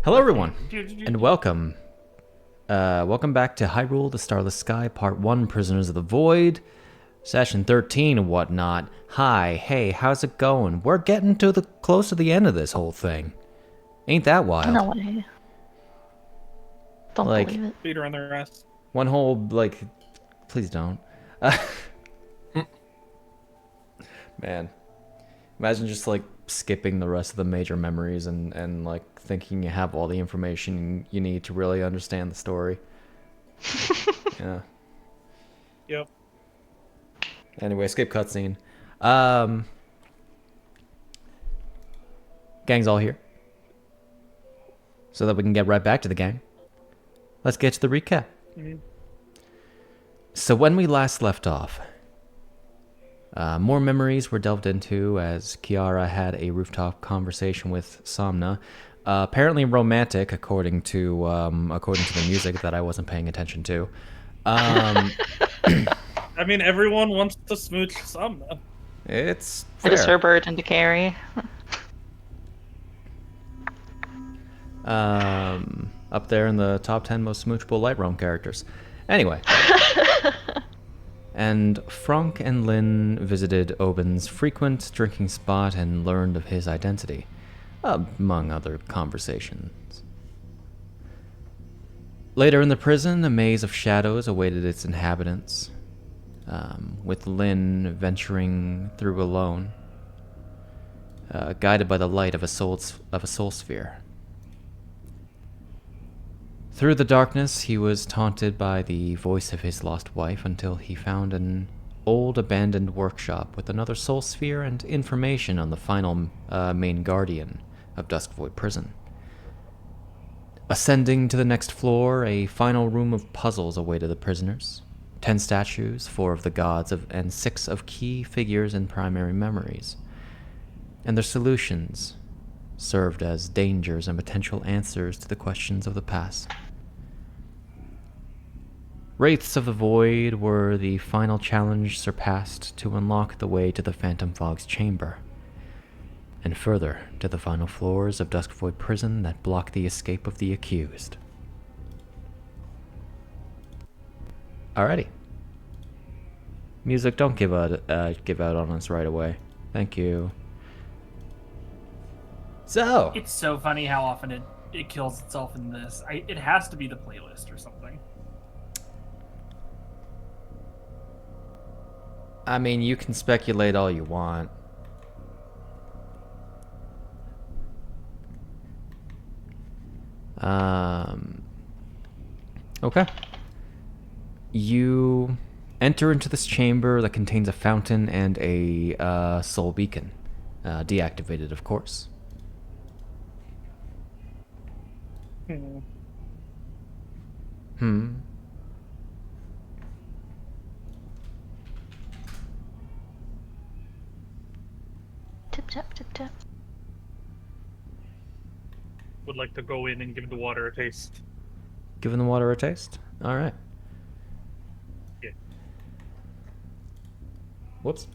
Hello, everyone, and welcome. Welcome back to Hyrule, the Starless Sky, Part 1, Prisoners of the Void, Session 13 and whatnot. Hi, hey, how's it going? We're getting to the close to the end of this whole thing. Ain't that wild? No way. Don't believe it. Feet are on their ass. One whole, please don't. Man. Imagine just, skipping the rest of the major memories and thinking you have all the information you need to really understand the story. Yeah. Yep. Anyway, skip cutscene. Gang's all here. So that we can get right back to the gang. Let's get to the recap. Mm-hmm. So when we last left off, more memories were delved into as Chiara had a rooftop conversation with Somna. Apparently romantic, according to the music that I wasn't paying attention to. I mean, everyone wants to smooch Somna. It's It is fair. her burden to carry. Up there in the top 10 most smoochable light realm characters. Anyway. And Franc and Lynn visited Obin's frequent drinking spot and learned of his identity, among other conversations. Later in the prison, a maze of shadows awaited its inhabitants, with Lynn venturing through alone, guided by the light of a soul sphere. Through the darkness, he was taunted by the voice of his lost wife until he found an old abandoned workshop with another soul sphere and information on the final main guardian of Duskvoid Prison. Ascending to the next floor, a final room of puzzles awaited the prisoners. 10 statues, 4 of the gods, and 6 of key figures in primary memories. And their solutions served as dangers and potential answers to the questions of the past. Wraiths of the Void were the final challenge surpassed to unlock the way to the Phantom Fog's chamber, and further to the final floors of Duskvoid Prison that block the escape of the accused. Alrighty. Music, don't give out on us right away. Thank you. So It's so funny how often it kills itself in this. It has to be the playlist or something. I mean, you can speculate all you want. Okay. You enter into this chamber that contains a fountain and a soul beacon. Deactivated, of course. Hmm. Tip tap tip tap. Would like to go in and give the water a taste. Giving the water a taste? Alright. Yeah. Whoops.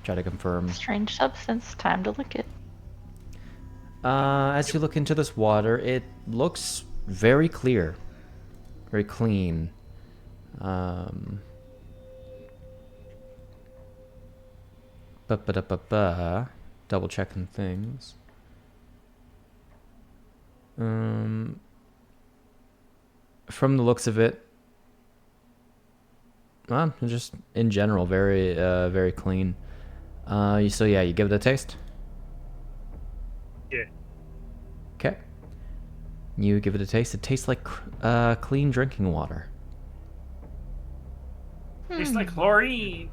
Try to confirm. Strange substance. Time to lick it. As you look into this water, it looks very clear. Very clean. Double checking things. From the looks of it, just in general, very, very clean. So yeah, you give it a taste? Yeah. Okay. You give it a taste. It tastes like clean drinking water. Tastes like chlorine.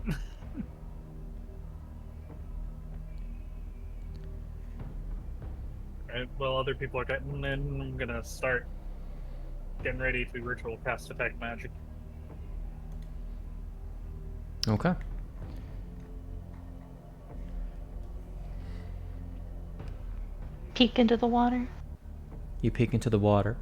Alright, well, other people are getting in. I'm gonna start getting ready to ritual cast attack magic. Okay. Peek into the water. You peek into the water.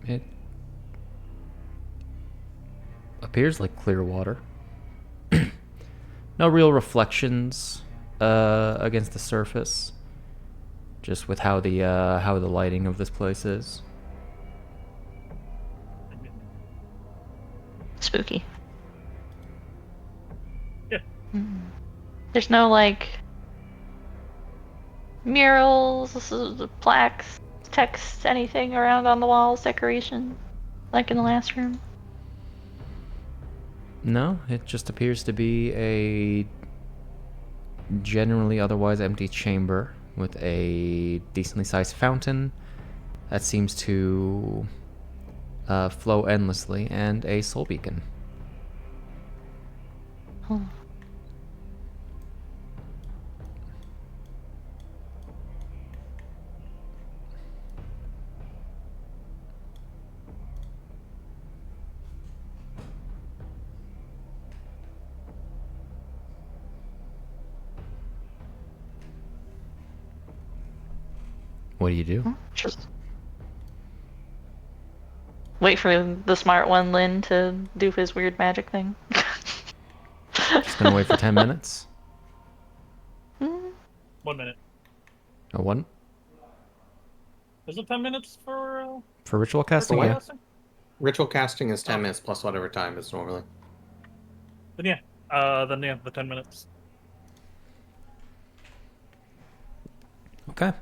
It appears like clear water. No real reflections against the surface. Just with how the lighting of this place is. Spooky. Yeah. There's no like murals, plaques, text, anything around on the walls, decoration, like in the last room. No, it just appears to be a generally otherwise empty chamber with a decently sized fountain that seems to flow endlessly and a soul beacon. Oh. What do you do? Just wait for the smart one, Lynn, to do his weird magic thing. Just gonna wait for 10 minutes? 1 minute. Oh, one? Is it 10 minutes for For ritual casting, ritual yeah. casting? Ritual casting is 10 minutes plus whatever time is normally. Then yeah, the 10 minutes. Okay.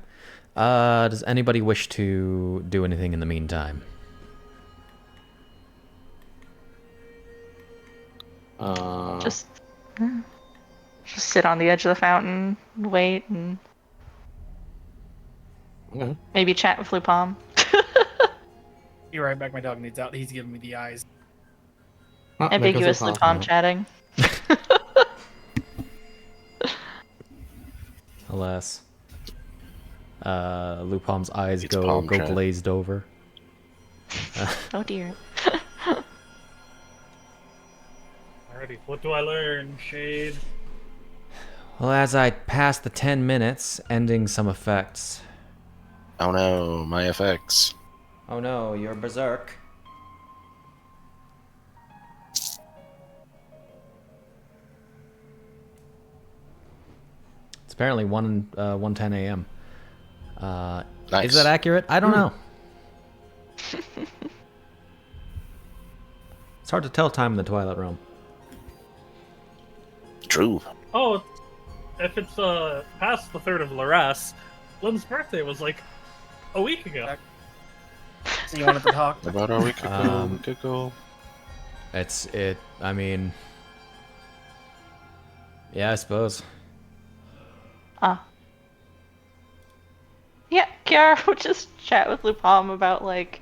Does anybody wish to do anything in the meantime? Just sit on the edge of the fountain, wait, and Okay. maybe chat with Luu-pomme. You're right back. My dog needs out. He's giving me the eyes. Oh, there goes Ambiguous the Luu-pomme coffee. chatting. Alas. Luu-pomme's eyes It's go palm chat. glazed over. Oh dear. Alrighty, what do I learn, Shade? Well, as I pass the 10 minutes, ending some effects. Oh no, my effects. Oh no, you're berserk. It's apparently 1:10 a.m. Nice. Is that accurate? I don't know. It's hard to tell time in the Twilight Realm. True. Oh, if it's past the 3rd of Laras, Lynn's birthday was like a week ago. So you wanted to talk? About a week ago. I mean... Yeah, I suppose. Yeah, Chiara would just chat with Luu-pomme about like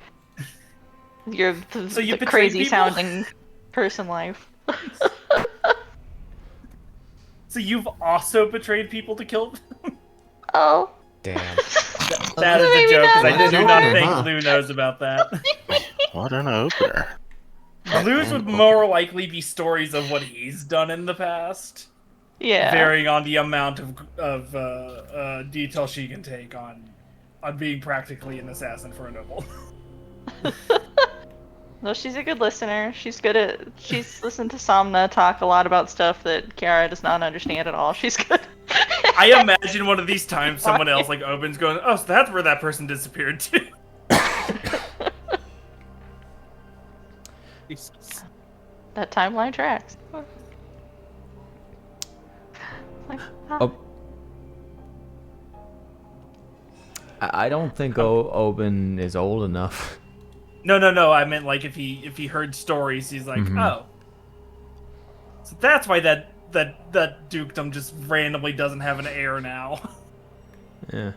your So you the betrayed crazy people? sounding person life. So you've also betrayed people to kill them? Oh. Damn. That is a Maybe joke, not. because I do What not an think opener, huh? Lou knows about that. What an opener. Lou's would more likely be stories of what he's done in the past, Yeah. varying on the amount of detail she can take on being practically an assassin for a noble. No, she's a good listener. She's listened to Somna talk a lot about stuff that Chiara does not understand at all. She's good. I imagine one of these times someone else like Obin's going, oh, so that's where that person disappeared to. That timeline tracks. Like, Oh. I don't think Obin is old enough. No. I meant like if he heard stories, he's like, oh, so that's why that dukedom just randomly doesn't have an heir now. Yeah.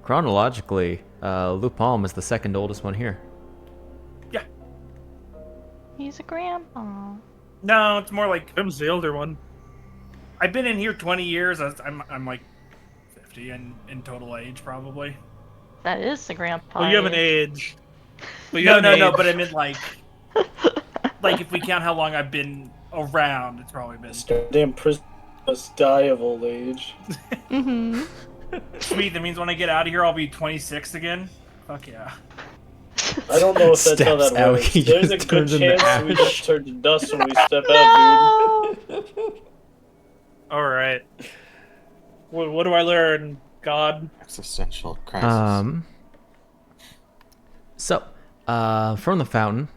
Chronologically, Luu-pomme is the second oldest one here. Yeah. he's a grandpa. No, it's more like Pimm's the older one. I've been in here 20 years. I'm like 50 in total age probably. That is the grandpa. Well, you have an age. But you No, have an age. but I meant like if we count how long I've been around, it's probably been Damn prisoners must die of old age. Mm-hmm. sweet. That means when I get out of here, I'll be 26 again. Fuck yeah. I don't know if that's how Steps that out, works. he There's a just good turns into chance we ash. just turn to dust when we step out, dude. No! All right. What do I learn, God? Existential crisis. From the fountain,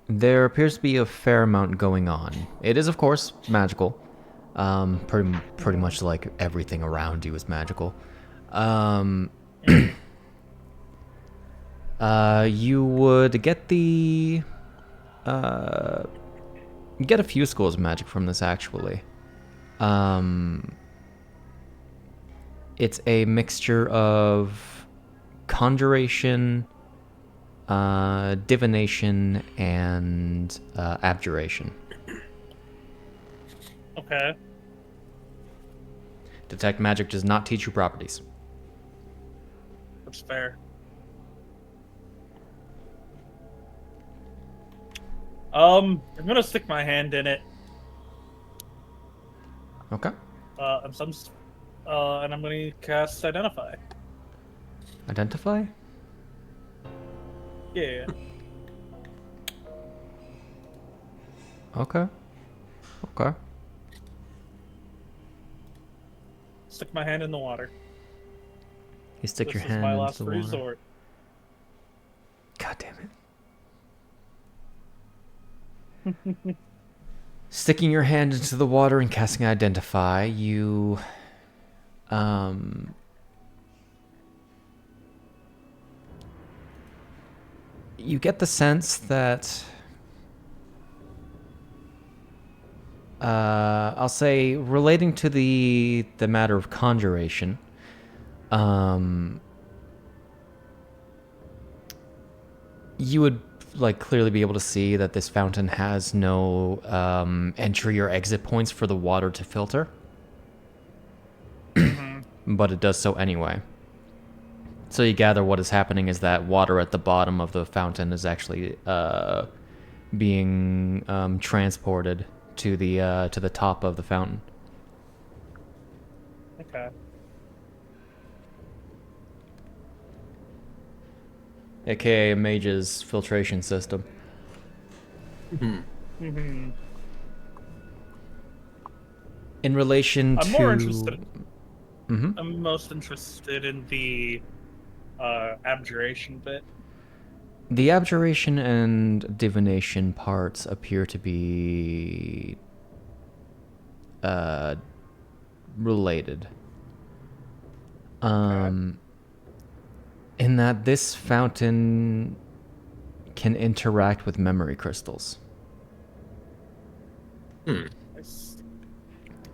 there appears to be a fair amount going on. It is, of course, magical. Pretty much like everything around you is magical. You would get get a few schools of magic from this, actually. It's a mixture of conjuration, divination, and abjuration. Okay. Detect magic does not teach you properties. That's fair. I'm gonna stick my hand in it. Okay. And I'm gonna cast Identify. Identify? Yeah. Okay. Okay. Stick my hand in the water. You stick This your is hand my into last the water. resort. God damn it. Sticking your hand into the water and casting Identify, you you get the sense that I'll say relating to the matter of conjuration, you would like clearly be able to see that this fountain has no entry or exit points for the water to filter. But it does so anyway. So you gather what is happening is that water at the bottom of the fountain is actually being transported to the top of the fountain. Okay. AKA a mage's filtration system. Mm-hmm. In relation I'm to... more interested. Mm-hmm. I'm most interested in the abjuration bit. The abjuration and divination parts appear to be related. In that this fountain can interact with memory crystals. Nice.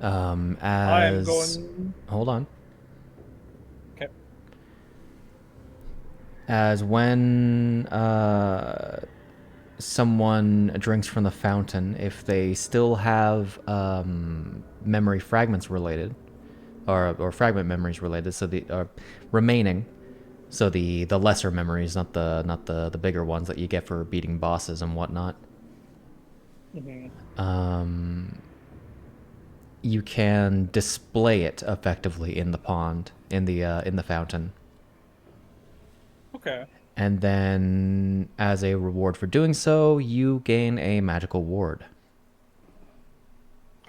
As... going... Hold on. Okay. As when someone drinks from the fountain, if they still have memory fragments related, or fragment memories related, so the remaining, so the lesser memories, not the bigger ones that you get for beating bosses and whatnot. Mm-hmm. You can display it effectively in the pond, in the fountain. Okay. And then, as a reward for doing so, you gain a magical ward.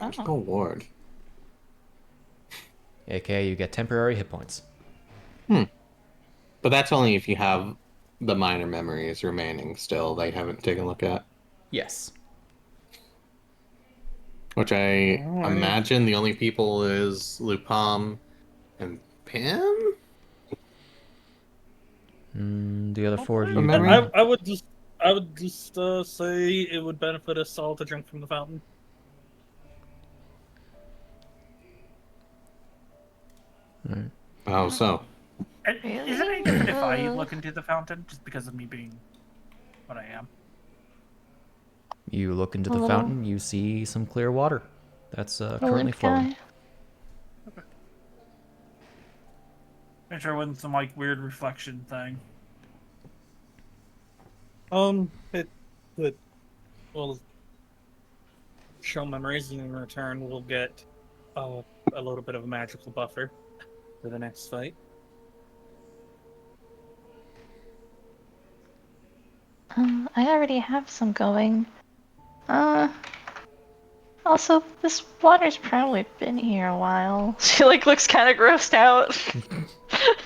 Magical ward. AKA, you get temporary hit points. But that's only if you have the minor memories remaining still that you haven't taken a look at. Yes. Which I imagine the only people is Luu-pomme and Pimm? The other four of you. memory? I would just say it would benefit us all to drink from the fountain. Right. Oh, so. Is it any different if I look into the fountain, just because of me being what I am? You look into the fountain, you see some clear water that's currently Link flowing. guy. Make sure it wasn't some like weird reflection thing. It would. Well, show memories, and in return, we'll get a little bit of a magical buffer for the next fight. I already have some going. Also, this water's probably been here a while. She like looks kind of grossed out.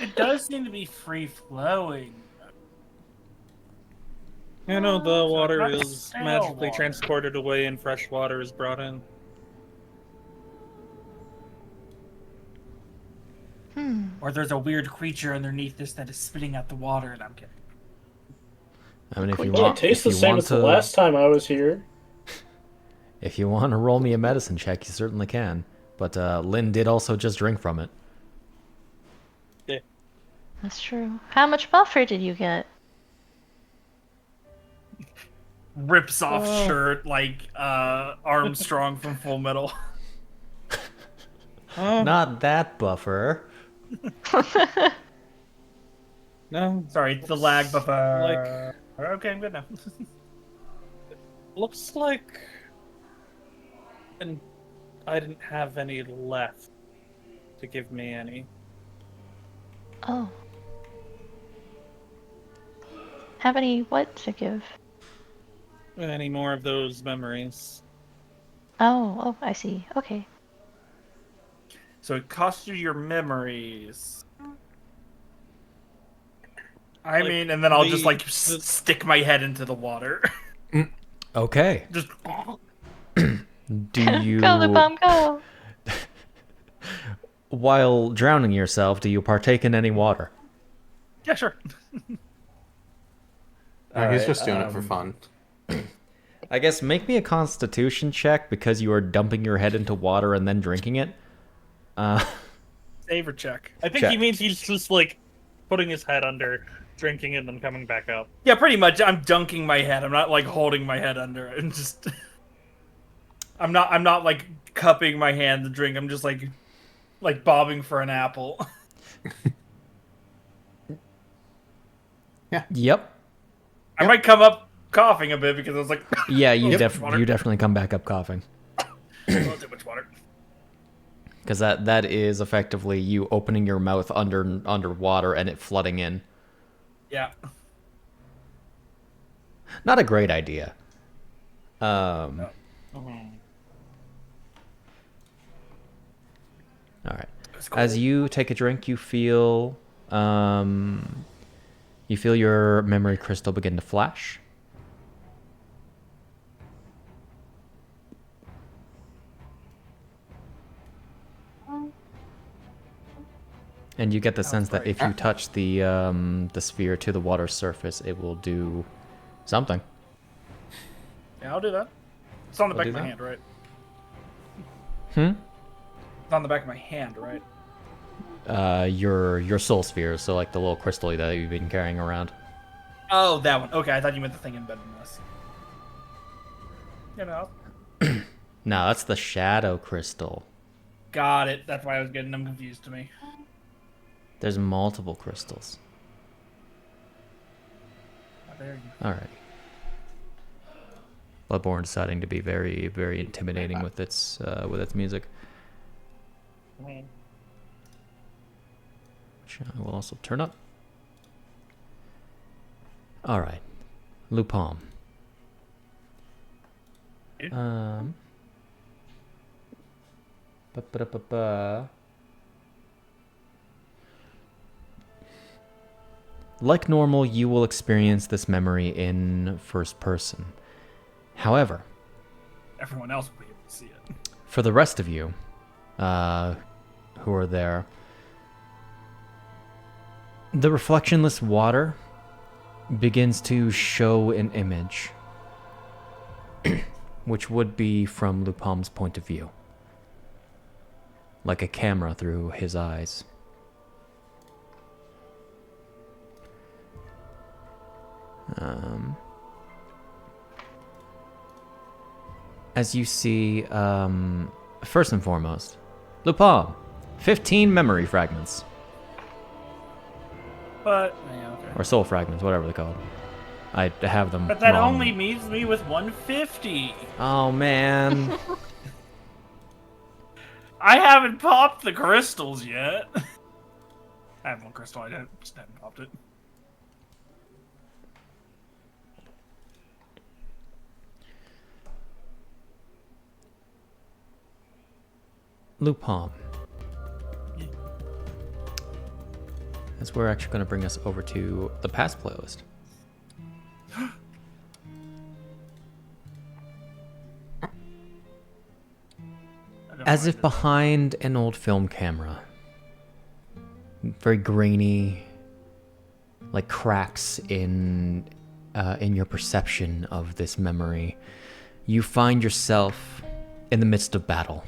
It does seem to be free flowing. You know, the So water not is stale magically water. transported away and fresh water is brought in. Or there's a weird creature underneath this that is spitting out the water, and I'm kidding. I mean, if you Well, want, it tastes if the you same want as the to, last time I was here. if you want to roll me a medicine check, you certainly can. But Lynn did also just drink from it. That's true. How much buffer did you get? Rips off Oh. shirt like Armstrong from Full Metal. Not that buffer. No, Sorry, the lag buffer. Okay, I'm good now. looks like... And I didn't have any left to give me any. Oh. Have any what to give? Any more of those memories. Oh, I see. Okay. So it costs you your memories. I Like, mean, and then I'll just like the- stick my head into the water. Okay. Just Do you, Go, Luu-pomme, go! while drowning yourself, do you partake in any water? yeah, sure. No, he's just doing it for fun. I guess make me a Constitution check because you are dumping your head into water and then drinking it. Save or check. I think Check. he means he's just like putting his head under, drinking it, and then coming back up. Yeah, pretty much. I'm dunking my head. I'm not like holding my head under it. And just. I'm not like cupping my hand to drink. I'm just like bobbing for an apple. Yep. I might come up coughing a bit because I was like, Yeah, you Yep. you definitely come back up coughing. a little too much water. Because that is effectively you opening your mouth underwater and it flooding in. Yeah. Not a great idea. All right. As you take a drink, you feel your memory crystal begin to flash. And you get the sense that if you touch the sphere to the water surface, it will do something. Yeah, I'll do that. It's on the back do of my that? hand, right? Hmm? It's on the back of my hand, right? Your soul sphere, so like the little crystal that you've been carrying around. Oh, that one. Okay, I thought you meant the thing embedded in this. You know. No, that's the shadow crystal. Got it. That's why I was getting them confused to me. There's multiple crystals. Oh, there you Alright. Bloodborne deciding to be very, very intimidating with its music. Which I will also turn up. Alright. Luu-pomme. Ba-ba-da-ba-ba. Like normal, you will experience this memory in first person. However, Everyone else will be able to see it. for the rest of you who are there, the reflectionless water begins to show an image, which would be from Luu-pomme's point of view, like a camera through his eyes. As you see, first and foremost, Luu-pomme, 15 memory fragments. But yeah, okay. Or soul fragments, whatever they're called. I have them But that wrong. only leaves me with 150. Oh, man. I haven't popped the crystals yet. I have one crystal. I just haven't popped it. Luu-pomme. As we're actually going to bring us over to the past playlist. As if behind an old film camera, very grainy, like cracks in your perception of this memory, you find yourself in the midst of battle.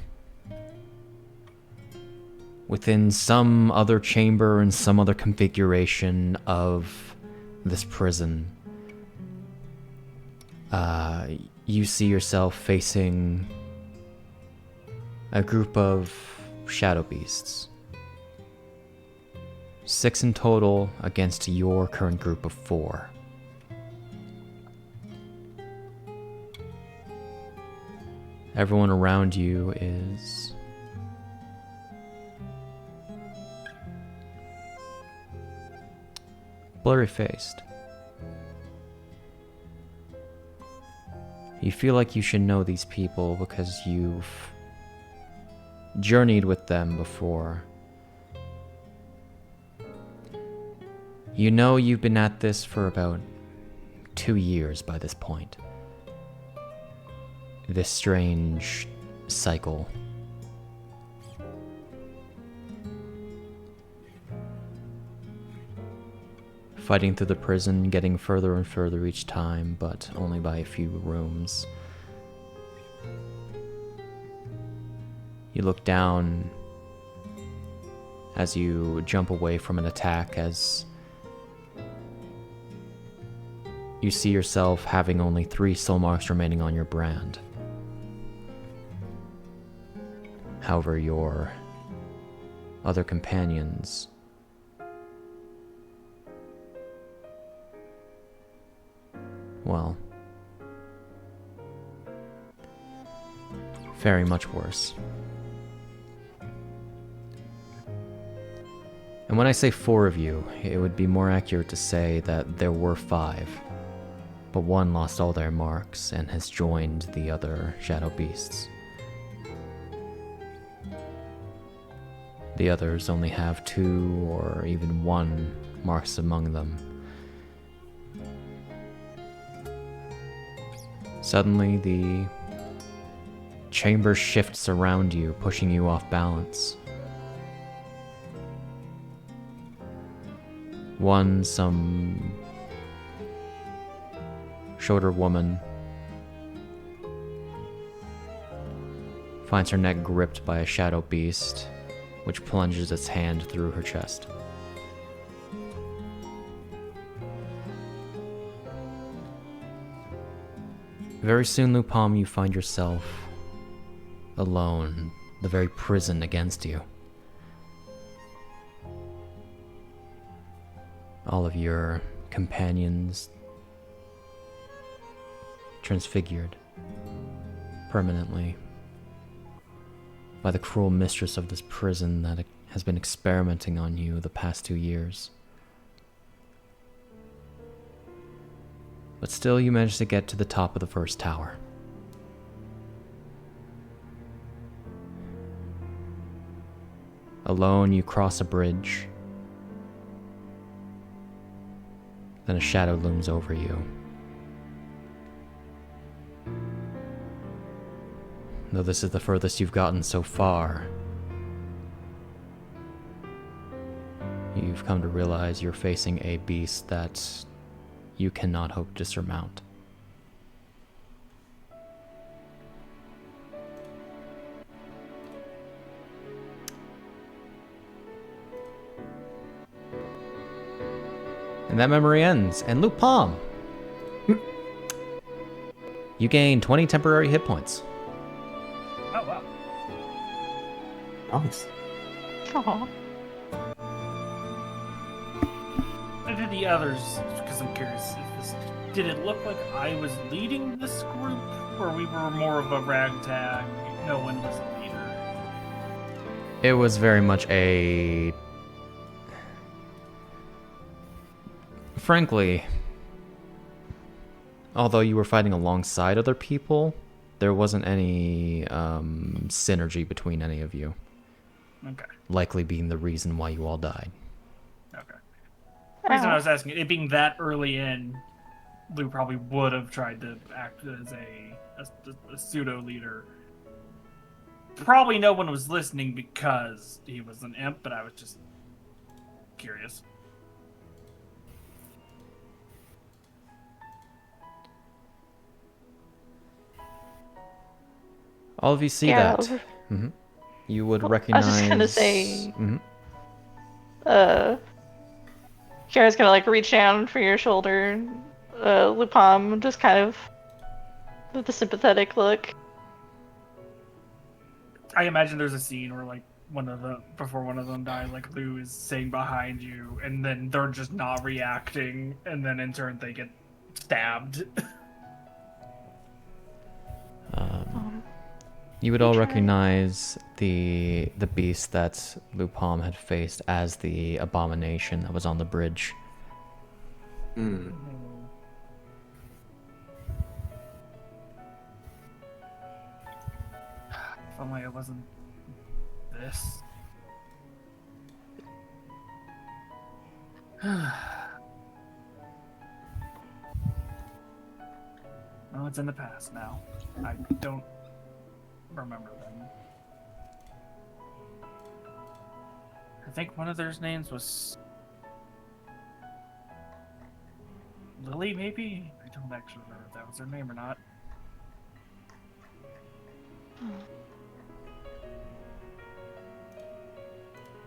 Within some other chamber and some other configuration of this prison, you see yourself facing a group of shadow beasts. 6 in total against your current group of 4. Everyone around you is blurry-faced. You feel like you should know these people because you've journeyed with them before. You know you've been at this for about 2 years by this point. This strange cycle. Fighting through the prison, getting further and further each time, but only by a few rooms. You look down as you jump away from an attack, as you see yourself having only 3 soul marks remaining on your brand. However, your other companions well, very much worse. And when I say 4 of you, it would be more accurate to say that there were 5, but 1 lost all their marks and has joined the other shadow beasts. The others only have 2 or even 1 marks among them. Suddenly, the chamber shifts around you, pushing you off balance. Some shorter woman finds her neck gripped by a shadow beast, which plunges its hand through her chest. Very soon, Luu-pomme, you find yourself alone, the very prison against you. All of your companions transfigured permanently by the cruel mistress of this prison that has been experimenting on you the past 2 years. But still, you managed to get to the top of the first tower. Alone, you cross a bridge. Then a shadow looms over you. Though this is the furthest you've gotten so far, you've come to realize you're facing a beast that you cannot hope to surmount. And that memory ends. And Luu-pomme, you gain 20 temporary hit points. Oh, wow. Nice. Aww. And to the others, because I'm curious, did it look like I was leading this group, or we were more of a ragtag? No one was a leader. It was very much a... Frankly, although you were fighting alongside other people, there wasn't any synergy between any of you. Okay. Likely being the reason why you all died. Okay. The reason I was asking, it being that early in, Lou probably would have tried to act as a pseudo leader. Probably no one was listening because he was an imp, but I was just curious. All of you see Yeah, that. Hmm. You would I was recognize. just gonna say, Mhm. Kiara's gonna like reach down for your shoulder, Luu-pomme, just kind of with a sympathetic look. I imagine there's a scene where like before one of them dies, like Lou is sitting behind you, and then they're just not reacting, and then in turn they get stabbed. You would all recognize the beast that Luu-pomme had faced as the abomination that was on the bridge. Hmm. If only it wasn't this. Well, it's in the past now. I don't remember them. I think one of their names was Lily, maybe? I don't actually remember if that was their name or not.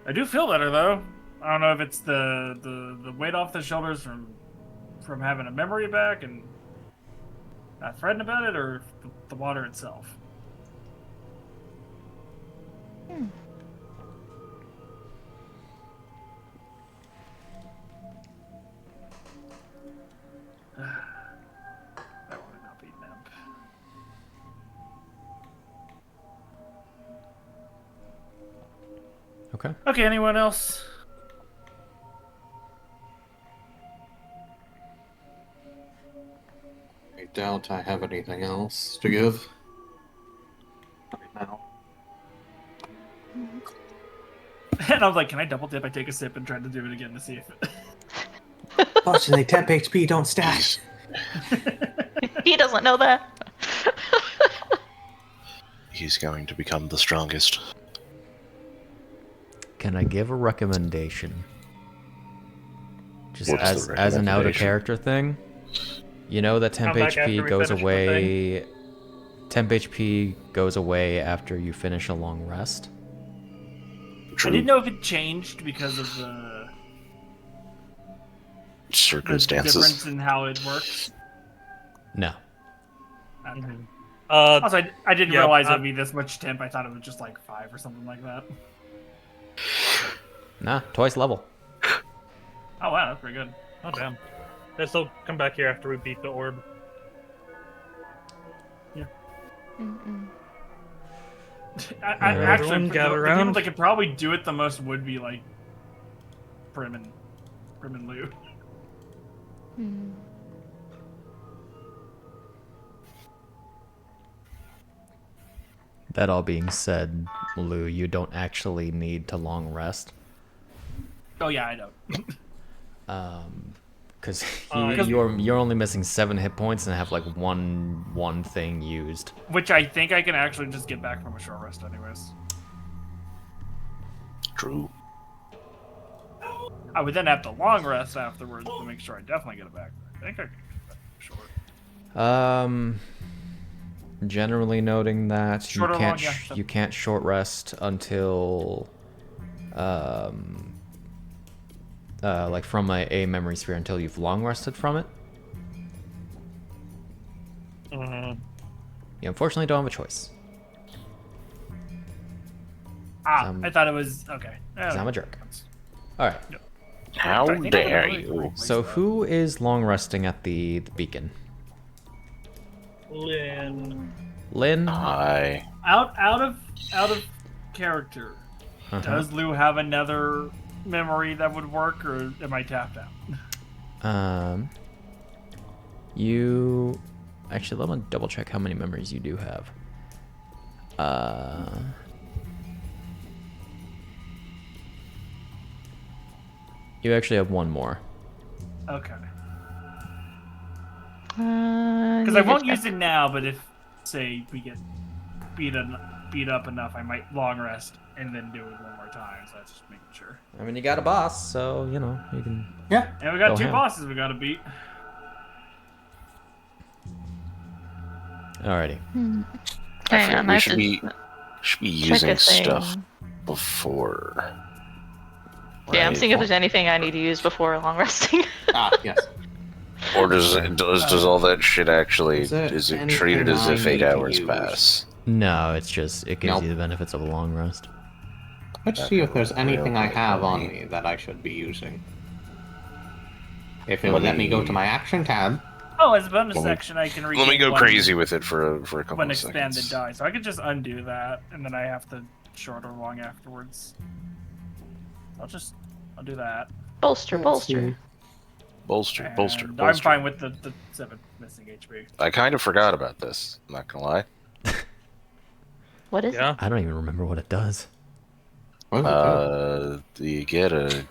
I do feel better though. I don't know if it's the weight off the shoulders from having a memory back and not fretting about it, or the water itself. That would not be Nemp. Okay. Okay, anyone else? I doubt I have anything else to give. Right now. And I was like, can I double dip? I take a sip and try to do it again to see if Fortunately, temp HP don't stack. He doesn't know that. He's going to become the strongest. Can I give a recommendation? Just What's the as an out of recommendation? character thing. You know that temp Come back after HP we goes finish the away. Temp HP goes away after you finish a long rest. True I didn't know if it changed because of the circumstances. difference in how it works. No. Okay. Mhm. Also, I didn't Yeah, realize it would be this much temp. I thought it was just like 5 or something like that. Nah, twice level. Oh wow, that's pretty good. Oh damn. This will come back here after we beat the orb. I Everyone actually, gather the people around. that could probably do it the most would be like Pimm and Lou. That all being said, Lou, you don't actually need to long rest. Oh yeah, I know. Because Because- you're only missing 7 hit points and have like one thing used. Which I think I can actually just get back from a short rest anyways. True. I would then have to long rest afterwards to make sure I definitely get it back. I think I can get back short. Generally noting that Short or long, yeah, so- you can't short rest until like from a memory sphere until you've long rested from it. You unfortunately don't have a choice. I thought it was okay. 'Cause I'm a jerk. All right. How I think I dare can you? replace So that. who is long resting at the beacon? Lynn. Lynn. Hi. Out of character. Uh-huh. Does Lou have another memory that would work, or am I tapped out? You actually let me double check how many memories you do have. You actually have one more. Okay. Because Because I won't use it now, but if, say, we get beat up enough, I might long rest and then do it one more time. So that's just making sure. I mean, you got a boss, so, you know, you can... Yeah. And we got Go 2 ham. bosses we gotta beat. Alrighty. Hang on, I have should to be check using a thing. stuff before. Yeah, I'm right? seeing if there's anything I need to use before long resting. Yes. Or does all that shit actually Is there is it anything treated as I if need 8 to hours use? pass? No, it's just, it gives Nope. you the benefits of a long rest. Let's see if there's anything I Okay, have on okay. me that I should be using. If it would let me go to my action tab. Oh, as a bonus Let me- section, I can Let me regain go one- crazy with it for a couple one of expanded seconds. die. So I could just undo that, and then I have to short or long afterwards. I'll do that. Bolster, Let's bolster. see. Bolster. And I'm fine with the 7 missing HP. I kind of forgot about this. I'm not gonna lie. What is Yeah. I don't even remember what it does. What does it You get a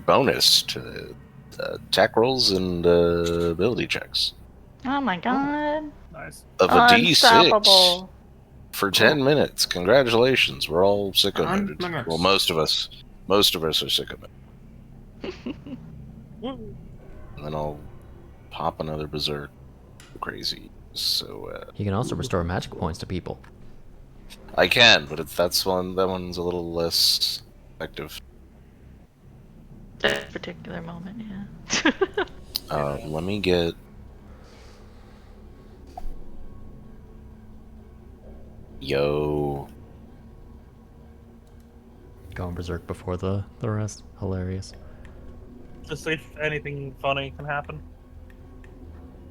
bonus to attack rolls and ability checks it? Oh my god. Nice. of a D6 Unstoppable. for 10 minutes. Congratulations. We're all sick of 10 it. minutes. Well, most of us are sick of it. And then I'll pop another berserk crazy. So You can also restore magic points to people. I can, but that one's a little less effective. At a particular moment, yeah. Let me get. Yo. Going berserk before the rest. Hilarious. Just see if anything funny can happen.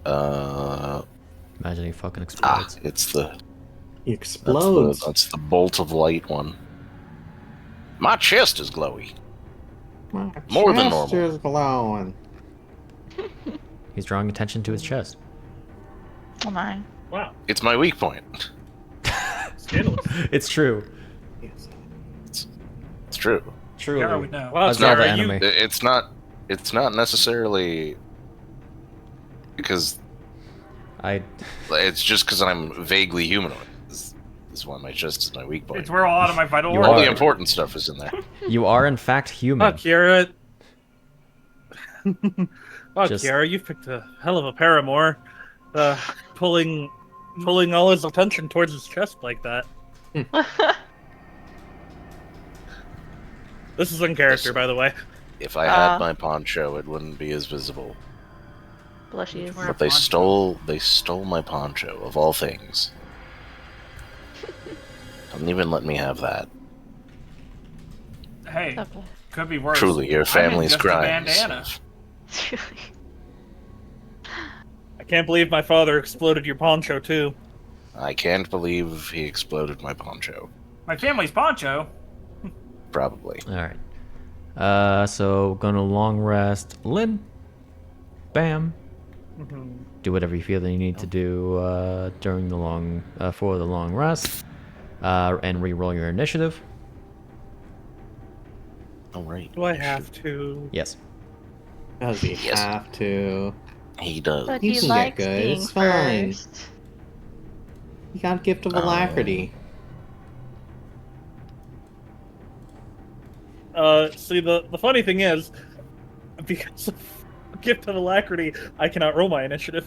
Imagine he fucking explodes. It's the He explodes. that's the bolt of light one. My chest is glowy. My More than chest normal. is glowing. He's drawing attention to his chest. Oh my. Wow. It's my weak point. Scandalous. It's true. Yes. It's true. Truly. Yeah, we know. Wow, A Zelda Chiara, you, anime. It's not necessarily because it's just because I'm vaguely humanoid. This is why my chest is my weak point. It's where a lot of my vital You All organs the are. important stuff is in there. You are in fact human. wow, Chiara. Wow, Just- Chiara, you've picked a hell of a paramour. Pulling all his attention towards his chest like that. This is in character, by the way. If I had my poncho, it wouldn't be as visible. Blushies. Where- But they poncho. stole my poncho of all things. Don't even let me have that. Hey, Okay. could be worse. Truly, your I'm in family's just a crimes. bandana. I can't believe my father exploded your poncho too. I can't believe he exploded my poncho. My family's poncho. Probably. Alright. So gonna long rest. Lynn. Bam. Do whatever you feel that you need to do during the long for the long rest. And re-roll your initiative. All right. Do I have to? Yes. Does he Yes. have to? He does. But You he can get likes good, being it's fine. first. He got gift of alacrity. See, the funny thing is, because of gift of alacrity, I cannot roll my initiative.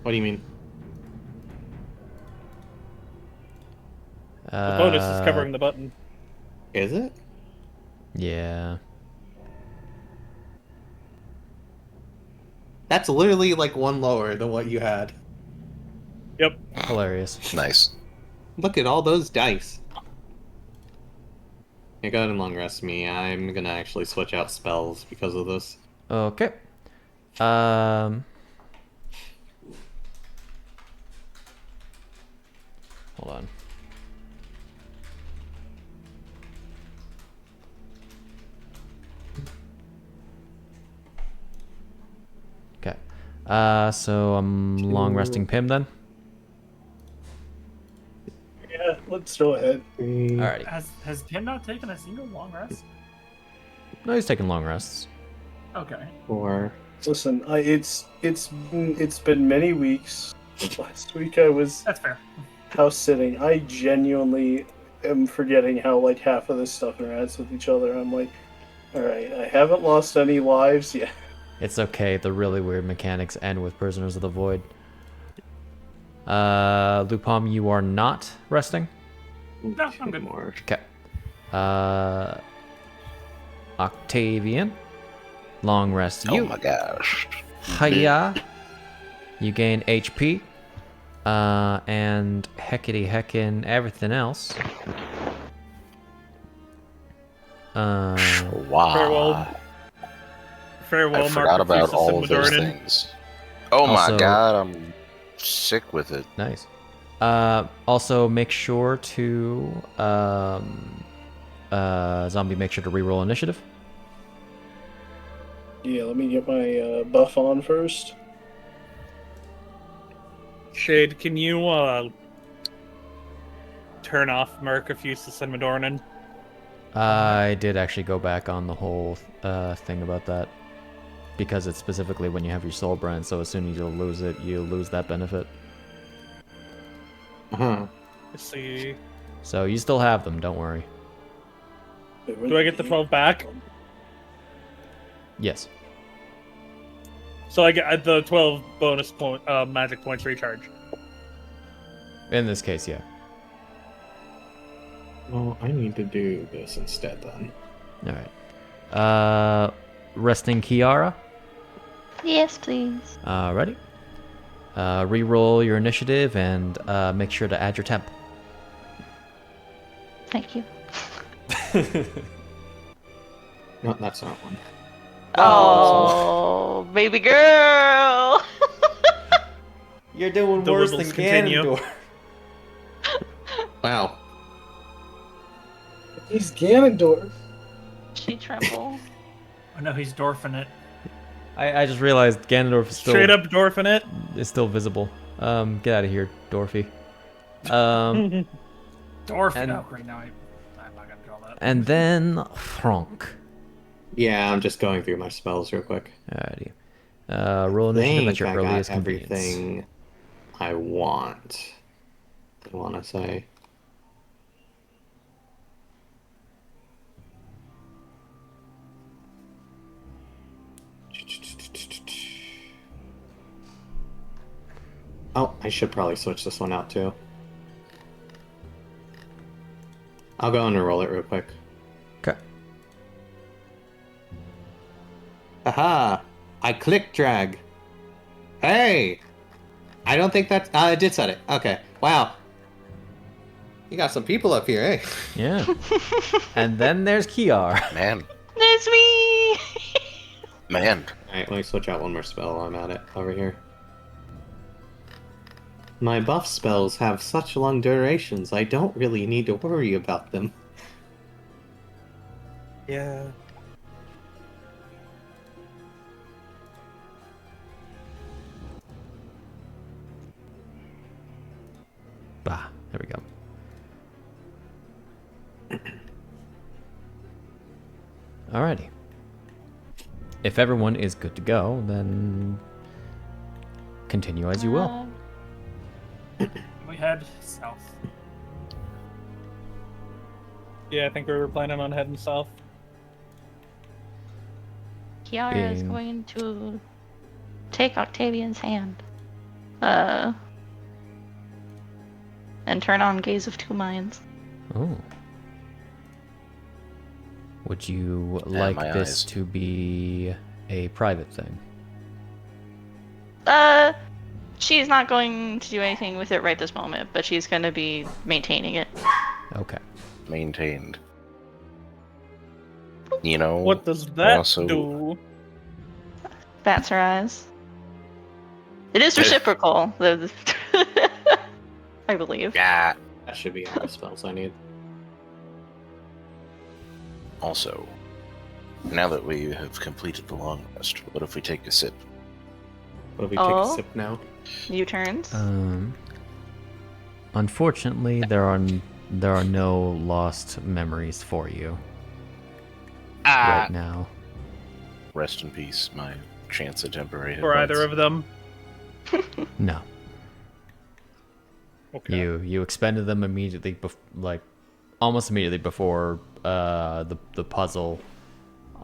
What do you mean? The bonus is covering the button. Is it? Yeah. That's literally like one lower than what you had. Yep. Hilarious. Nice. Look at all those dice. Yeah, go ahead and long rest me. I'm gonna actually switch out spells because of this. Okay. Hold on. Okay. So I'm long resting Pimm then. Yeah, let's go ahead. Alrighty. Has Pimm not taken a single long rest? No, he's taking long rests. Okay. 4. Listen, it's been many weeks. Last week I was That's fair. house sitting. I genuinely am forgetting how like half of this stuff interacts with each other. I'm like, all right, I haven't lost any lives yet. It's okay. The really weird mechanics end with Prisoners of the Void. Luu-pomme, you are not resting. No, I'm good. More. Okay. Octavian, long rest. You. Oh my gosh. Hiya. You gain HP. And heckity heckin' everything else. Wow. Farewell, I forgot about all of those Dornan. things. Oh Also- my god, I'm sick with it. Nice. Also, make sure to Zombie. Make sure to reroll initiative. Yeah, let me get my buff on first. Shade, can you turn off Merc if you use the Cinnamon? I did actually go back on the whole thing about that because it's specifically when you have your soul brand. So as soon as you lose it, you lose that benefit. Uh-huh. Let's see. So you still have them. Don't worry. Do I get the 12 back? Yes. So I get the 12 bonus point, magic points recharge. In this case, yeah. Well, I need to do this instead then. All right. Resting Chiara. Yes, please. Ready? Reroll your initiative and make sure to add your temp. Thank you. No, that's not one. Oh, baby girl. You're doing The worse than Wiggles continue. Ganondorf. Wow. He's Ganondorf. She tremble. Oh no, he's dwarfing it. I just realized Ganondorf is still Straight up dwarfing it. is still visible. Get out of here, Dorothy. Dwarfing And- out right now. I'm not gonna draw that. And then Franc. Yeah, I'm just going through my spells real quick. Alrighty. Roll initiative at your I got earliest convenience. everything I want. I want to say. Oh, I should probably switch this one out too. I'll go and roll it real quick. Okay. Aha! I click drag. Hey! I don't think that's... I did set it. Okay. Wow. You got some people up here, eh? Yeah. And then there's Chiara. Man. That's me. Man. Alright, let me switch out one more spell while I'm at it over here. My buff spells have such long durations, I don't really need to worry about them. Yeah. Bah. There we go. Alrighty. If everyone is good to go, then continue as you will. We head south. Yeah, I think we were planning on heading south. Chiara is Being- going to take Octavian's hand. And turn on Gaze of Two Minds. Oh. Would you like my this eyes. to be a private thing? She's not going to do anything with it right this moment, but she's going to be maintaining it. Okay. Maintained. You know, What does that also- do? Bats her eyes. It is reciprocal, I believe. yeah. That should be all the spells I need. Also, now that we have completed the long rest, what if we take a sip? What if we take Oh. a sip now? U-turns. Unfortunately, there are no lost memories for you right now. Rest in peace, my chance at temporary hit For either points. of them? No. Okay. You expended them immediately, almost immediately before the puzzle.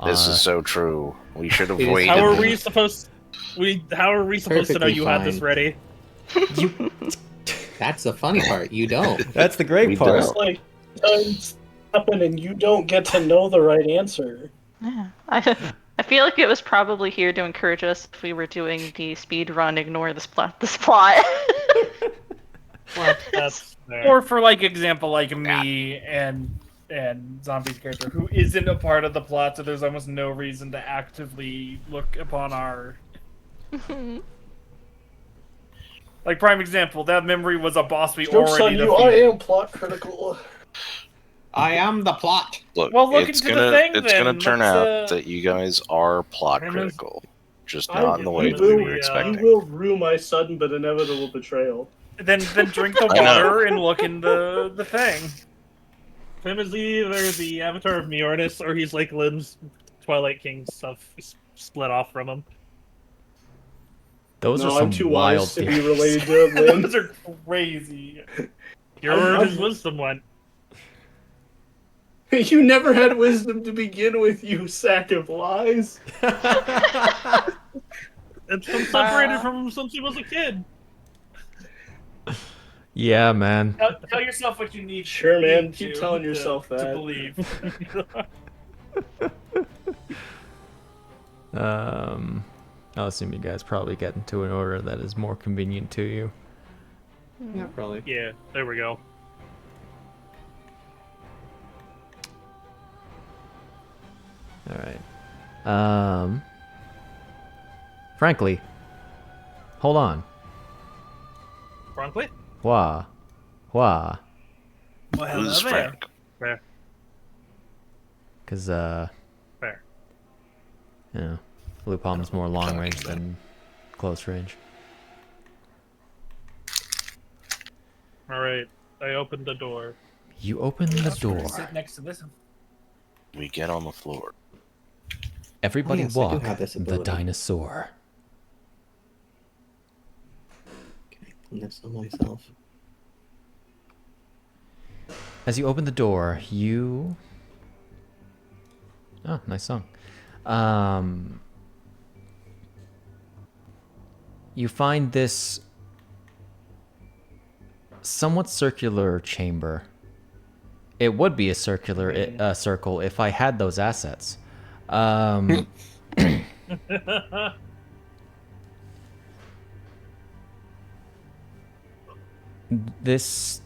This is so true. We should have It is- waited. How are we supposed to know you had this fine. ready? That's the funny part. You don't. That's the great We part. don't. It's like times happen and you don't get to know the right answer. Yeah. I feel like it was probably here to encourage us if we were doing the speed run, ignore this plot. That's fair. Or for like example, like me and Zombie's character, who isn't a part of the plot, so there's almost no reason to actively look upon our. Like prime example, that memory was a boss we Jokes on already you, I defeated. am plot critical. I am the plot. Look, Well, look it's into gonna the thing, it's gonna then. turn Let's, out that you guys are plot Premise- critical, just not in the way You that we will- were You expecting. will rue my sudden but inevitable betrayal. Then drink the I know. water and look in the thing. Pimm is either the avatar of Mjornis or he's like Lynn's Twilight King stuff split off from him. Those No, are some I'm too wild wise to be theories. related to Lynn. Those are crazy. Your I'm- word is wisdom went. You never had wisdom to begin with, you sack of lies. It's been separated from him since he was a kid. Yeah, man. Tell yourself what you need. Sure, man. need Keep to- telling to- yourself to that. believe. I'll assume you guys probably get into an order that is more convenient to you. Yeah, probably. Yeah, there we go. All right. Frankly, hold on. Frankly? Wah. Well, Who's hello there. Frank? Fair. Because, Fair. you know, Luu-pomme's more long range than close range. Alright, I opened the door. You open the door. Sit next to this. We get on the floor. Everybody Oh, yes, I do walk have this the ability. dinosaur. Can I put this on myself? As you open the door, you... Oh, nice song. You find this somewhat circular chamber. It would be a circular circle if I had those assets. This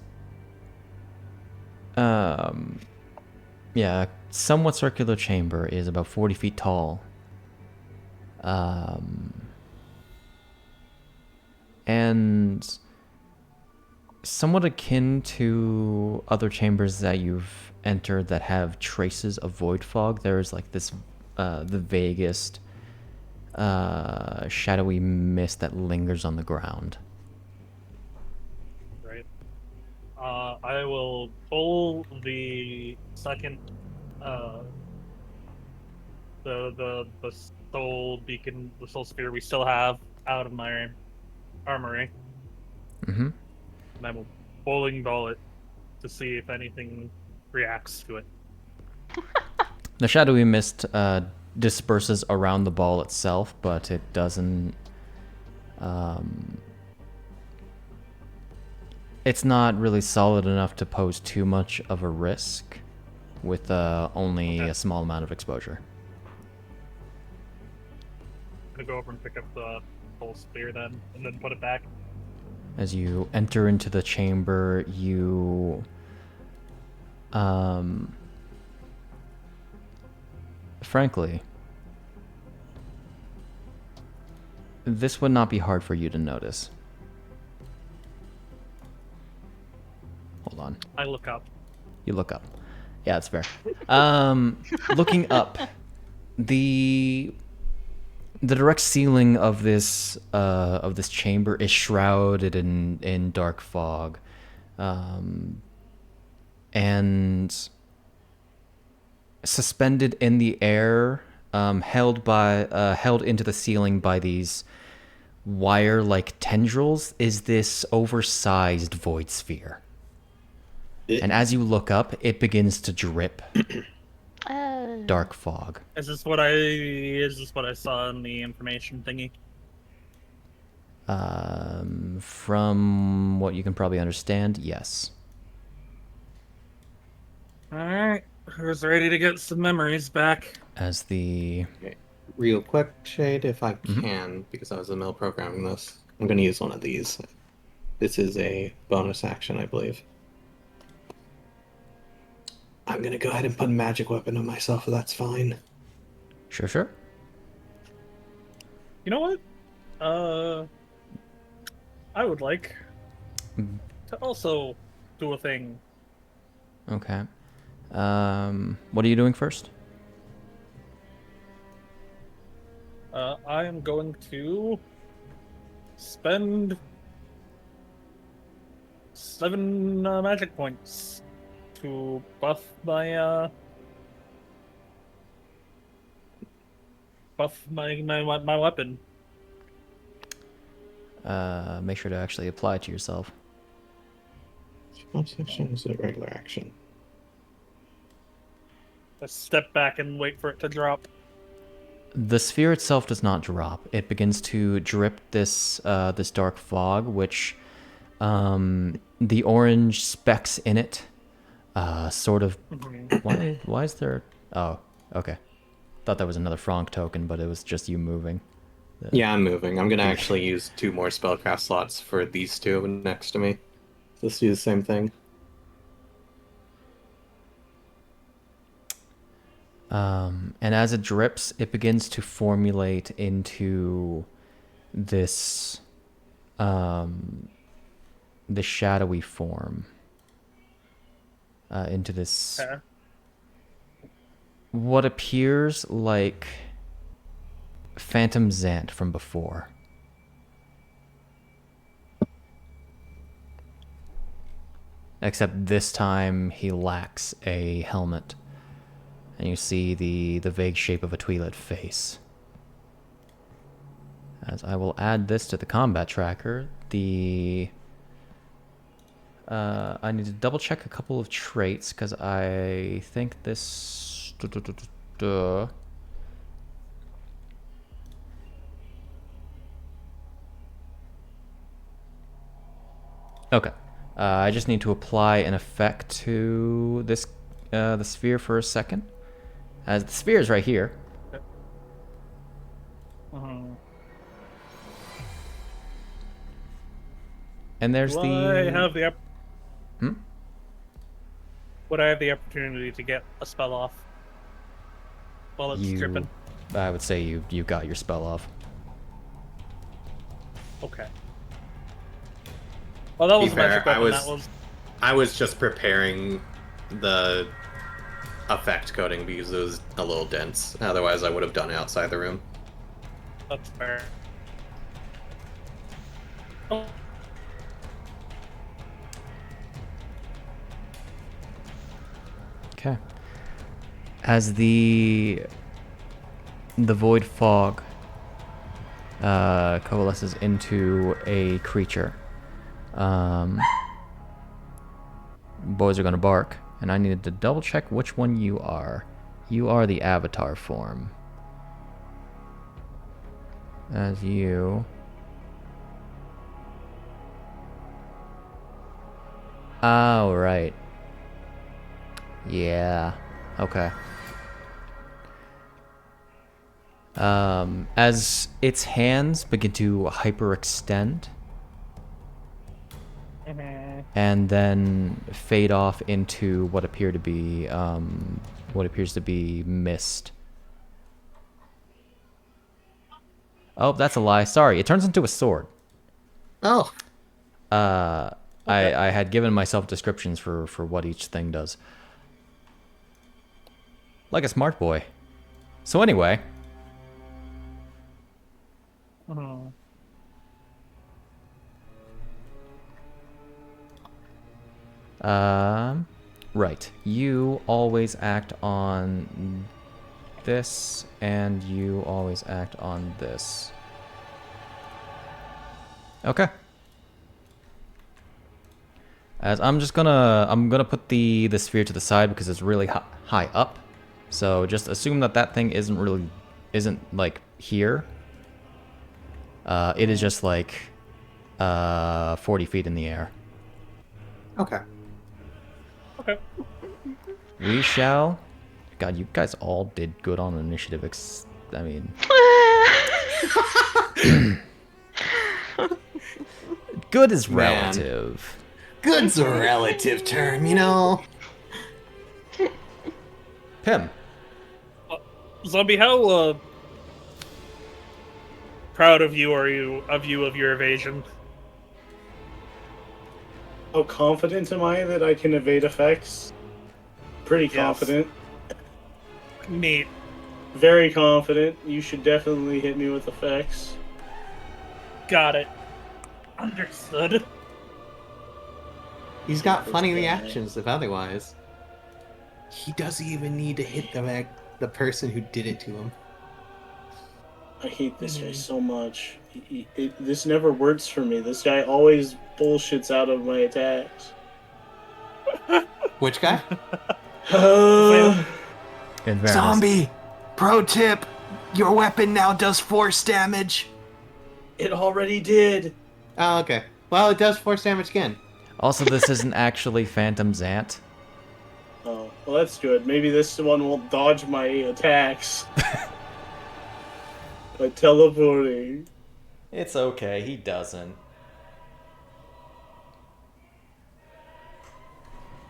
yeah, somewhat circular chamber is about 40 feet tall. And somewhat akin to other chambers that you've entered that have traces of void fog. There's like this, the vaguest, shadowy mist that lingers on the ground. Right. I will pull the second, the soul beacon, the soul sphere we still have out of my armory, Mm-hmm. and I will bowling ball it to see if anything reacts to it. The shadowy mist disperses around the ball itself, but it doesn't. It's not really solid enough to pose too much of a risk with only a small amount of exposure. I'm gonna go over and pick up the soul sphere then, and then put it back. As you enter into the chamber, you frankly, this would not be hard for you to notice. Hold on. I look up. You look up. Yeah, that's fair. Looking up, the direct ceiling of this chamber is shrouded in dark fog. And suspended in the air, held into the ceiling by these wire-like tendrils, is this oversized void sphere. And as you look up, it begins to drip dark fog. Is this what I saw in the information thingy? From what you can probably understand, yes. Alright, who's ready to get some memories back? As the... Okay. Real quick, Shade, if I can, because I was in the middle of programming this. I'm going to use one of these. This is a bonus action, I believe. I'm going to go ahead and put a magic weapon on myself, if that's fine. Sure. You know what? I would like to also do a thing. Okay. What are you doing first? I am going to spend 7 magic points to buff my my weapon. Make sure to actually apply it to yourself. Bonus action is a regular action. I step back and wait for it to drop. The sphere itself does not drop. It begins to drip this this dark fog, which the orange specks in it sort of... Why is there... Oh, okay. Thought that was another Franc token, but it was just you moving. Yeah, I'm moving. I'm going to actually use 2 more spellcast slots for these 2 next to me. Let's do the same thing. And as it drips, it begins to formulate into this the shadowy form. Into this what appears like Phantom Zant from before. Except this time he lacks a helmet. And you see the vague shape of a Twi'lek face. As I will add this to the combat tracker, I need to double check a couple of traits, because I think this... Okay. I just need to apply an effect to this the sphere for a second. As the sphere is right here. And there's Would I have the opportunity to get a spell off while it's dripping? I would say you got your spell off. Okay. Well, that was a fair, magic weapon. I was just preparing the effect coding because it was a little dense. Otherwise, I would have done it outside the room. That's fair. Oh. Okay. As the void fog coalesces into a creature, boys are gonna bark, and I needed to double check which one you are. You are the avatar form. As you... Oh, right. Yeah. Okay. As its hands begin to hyperextend, and then fade off into what appears to be mist. Oh, that's a lie. Sorry, it turns into a sword. Oh. I had given myself descriptions for what each thing does. Like a smart boy. So anyway. Right. You always act on this, and you always act on this. Okay. As I'm gonna put the sphere to the side because it's really high up. So just assume that thing isn't like here. It is just like 40 feet in the air. Okay. Okay. We shall. God, you guys all did good on initiative. I mean, good is Man. relative. Good's a relative term, you know. Pimm. Zombie, how proud of you are you of your evasion? How confident am I that I can evade effects? Pretty confident. Neat. Very confident. You should definitely hit me with effects. Got it. Understood. He's got funny reactions, if otherwise. He doesn't even need to hit the person who did it to him. I hate this guy so much. This never works for me. This guy always bullshits out of my attacks. Which guy? In fairness. Zombie! Pro tip! Your weapon now does force damage! It already did. Oh, okay. Well, it does force damage again. Also, this isn't actually Phantom Zant. Oh, well, that's good. Maybe this one will dodge my attacks. By teleporting. It's okay, he doesn't.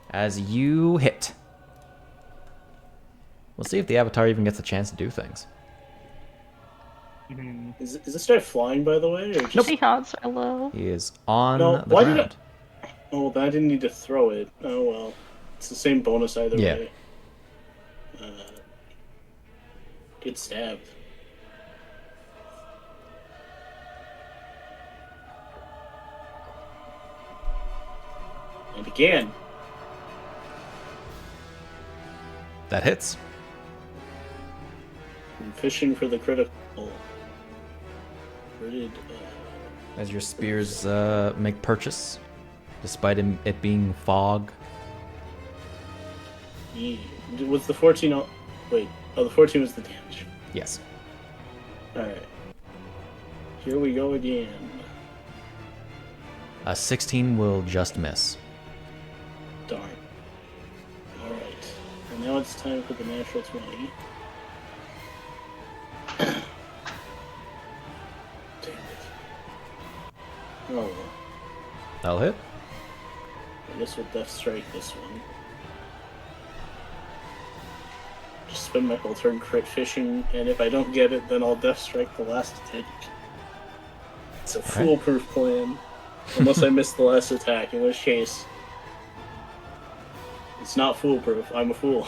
As you hit. We'll see if the Avatar even gets a chance to do things. Is this guy flying, by the way? Or just... The odds are low. He is on No, the why ground. did Oh, I didn't need to throw it. Oh well. It's the same bonus either way. Get stabbed. And again. That hits. I'm fishing for the critical. Where did... As your spears make purchase, despite it being fog. Was the 14... Wait. Oh, the 14 was the damage. Yes. Alright. Here we go again. A 16 will just miss. Darn. Alright. And now it's time for the natural 20. Damn it. Oh well. That'll hit. I guess we'll Death Strike this one. Just spend my whole turn crit fishing, and if I don't get it, then I'll Death Strike the last attack. It's a foolproof plan. Unless I miss the last attack, in which case... It's not foolproof. I'm a fool.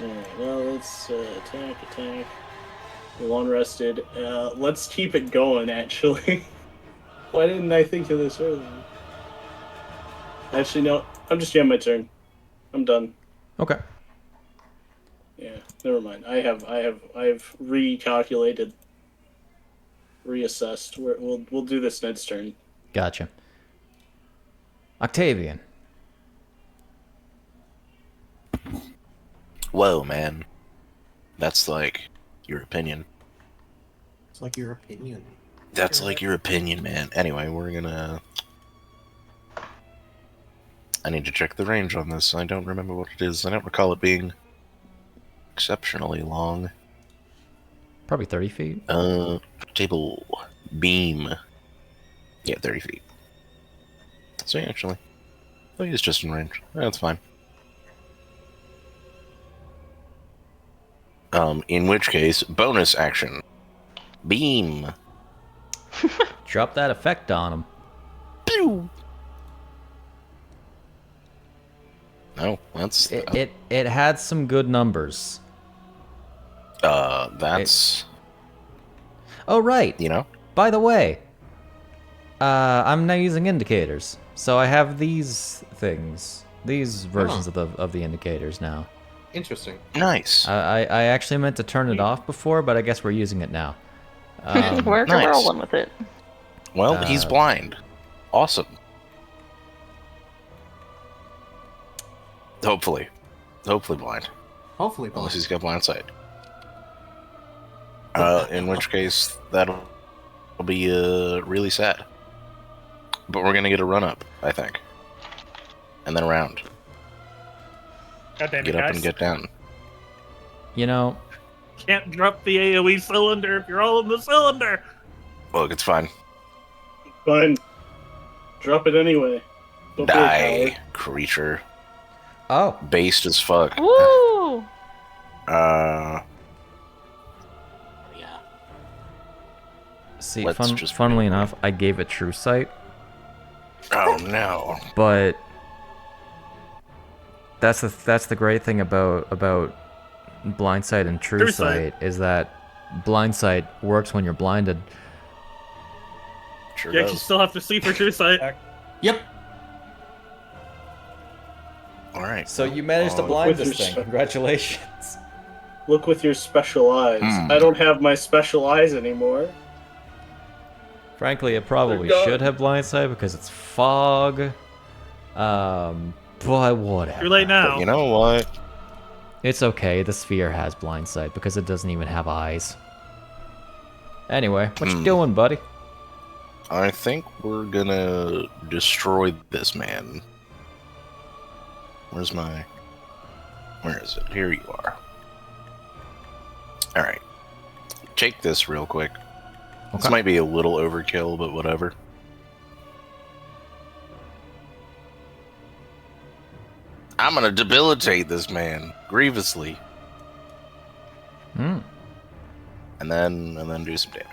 Alright, well, let's attack. We're long rested. Let's keep it going, actually. Why didn't I think of this earlier? Actually, no. I'm just jamming my turn. I'm done. Okay. Yeah, never mind. I have recalculated, reassessed. We'll do this next turn. Gotcha. Octavian. Whoa, man. That's like your opinion. It's like your opinion. That's like your opinion, man. Anyway, we're gonna... I need to check the range on this. I don't remember what it is. I don't recall it being exceptionally long. Probably 30 feet. Table beam. Yeah, 30 feet. So yeah, actually, I think it's just in range. That's fine. In which case, bonus action. Beam. Drop that effect on him. Pew! No, that's... It had some good numbers. That's... Oh, right. You know? By the way, I'm now using indicators. So I have these things, these versions of the indicators now. Interesting. Nice. I actually meant to turn it off before, but I guess we're using it now. We're nice. rolling with it. Well, he's blind. Awesome. Hopefully blind. Hopefully, Unless he's got blind sight. In which case, that'll be really sad. But we're gonna get a run up, I think, and then around. God damn it, Get up guys. and get down. You know, Can't drop the AoE cylinder if you're all in the cylinder. Look, it's fine. Fine. Drop it anyway. Don't be a Die, coward. creature. oh, Based as fuck. Woo! Yeah. see, Let's just funnily enough, I gave it true sight, Oh no. but that's the great thing about blind sight and true True sight. sight is that blind sight works when you're blinded. Sure You actually does. still have to see for true sight. Yep. All right. So you managed to Oh, blind with this your thing. spe- Congratulations. Look with your special eyes. Hmm. I don't have my special eyes anymore. Frankly, it probably They're gone. should have blind sight because it's fog. But whatever. Too late now. But you know what? It's okay. The sphere has blind sight because it doesn't even have eyes. Anyway, what you doing, buddy? I think we're gonna destroy this man. Where is it? Here you are. Alright. Take this real quick. This Okay. might be a little overkill, but whatever. I'm gonna debilitate this man grievously. Hmm. And then do some damage.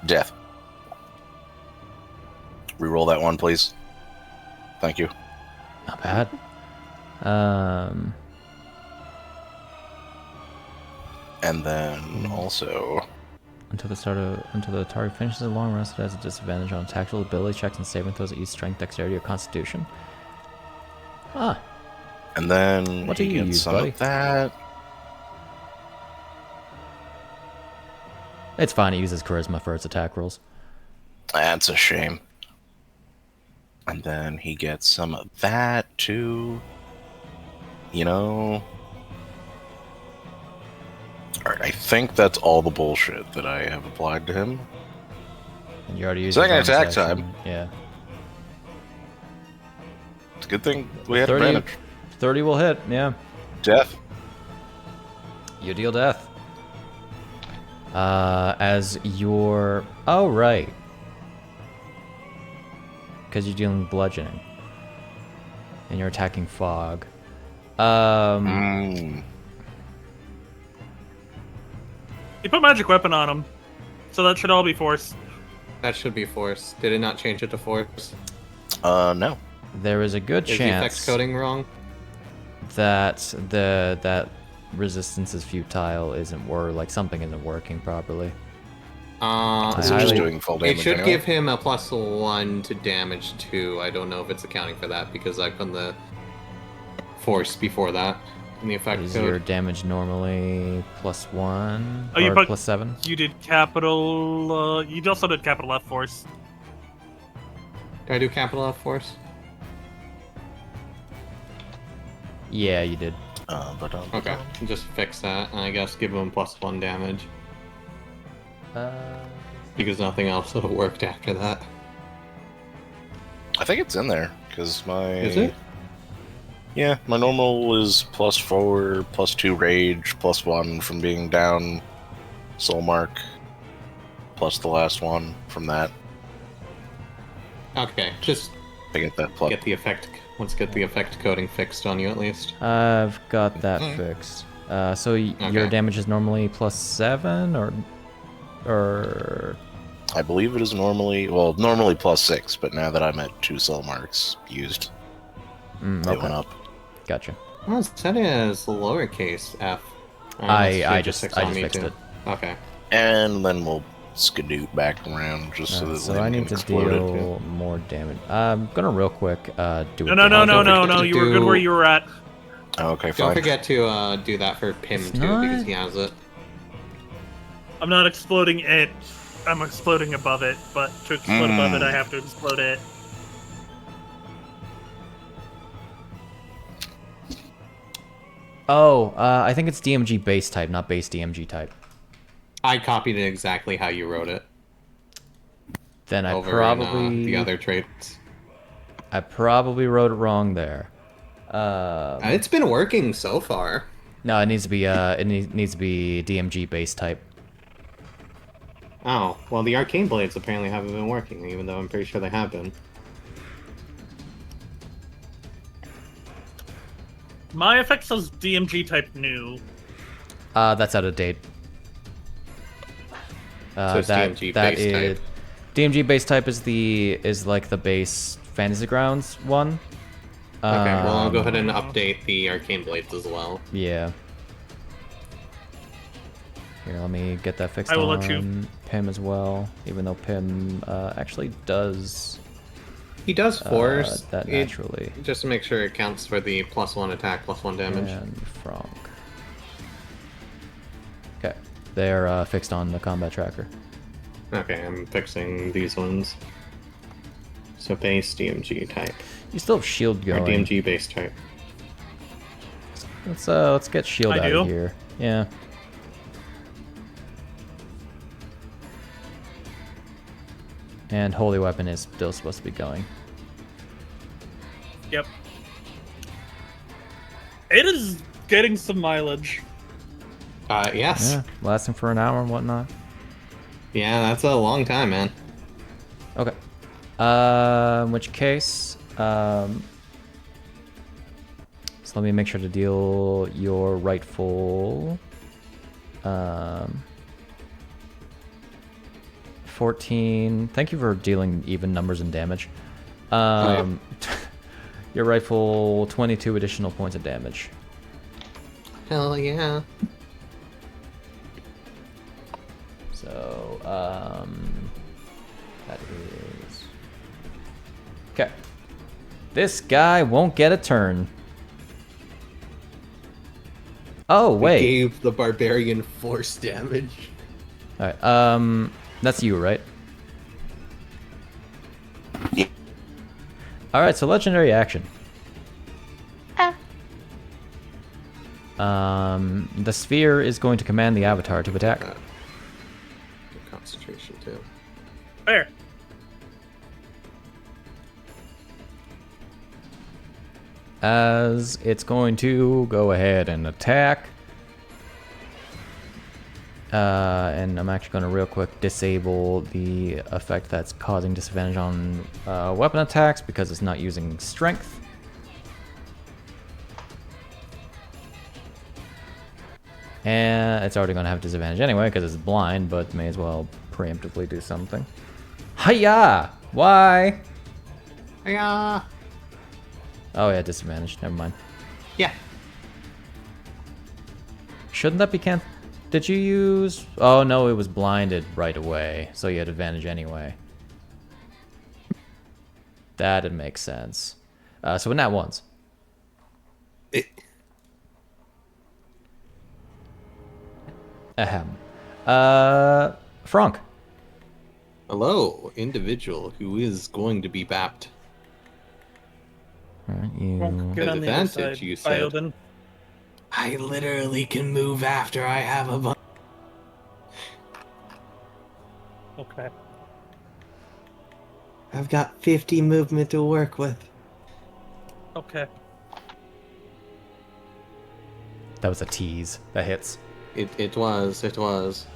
Death. Reroll that one, please. Thank you. Not bad. And then also Until the target finishes a long rest, it has a disadvantage on tactical ability checks and saving throws at each strength, dexterity, or constitution. Ah, and then What do he you gets use, some buddy? of that. it's fine. It uses charisma for its attack rolls. That's a shame. And then he gets some of that too. You know. Alright, I think that's all the bullshit that I have applied to him. And you already used Second your bonus attack action. time. Yeah. It's a good thing we had 30, advantage. 30 will hit. Yeah. Death. You deal death. As your... Oh, right. Because you're dealing bludgeoning. And you're attacking fog. You put magic weapon on him, so that should all be force. That should be force. Did it not change it to force? No. There is a good Is the effect chance coding wrong? that that resistance is futile like something isn't working properly. Is I it just highly- doing full damage It should anyway? give him a +1 to damage too. I don't know if it's accounting for that because I've done the force before that in the effect Is your code. damage normally +1 Oh, you or put- +7? You did capital. You also did capital F force. Did I do capital F force? Yeah, you did. Okay, just fix that, and I guess give him +1 damage because nothing else would have worked after that. I think it's in there because my Is it? Yeah, my normal is +4, +2 rage, +1 from being down, soul mark, plus the last one from that. Okay, just I get that plus. get the effect. Let's get the effect coding fixed on you at least. I've got that fixed. So your Okay. damage is normally +7 or I believe it is normally +6, but now that I'm at 2 soul marks used, it okay. went up. Gotcha. Oh, it's set as lowercase f. I Let's just fix on me fixed too. it. Okay. And then we'll skedoot back around just so that So Lynn I can need to explode it. deal more damage. I'm gonna real quick do No, it. no, no, damage. no, no, forget no. to You were good where you were at. Okay, Don't fine. forget to do that for Pimm It's too, not- because he has it. I'm not exploding it. I'm exploding above it, but to explode above it, I have to explode it. Oh, I think it's DMG base type, not base DMG type. I copied it exactly how you wrote it. Then I Over probably in, the other traits. I probably wrote it wrong there. It's been working so far. No, it needs to be needs to be DMG base type. Oh, well, the arcane blades apparently haven't been working, even though I'm pretty sure they have been. My effect says DMG type new. That's out of date. So it's DMG base type. DMG base type is like the base Fantasy Grounds one. Okay, well, I'll go ahead and update the arcane blades as well. Yeah. Here, let me get that fixed I will on let you. Pimm as well, even though Pimm actually does He does force that it- naturally. just to make sure it counts for the +1 attack, +1 damage. And Franc. Okay, they're fixed on the combat tracker. Okay, I'm fixing these ones. So base DMG type. You still have shield Or going. DMG base type. Let's get shield I out do? of here. Yeah. And holy weapon is still supposed to be going. Yep. It is getting some mileage. Yes. Yeah, lasting for an hour and whatnot. Yeah, that's a long time, man. Okay. In which case, so let me make sure to deal your rightful 14. Thank you for dealing even numbers and damage. Your rightful 22 additional points of damage. Hell yeah. So, that is... Okay. This guy won't get a turn. Oh, We wait. gave the barbarian force damage. Alright, that's you, right? Alright, so legendary action. The sphere is going to command the avatar to attack. Good concentration, too. There. As it's going to go ahead and attack. And I'm actually going to real quick disable the effect that's causing disadvantage on weapon attacks because it's not using strength. And it's already going to have disadvantage anyway because it's blind, but may as well preemptively do something. Hiya! Why? Yeah. Oh yeah, disadvantage. Never mind. Yeah. Shouldn't that be Did you use... Oh no, it was blinded right away, so you had advantage anyway. That'd make sense. So in that once. Ahem. Franc. Hello, individual who is going to be bapped. Alright, you... Get on the other Advantage, side. you Bye, said. Obin. I literally can move after I have a bunch. Okay. I've got 50 movement to work with. Okay. That was a tease. That hits. It was.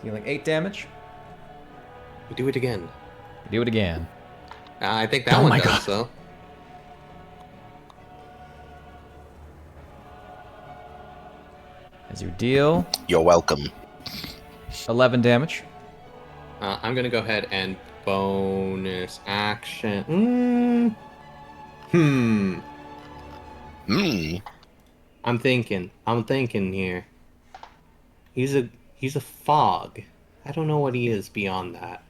Dealing 8 damage. We do it again. Do it again. I think that Oh one my does, God. so. As you deal You're welcome. 11 damage. I'm gonna go ahead and bonus action. Hmm. I'm thinking here. He's a fog. I don't know what he is beyond that.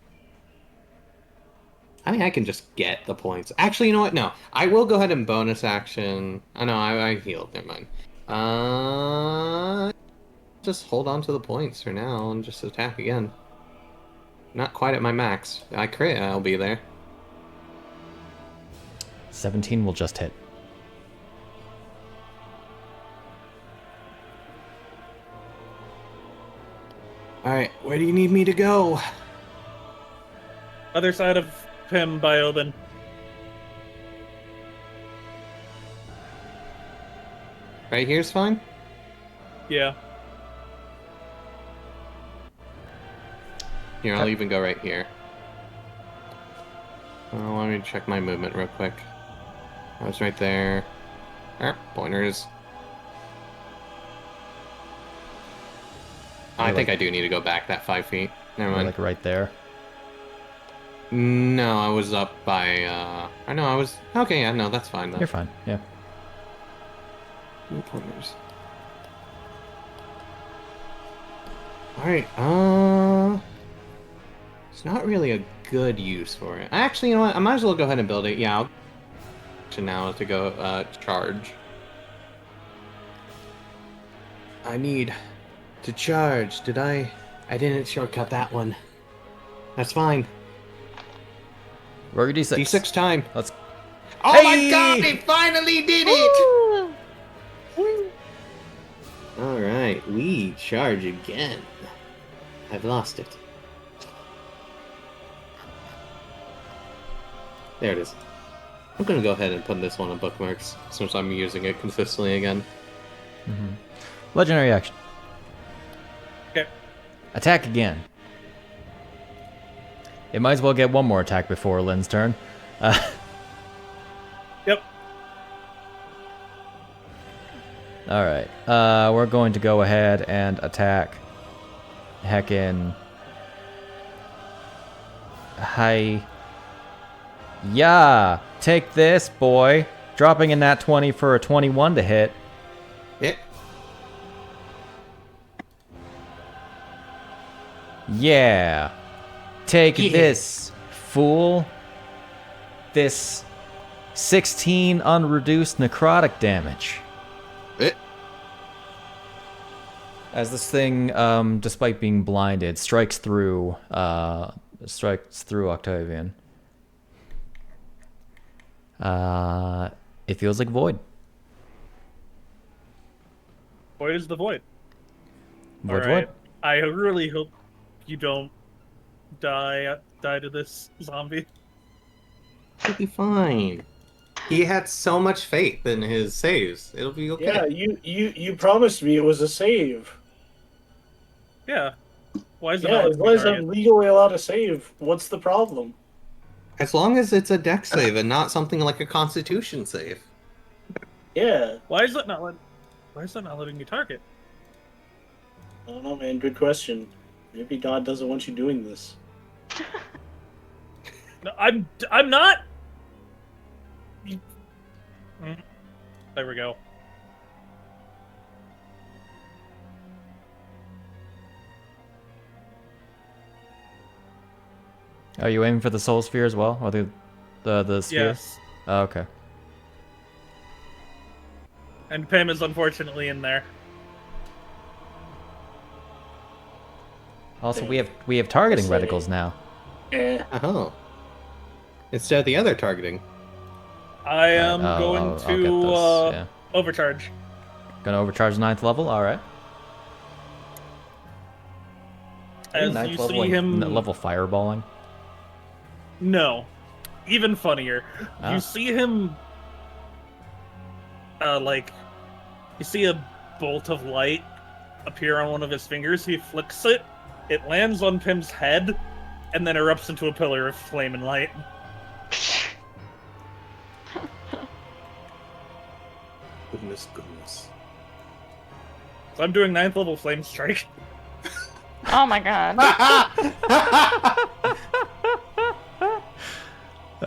I mean, I can just get the points. Actually, you know what? No. I will go ahead and bonus action. Oh, no, I healed. Never mind. Just hold on to the points for now and just attack again. Not quite at my max. I crit, I'll be there. 17 will just hit. Alright, where do you need me to go? Other side of Pimm by Obin. Right here's fine? Yeah. Here, I'll even go right here. Oh, let me check my movement real quick. I was right there. Pointers. I think I do need to go back that 5 feet. Never mind. Like right there. No, I was up by, I know I was... Okay, yeah, no, that's fine, though. You're fine, yeah. Pointers. Alright, it's not really a good use for it. Actually, you know what? I might as well go ahead and build it. Yeah, now to go, charge. I need to charge. Did I didn't shortcut that one. That's fine. Roll your D6. D6 time. Let's... Oh Hey! my god, they finally did it! Alright, we charge again. I've lost it. There it is. I'm gonna go ahead and put this one on bookmarks since I'm using it consistently again. Mm-hmm. Legendary action. Okay. Attack again. It might as well get one more attack before Lynn's turn. Yep. Alright. We're going to go ahead and attack heckin' Hi. Yeah! Take this, boy! Dropping in that 20 for a 21 to hit. Hit. Yeah! Take this, fool! This 16 unreduced necrotic damage. Hit. As this thing, despite being blinded, strikes through Octavian. It feels like void. Void is the void. Void, Alright. void. I really hope you don't die to this zombie. It'll be fine. He had so much faith in his saves. It'll be okay. Yeah, you promised me it was a save. Yeah. Why is it Yeah, not as long as I'm legally allowed to save, what's the problem? As long as it's a dex save and not something like a constitution save. Yeah. Why is that not letting me target? I don't know, man. Good question. Maybe God doesn't want you doing this. No, I'm not. There we go. Are you aiming for the soul sphere as well, or the sphere? Yes. Oh, okay. And Pimm is unfortunately in there. Also, we have targeting Say- reticles now. Oh. Instead of the other targeting. I am I'll going get to those, yeah. overcharge. Gonna overcharge 9th level. All right. As Ninth you level, see like, him. level fireballing. No. Even funnier. Ah. You see him. You see a bolt of light appear on one of his fingers. He flicks it. It lands on Pimm's head, and then erupts into a pillar of flame and light. Goodness. So I'm doing 9th level flame strike. Oh my god.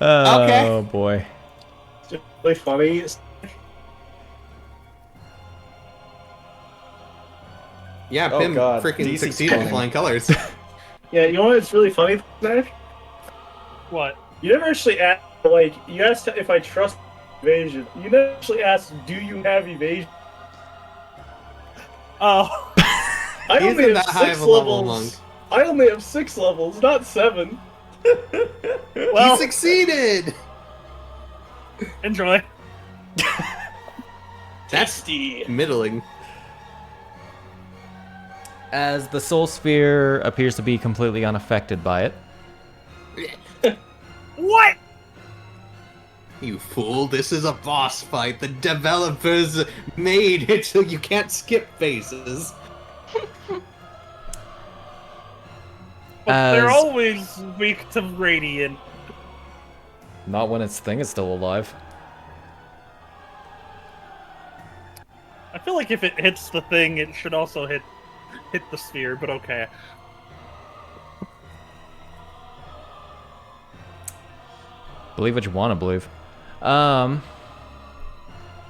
Oh boy. It's really funny. Yeah, Oh, Pimm God. freaking DC succeeded in 20. flying colors. Yeah, you know what's really funny, Zach? What? You never actually asked, like, you asked if I trust evasion. You never actually asked, do you have evasion? Oh. I He only isn't have that high 6 of a level, levels. Monk. I only have 6 levels, not 7. Well, He succeeded! enjoy. That's Tasty. middling. As the soul sphere appears to be completely unaffected by it. What? You fool, this is a boss fight. The developers made it so you can't skip phases. But they're As- always weak to radiant. Not when its thing is still alive. I feel like if it hits the thing, it should also hit the sphere, but okay. Believe what you want to believe.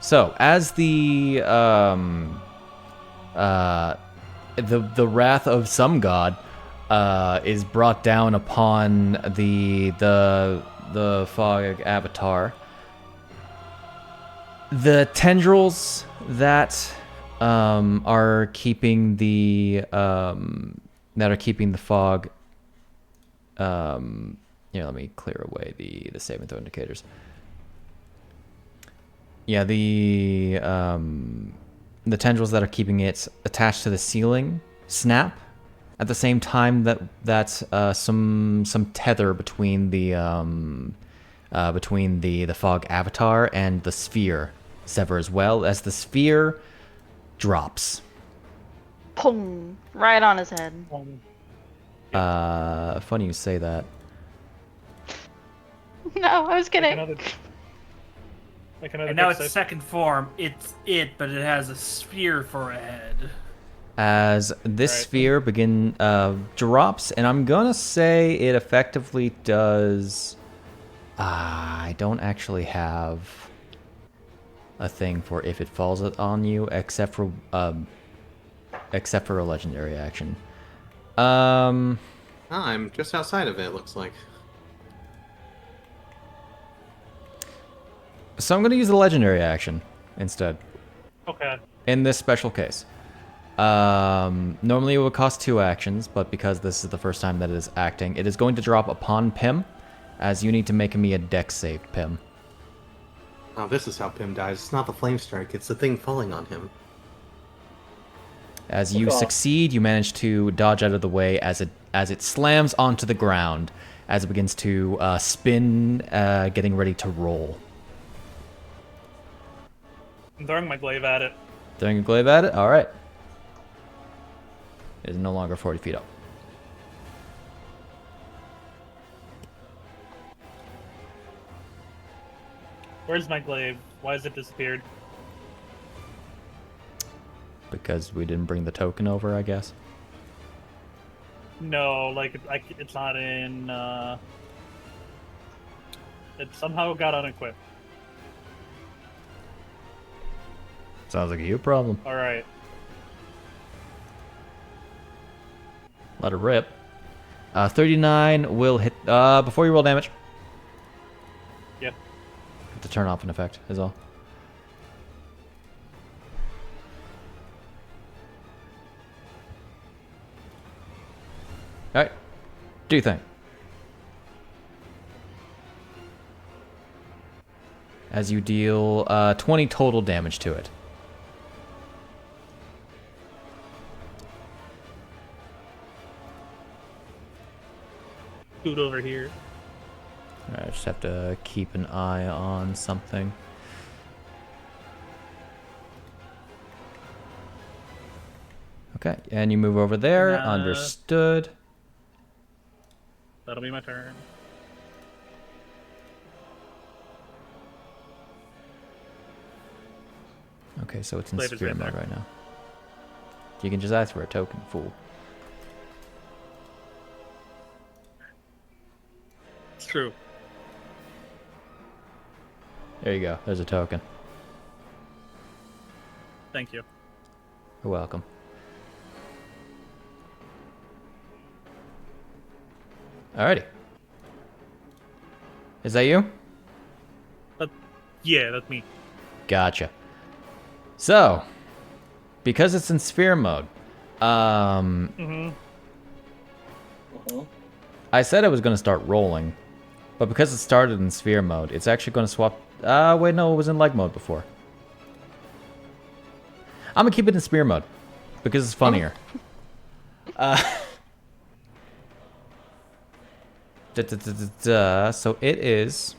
So as the wrath of some god is brought down upon the fog avatar, the tendrils that are keeping the fog. Here, let me clear away the saving throw indicators. Yeah, the tendrils that are keeping it attached to the ceiling snap at the same time that some tether between the fog avatar and the sphere sever as well, as the sphere drops. Pong! Right on his head. Funny you say that. No, I was kidding. Another And now dex its save. second form, it's it, but it has a sphere for a head. As this Right. sphere drops, and I'm gonna say it effectively does. I don't actually have a thing for if it falls on you, except for a legendary action. I'm just outside of it, looks like. So I'm gonna use the legendary action instead. Okay. In this special case. Normally it would cost 2 actions, but because this is the first time that it is acting, it is going to drop upon Pimm, as you need to make me a dex save, Pimm. Oh, this is how Pimm dies. It's not the flame strike, it's the thing falling on him. As you Fuck off. succeed, you manage to dodge out of the way as it slams onto the ground, as it begins to spin, getting ready to roll. I'm throwing my glaive at it. Throwing a glaive at it? Alright. It is no longer 40 feet up. Where's my glaive? Why has it disappeared? Because we didn't bring the token over, I guess. No, like it's not in. It somehow got unequipped. Sounds like a you problem. All right. Let it rip. 39 will hit. Before you roll damage. Yeah. Have to turn off an effect, is all. Alright. Do you think? As you deal 20 total damage to it. Scoot over here. Alright, I just have to keep an eye on something. Okay, and you move over there. Understood. That'll be my turn. Okay, so it's in Glaive is spirit right mode there. right now. You can just ask for a token, fool. It's true. There you go. There's a token. Thank you. You're welcome. Alrighty. Is that you? Yeah, that's me. Gotcha. So, because it's in sphere mode, Mm-hmm. I said I was going to start rolling, but because it started in sphere mode, it's actually going to swap. Wait, no, it was in leg mode before. I'm going to keep it in sphere mode because it's funnier. So it is.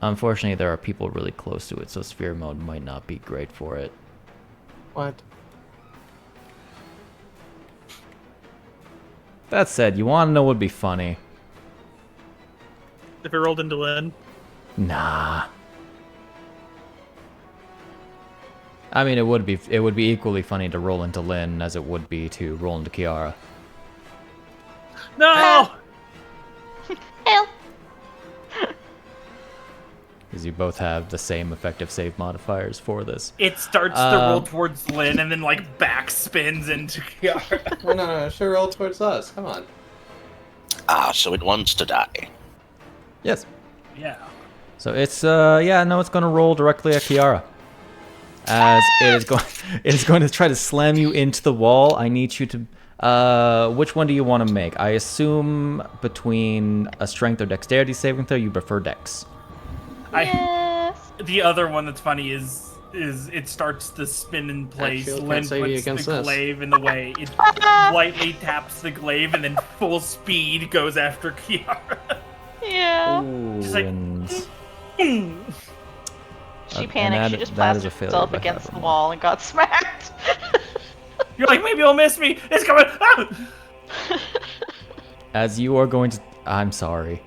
Unfortunately, there are people really close to it, so sphere mode might not be great for it. What? That said, you want to know what would be funny? If it rolled into Lynn. Nah. I mean, it would be equally funny to roll into Lynn as it would be to roll into Chiara. No! Help! Because you both have the same effective save modifiers for this. It starts to roll towards Lynn and then like back spins into Chiara. No, it should roll towards us. Come on. Ah, so it wants to die. Yes. Yeah. So it's it's going to roll directly at Chiara. As it is going to try to slam you into the wall. I need you to which one do you want to make? I assume between a strength or dexterity saving throw, you prefer dex. Yes. The other one that's funny is it starts to spin in place. Actually, Lynn can't save you puts against the this. glaive in the way. It lightly taps the glaive and then full speed goes after Chiara. Yeah. Ooh, Just like- and She and panicked. that- She just that is plastered a failure herself by against 5 the or more. wall and got smacked. You're like, maybe you'll miss me. It's coming. Ah! as you are going to, I'm sorry.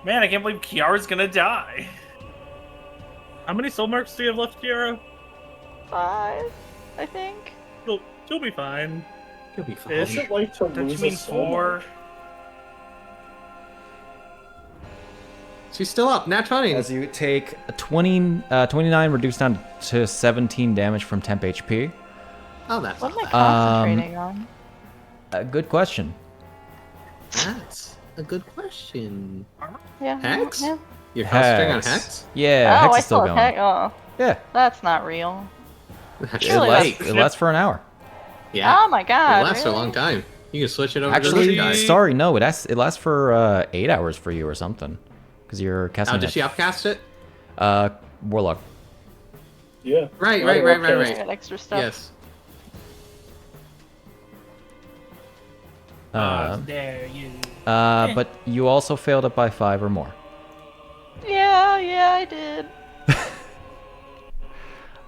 Man, I can't believe Chiara's gonna die. How many soul marks do you have left, Chiara? 5, I think. She'll be fine. You'll be fine. What's it like to Don't you lose mean a soul 4? mark? She's still up. Nat 20. As you take a 29 reduced down to 17 damage from temp HP. Oh, that's What am I not concentrating on? Good question. bad. That's a good question. Yeah. Hex? Yeah. You're concentrating on Hex? Yeah, Oh, Hex I is still saw going. heck. Oh, Yeah, that's not real. That's Really? it lasts for an hour. Yeah. Oh my god. It lasts for a really? long time. You can switch it over to Actually, this guy. sorry, no, it lasts for 8 hours for you or something. Because you're casting Oh, did she upcast it? Warlock. Yeah. Right. I got extra stuff. Yes. How dare you? But you also failed it by 5 or more. Yeah, I did.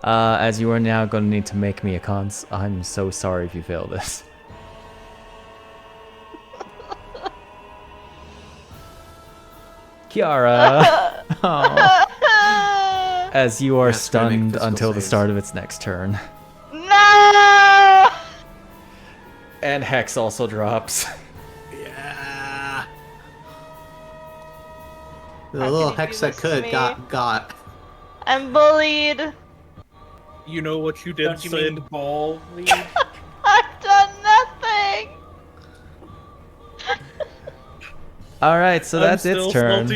As you are now going to need to make me a cons. I'm so sorry if you fail this. Chiara! Aw. As you are That's gonna make stunned physical until the saves. start of its next turn. No! And Hex also drops. Yeah. The How little can you Hex do that this to could me? got. I'm bullied. You know what you did, Don't you Sid? mean bowl? I've done nothing. Alright, so that's its turn.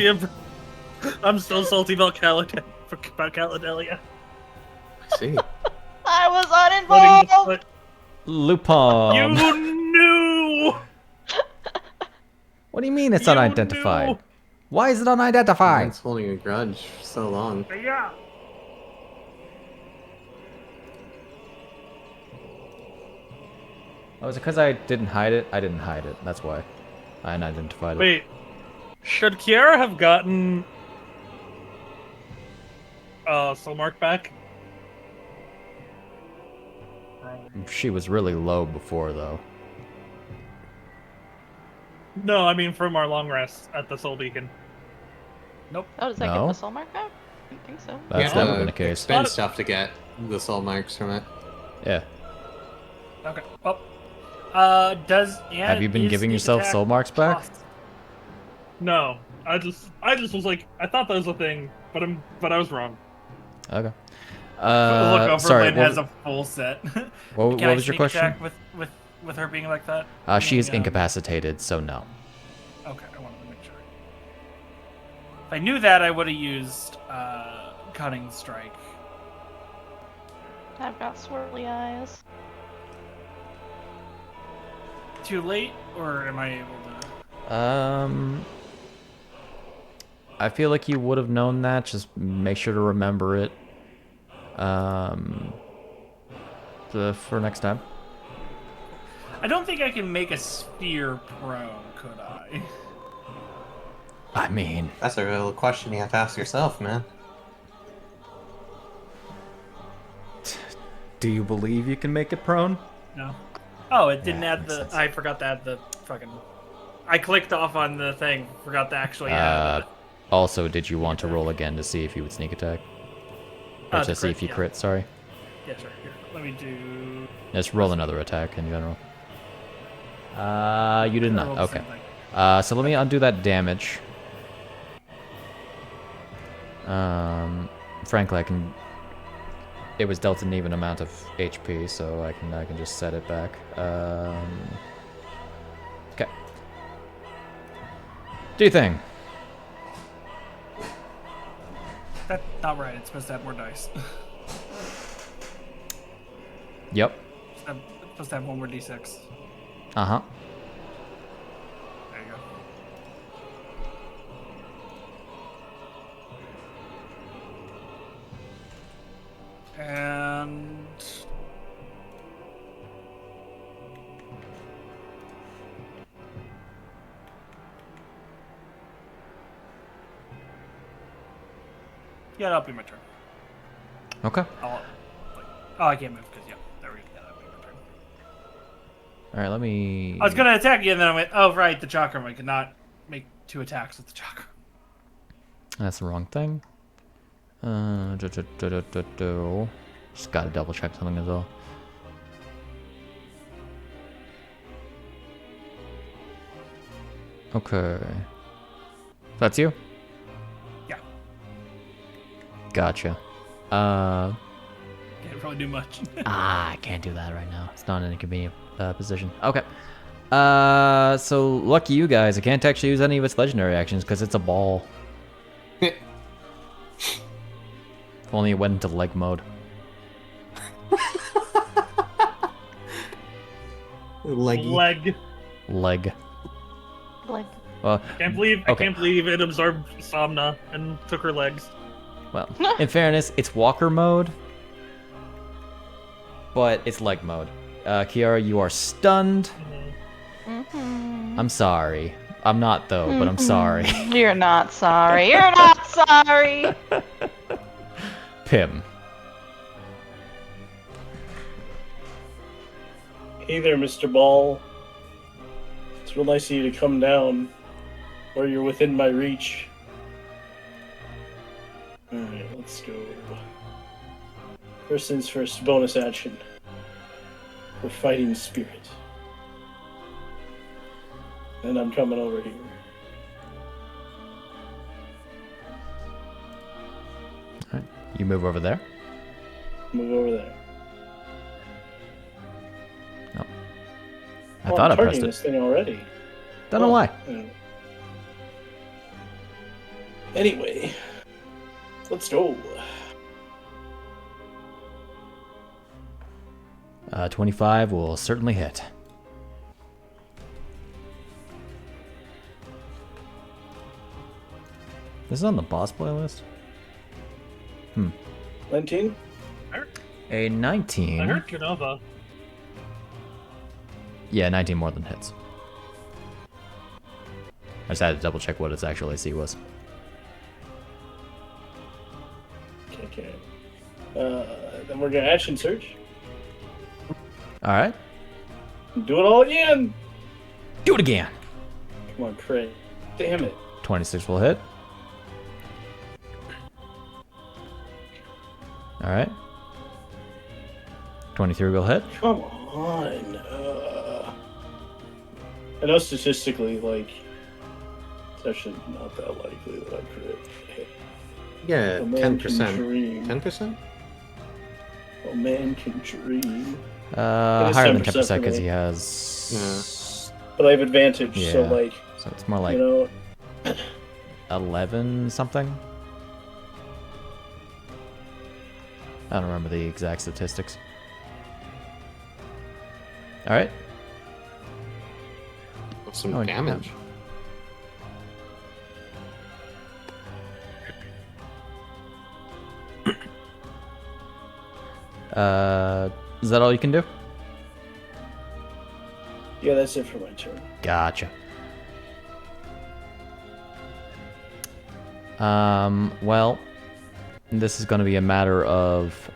I'm still salty about Caladelia. I see. I was uninvolved. Luu-pomme. You knew! What do you mean it's You unidentified? knew! Why is it unidentified? Mine's holding a grudge for so long. Yeah. Oh, is it because I didn't hide it? I didn't hide it. That's why. I unidentified it. Wait. Should Chiara have gotten soul mark back? She was really low before, though. No, I mean from our long rest at the Soul Beacon. Oh, does that No. get the soul mark back? I don't think so. That's You have never to been the case. Expend stuff to get the soul marks from it. Yeah. Okay. Well, Have you been giving yourself soul marks back? No, I just was like, I thought that was a thing, but I was wrong. Okay. Look over. Sorry. Lynn has a full set. What Can I was your sneak question? attack with her being like that? She is Meaning, incapacitated, so no. Okay, I wanted to make sure. If I knew that, I would have used Cunning Strike. I've got swirly eyes. Too late, or am I able to? I feel like you would have known that. Just make sure to remember it. For next time. I don't think I can make a sphere prone, could I? I mean, That's a real question you have to ask yourself, man. do you believe you can make it prone? No. Oh, it didn't Yeah, add makes the. sense. I forgot to add the fucking. I clicked off on the thing. Forgot to actually add. Also, did you want to roll again to see if you would sneak attack? Or To to see crit, if you yeah. crit, sorry. Yeah, sure. Here, let me do. Just roll another attack in general. You did I not. rolled the Okay. same thing. So let me undo that damage. Frankly, I can. It was dealt an even amount of HP, so I can just set it back. Okay. Do your thing. That's not right. It's supposed to have more dice. Yep. It's supposed to have one more d6. Uh huh. There you go. And yeah, that'll be my turn. Okay. I can't move because there we go. Yeah, that'll be my turn. All right. Let me. I was gonna attack you, and then I went, oh right, the chakra. I could not make 2 attacks with the chakra. That's the wrong thing. Just gotta double check something as well. Okay. That's you? Yeah. Gotcha. Can't really do much. I can't do that right now. It's not in a convenient position. Okay. So lucky you guys. I can't actually use any of its legendary actions because it's a ball. If only it went into leg mode. Leggy. Leg. Leg. Like, Well, Can't believe Okay. I can't believe it absorbed Somna and took her legs. well. In fairness, it's walker mode, but it's leg mode. Chiara, you are stunned. mm-hmm. I'm sorry. I'm not though, but I'm sorry. You're not sorry. You're not sorry. Pimm. Hey there, Mr. Ball. It's real nice of you to come down where you're within my reach. Alright, let's go. First things first, bonus action. For fighting spirit. And I'm coming over here. Alright. You move over there. Move over there. I thought I I'm pressed targeting it. this thing already. Don't know why. Anyway, let's go. 25 will certainly hit. This is on the boss playlist? 19? A 19. I heard Canova. Yeah, 19 more than hits. I just had to double check what its actual AC was. Okay. Then we're gonna action search. Alright. Do it all again! Do it again! Come on, crit. Damn it. 26 will hit. Alright. 23 will hit. Come on. I know statistically, like, it's actually not that likely that I crit hit. Yeah, A man can 10%. dream. 10%? A man can dream. Higher than 10% 10% for because me. he has. But I have advantage, so Yeah. like, So it's more like you know, 11 something. I don't remember the exact statistics. All right. Some Oh, damage. Is that all you can do? yeah, that's it for my turn. Gotcha. Well, this is going to be a matter of,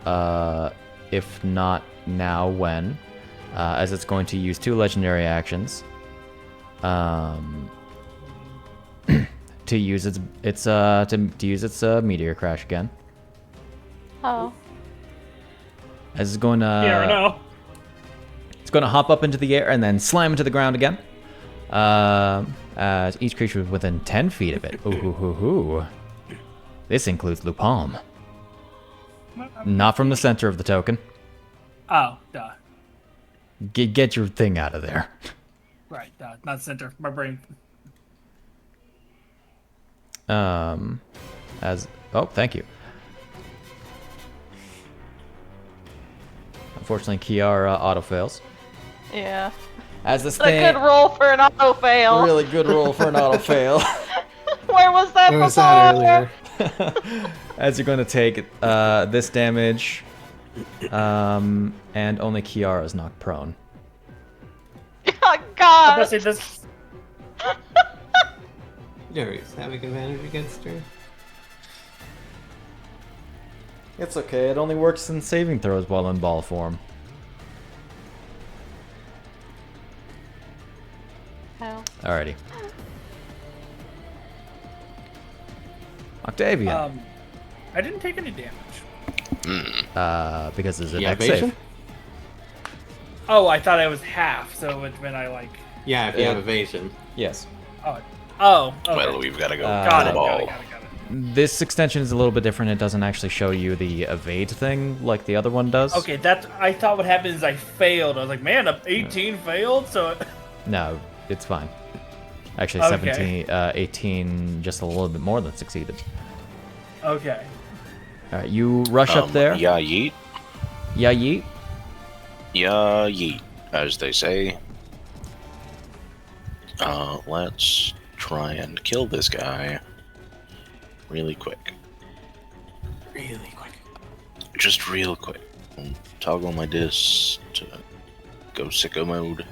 if not now, when, as it's going to use 2 legendary actions, to use its meteor crash again. Oh. As it's going to, You never know. it's going to hop up into the air and then slam into the ground again. As each creature is within 10 feet of it. Ooh, hoo, hoo, hoo. This includes Luu-pomme. Not from the center of the token. Oh, duh. Get your thing out of there. Right, duh. Not center. My brain. Oh, thank you. Unfortunately, Chiara auto fails. Yeah. As this It's a thing, good roll for an auto fail. really good roll for an auto fail. Where was that Where was before? that earlier? As you're going to take this damage, and only Chiara is knocked prone. Oh, I'm God. gonna say this. Jerry's having advantage against her. It's okay. It only works in saving throws while in ball form. Hell. Alrighty. Octavian. I didn't take any damage. Because it's an Yeah, X save. evasion? Oh, I thought I was half, so it meant I like. Yeah, if you have evasion. Yes. Oh. Okay. Well, we've got to go. got to it. the ball. Got it. This extension is a little bit different. It doesn't actually show you the evade thing like the other one does. Okay, that I thought what happened is I failed. I was like, man, 18 failed, so. No, it's fine. Actually, Okay. 18, just a little bit more than succeeded. Okay. Alright, you rush up there. Yeah, yeet. Yeah, yeet. Yeah, yeet, as they say. Let's try and kill this guy really quick. Really quick. Just real quick. I'll toggle my dis to go sicko mode.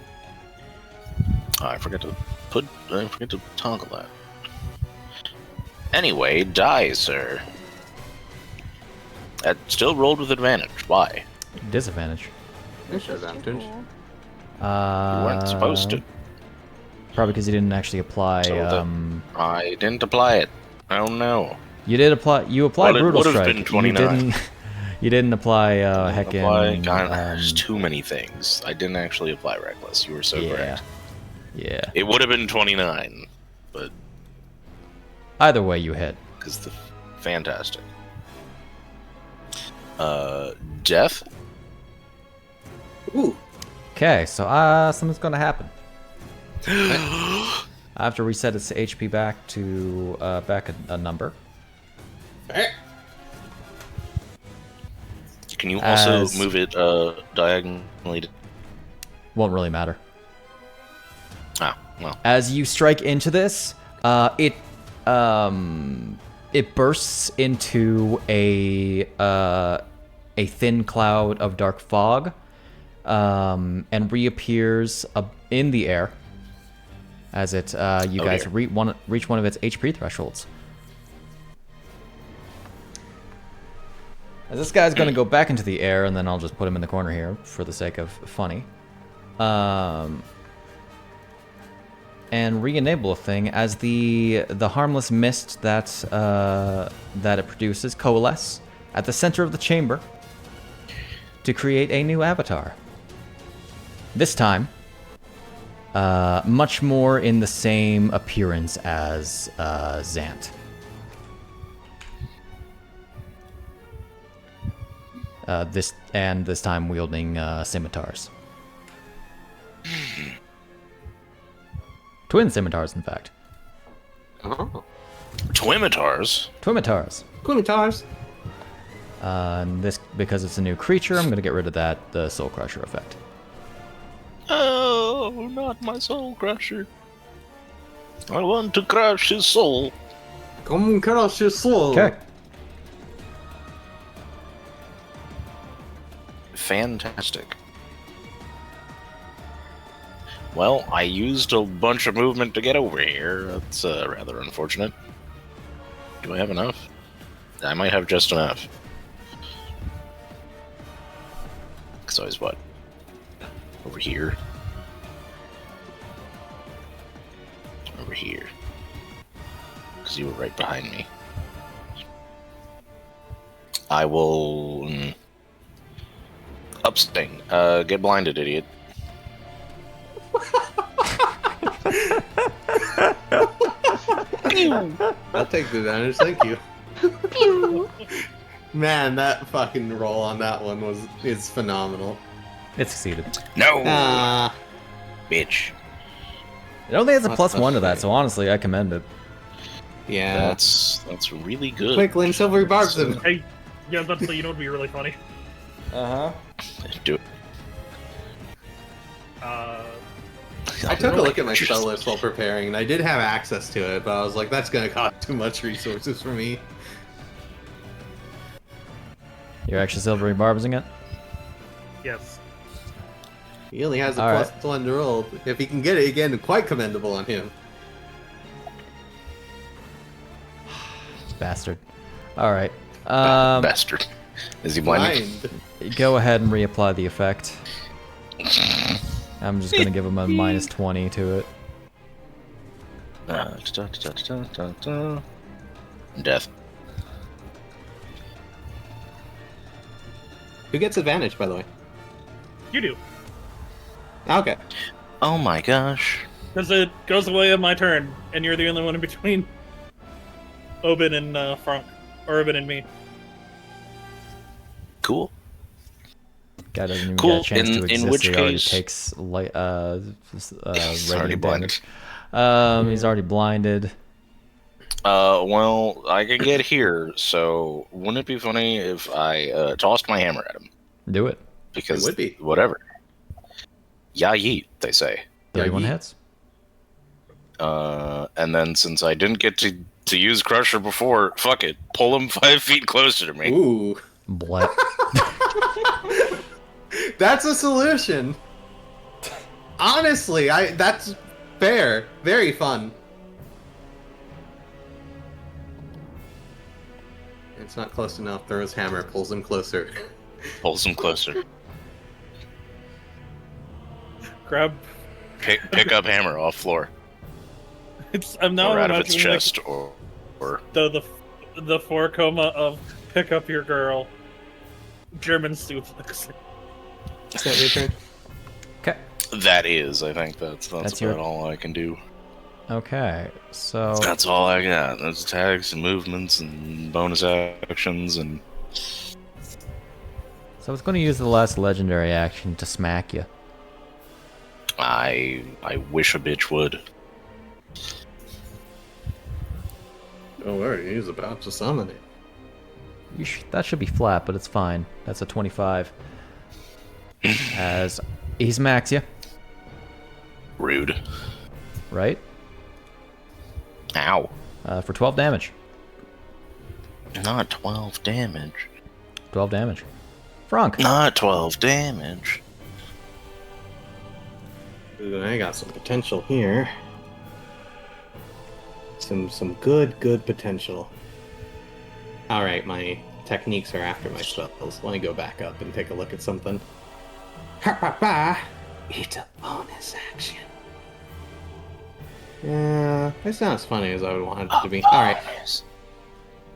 I forgot to toggle that. Anyway, die, sir. That still rolled with advantage. Why? Disadvantage. Disadvantage. You weren't supposed to. Probably because you didn't actually apply. I didn't apply it. Oh no. You did apply. You applied Well, it brutal would've strike. been 29. You didn't apply. Apply. God, there's too many things. I didn't actually apply reckless. You were so correct. Yeah. It would have been 29, but Either way, you hit. because the fantastic. Death. Ooh. Okay, so something's gonna happen. I have to reset its HP back to back a number. Can you also As- move it diagonally? Won't really matter. Ah, well. As you strike into this, it bursts into a thin cloud of dark fog, and reappears in the air as it you guys dear. reach one of its HP thresholds. As this guy's gonna go back into the air, and then I'll just put him in the corner here for the sake of funny. And re-enable a thing as the harmless mist that it produces coalesce at the center of the chamber to create a new avatar. This time, much more in the same appearance as Zant. This time wielding scimitars. Twin scimitars, in fact. Oh. Twimitars? Twimitars. Twimitars. And this, because it's a new creature, I'm gonna get rid of the Soul Crusher effect. Oh, not my soul crusher. I want to crush his soul. Come crush your soul. Okay. Fantastic. Well, I used a bunch of movement to get over here. That's rather unfortunate. Do I have enough? I might have just enough. So is what? Over here. Over here. Because you were right behind me. I will... Upsting. Get blinded, idiot. I'll take the advantage, thank you. Man, that fucking roll on that one is phenomenal. It succeeded. No! Ah, Bitch. It only has a That's +1 to that, okay. so honestly, I commend it. yeah. That's really good. Quick, Lynn, silvery barbs him. Hey, yeah, that's you know, would be really funny. Do it. I took a look at my spell list while preparing, and I did have access to it, but I was like, that's gonna cost too much resources for me. You're actually silvery barbsing it? Yes. He only has a All right. +1 to roll. If he can get it again, quite commendable on him. Bastard. Alright. Bastard. Is he blinded? Blind. Go ahead and reapply the effect. I'm just gonna give him a -20 to it. Death. Who gets advantage, by the way? You do. Okay. Oh my gosh. Because it goes away on my turn, and you're the only one in between Obin and Franc. Or Obin and me. Cool. Guy doesn't even Cool. get a chance to In exist. which He already case- takes light, He's already radiant blinded. damage. He's already blinded. Well, I could get here, so wouldn't it be funny if I tossed my hammer at him? Do it. Because It would be. whatever. Yeah, yeet, they say. 31 yeet. hits. And then since I didn't get to use Crusher before, fuck it, pull him 5 feet closer to me. Ooh. Blet. That's a solution. Honestly, that's fair. Very fun. It's not close enough. Throws hammer, pulls him closer. Pulls him closer. Grab. Pick up hammer off floor, I'm now or out of its imagining, like, chest, or the four coma of pick up your girl. German suplex. Is that your turn? Okay. that is. I think that's That's about your- all I can do. Okay. So That's all I got. That's attacks and movements and bonus actions and. it's going to use the last legendary action to smack you. I wish a bitch would. Oh, where he was about to summon it. That should be flat, but it's fine. That's a 25. As he smacks you, Rude. right? Ow. For 12 damage. Not 12 damage. 12 damage. Franc. Not 12 damage. Ooh, I got some potential here. Some good potential. Alright, my techniques are after my spells. Let me go back up and take a look at something. Ha ha ha! It's a bonus action. Yeah, it's not as funny as I would want it to be. Alright.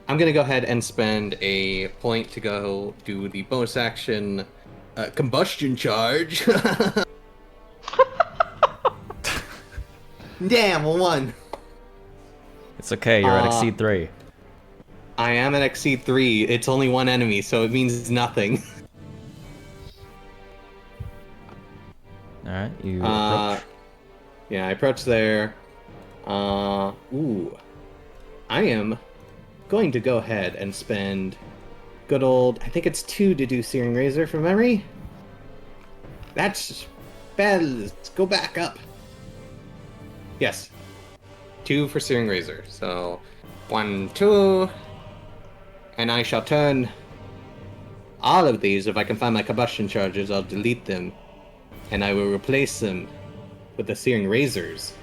I'm gonna go ahead and spend a point to go do the bonus action combustion charge. Damn, a 1. It's okay, you're at Exceed 3. I am at Exceed 3. It's only one enemy, so it means nothing. right, you Uh, approach. Yeah, I approach there. I am going to go ahead and spend good old, I think it's 2 to do Searing Razor from memory. That's bells. Go back up. Yes. 2 for Searing Razor. So 1, 2. And I shall turn all of these. If I can find my combustion charges, I'll delete them. And I will replace them with the Searing Razors.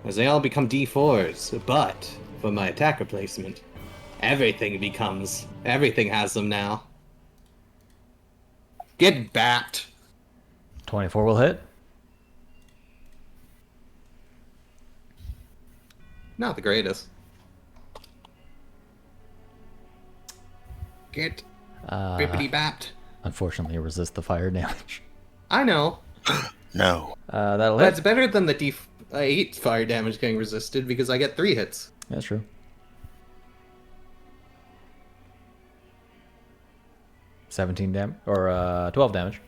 As they all become D4s, but for my attack replacement, everything has them now. Get bapped. 24 will hit. Not the greatest. Get bippity bapped. Unfortunately, resist the fire damage. I know. No. That'll That's hit. better than the D8 fire damage getting resisted because I get 3 hits. That's true. $17 damage, or 12 damage.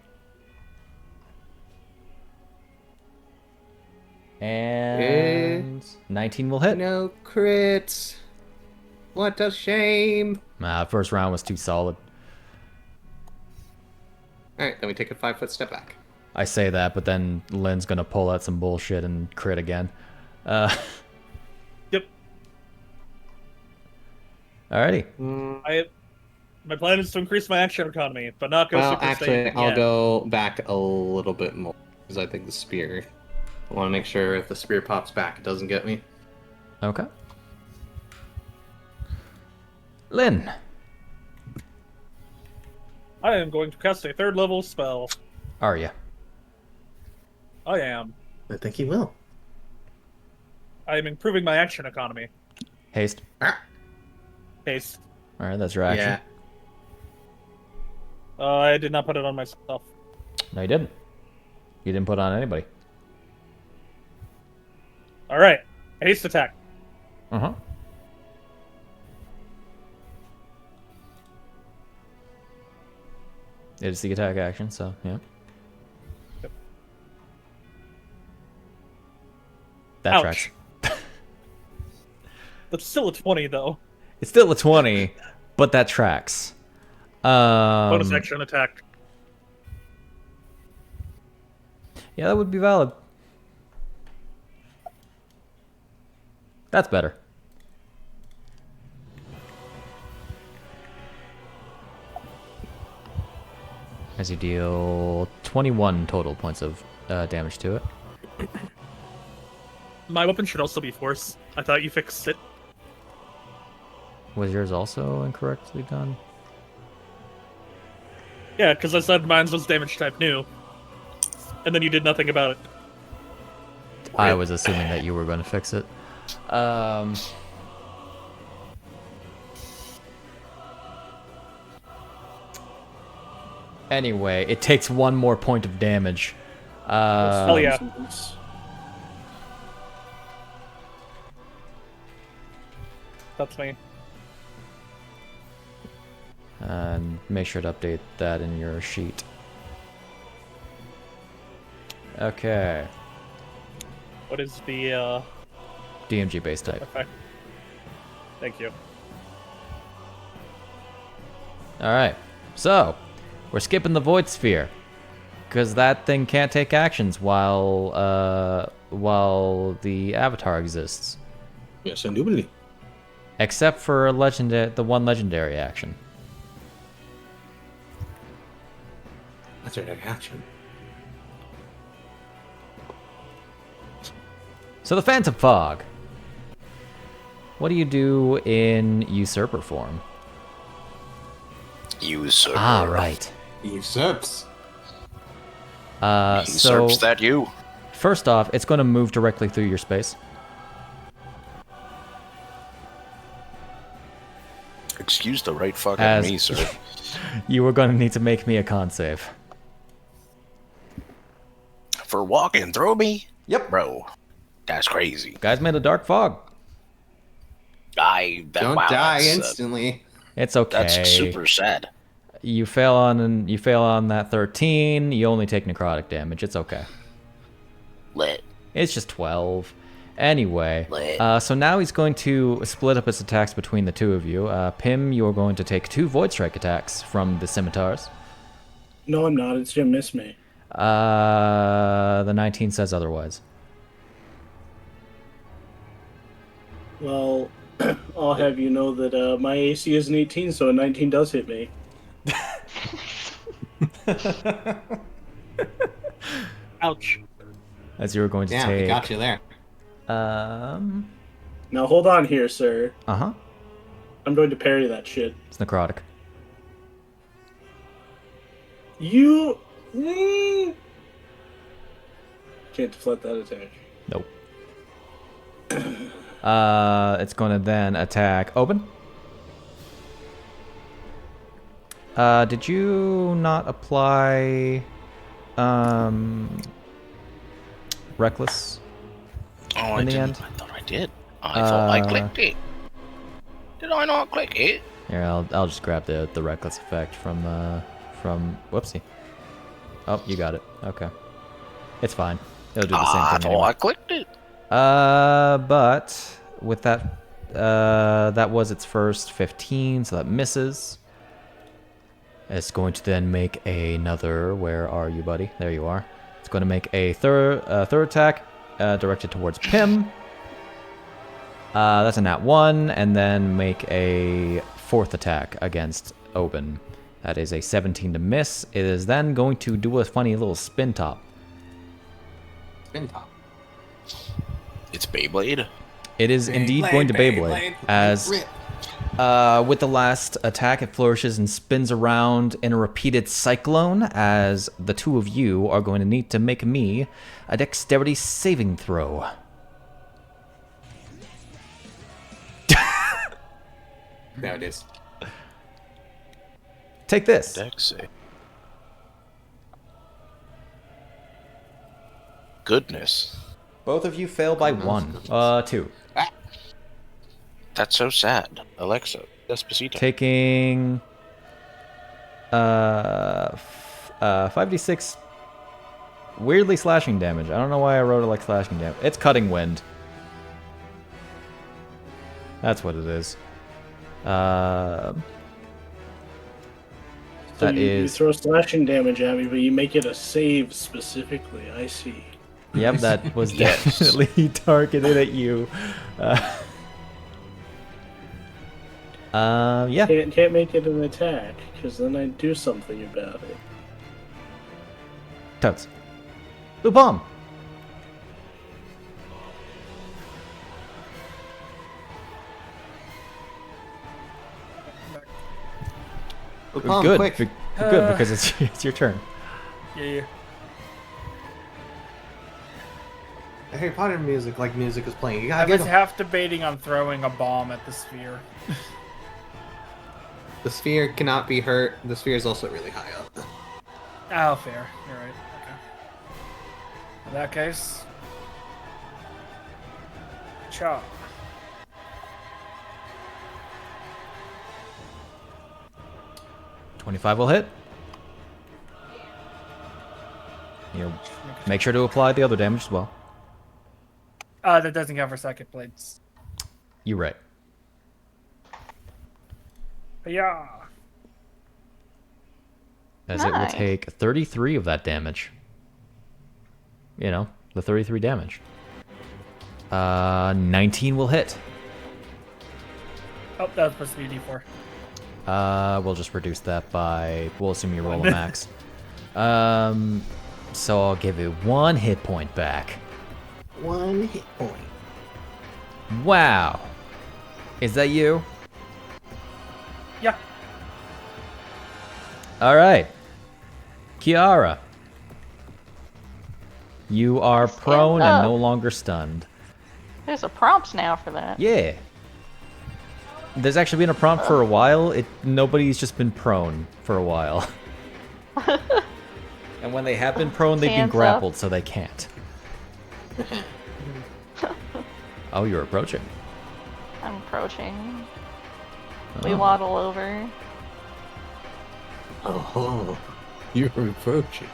And 19 will hit. No crits. What a shame. First round was too solid. Alright, then we take a 5-foot step back. I say that, but then Lynn's gonna pull out some bullshit and crit again. Yep. Alrighty. My plan is to increase my action economy, but not go Well, super actually, Saiyan I'll yet. go back a little bit more because I think the spear. I want to make sure if the spear pops back, it doesn't get me. Okay. Lynn. I am going to cast a 3rd level spell. Are you? I am. I think he will. I am improving my action economy. Haste. Haste. Alright, that's your action. Yeah. I did not put it on myself. No, you didn't. You didn't put it on anybody. Alright. Haste attack. Uh-huh. It is the attack action, so, yeah. Yep. That Ouch. tracks. That's still a 20, though. It's still a 20, but that tracks. Bonus action attack. Yeah, that would be valid. That's better. As you deal 21 total points of damage to it. My weapon should also be force. I thought you fixed it. Was yours also incorrectly done? Yeah, because I said mine was damage type new. And then you did nothing about it. I was assuming that you were going to fix it. Anyway, it takes 1 more point of damage. Hell yeah. That's me. And make sure to update that in your sheet. Okay. What is the, DMG base type. effect? Thank you. Alright. So, we're skipping the Void Sphere. Because that thing can't take actions while the avatar exists. Yes, indubitably. Except for the one legendary action. That's our action. So the Phantom Fog. What do you do in Usurper form? Usurper. Ah, right. Usurps. So Usurps that you. first off, it's going to move directly through your space. Excuse the right fucking As- me, sir. You are going to need to make me a con save. For walking through me? Yep. Bro, that's crazy. Guys made a dark fog. Don't die instantly. It's okay. That's super sad. You fail on that 13. You only take necrotic damage. It's okay. Lit. It's just 12. Anyway, Lit. so now he's going to split up his attacks between the two of you. Pimm, you're going to take 2 Void Strike attacks from the scimitars. No, I'm not. It's gonna miss me. The 19 says otherwise. Well, I'll have you know that my AC is an 18, so a 19 does hit me. Ouch. As you were going to Damn, take. he got you there. Now hold on here, sir. Uh-huh. I'm going to parry that shit. It's necrotic. You can't deflect that attack. Nope. It's going to then attack Obin. Did you not apply Reckless Oh, in the didn't. end? I thought I did. I thought I clicked it. Did I not click it? Here, I'll just grab the Reckless effect from whoopsie. Oh, you got it. Okay. It's fine. It'll do the same I thing thought anyway. I clicked it. But with that, that was its first 15, so that misses. It's going to then make another. Where are you, buddy? There you are. It's going to make a third attack directed towards Pimm. That's a nat 1, and then make a 4th attack against Obin. That is a 17 to miss. It is then going to do a funny little spin top. Spin top. It's Beyblade. It is indeed going to Beyblade, as with the last attack, it flourishes and spins around in a repeated cyclone, as the two of you are going to need to make me a dexterity saving throw. There it is. Take this. Dex save. Goodness. Both of you fail by 1. 2. That's so sad. Alexa, Despacito. Taking 5d6 weirdly slashing damage. I don't know why I wrote it like slashing damage. It's cutting wind. That's what it is. So That you is. throw slashing damage at me, but you make it a save specifically. I see. Yep, that was Yes. definitely targeted at you. Yeah. Can't make it an attack, because then I do something about it. Totes. Luu-pomme. Luu-pomme, Good. quick. Good, because it's your turn. Yeah. Harry Potter music is playing. You I gotta was get half debating on throwing a bomb at the sphere. The sphere cannot be hurt. The sphere is also really high up. Oh, fair. You're right. Okay. In that case, cha. $25 will hit. You make sure to apply the other damage as well. That doesn't count for second blades. You're right. Yeah. As it will Nice. take 33 of that damage. You know, the 33 damage. 19 will hit. Oh, that was supposed to be a D4. We'll just reduce that by. We'll assume you roll a max. So I'll give it 1 hit point back. 1 hit point. Wow. Is that you? Yeah. All right. Chiara. You are prone and up. no longer stunned. There's a prompt now for that. Yeah. There's actually been a prompt for a while. Nobody's just been prone for a while. And when they have been prone, they've been Hands up. grappled, so they can't. Oh, you're approaching. I'm approaching. We Oh. waddle over. Oh, you're reproaching.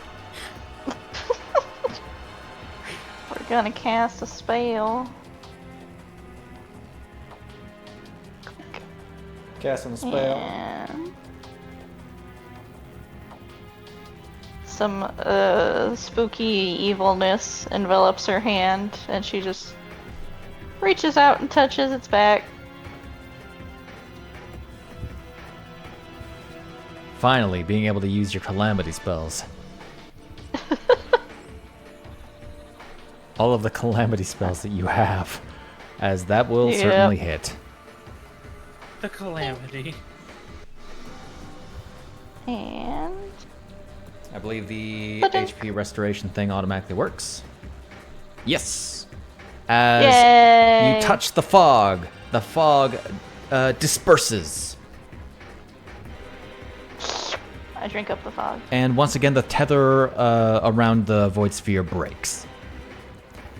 We're gonna cast a spell. Casting a spell. And some spooky evilness envelops her hand, and she just reaches out and touches its back. Finally, being able to use your calamity spells. All of the calamity spells that you have, as that will Yep. certainly hit. The calamity. And I believe the Ta-da. HP restoration thing automatically works. Yes! As yay! you touch the fog disperses. I drink up the fog. And once again, the tether around the void sphere breaks.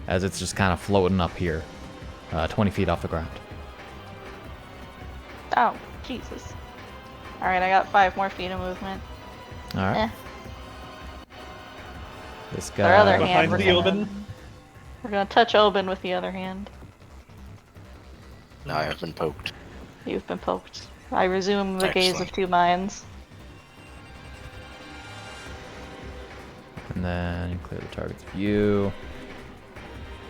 As it's just kind of floating up here, 20 feet off the ground. Oh, Jesus. Alright, I got 5 more feet of movement. Alright. Eh. This Their other guy. hand, Behind the Obin. we're gonna touch Obin with the other hand. I have been poked. You've been poked. I resume the gaze of Excellent. 2 minds. And then clear the target's view.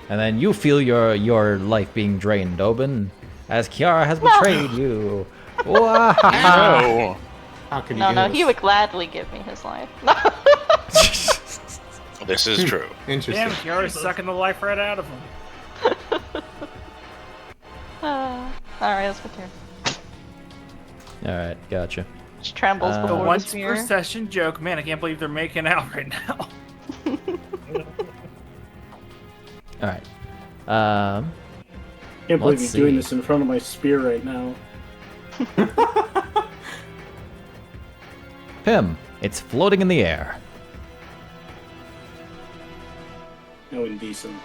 And then you feel your life being drained, Obin, as Chiara has betrayed you. Wow. No! How could you No, do no, this? he would gladly give me his life. This is true. Interesting. Damn it, you're already sucking the life right out of him. Alright, that's my turn. Alright, gotcha. She trembles The The before the once spear. per session joke. Man, I can't believe they're making out right now. Alright. Can't believe Let's you're doing see. this in front of my spear right now. Pimm, it's floating in the air. How indecent.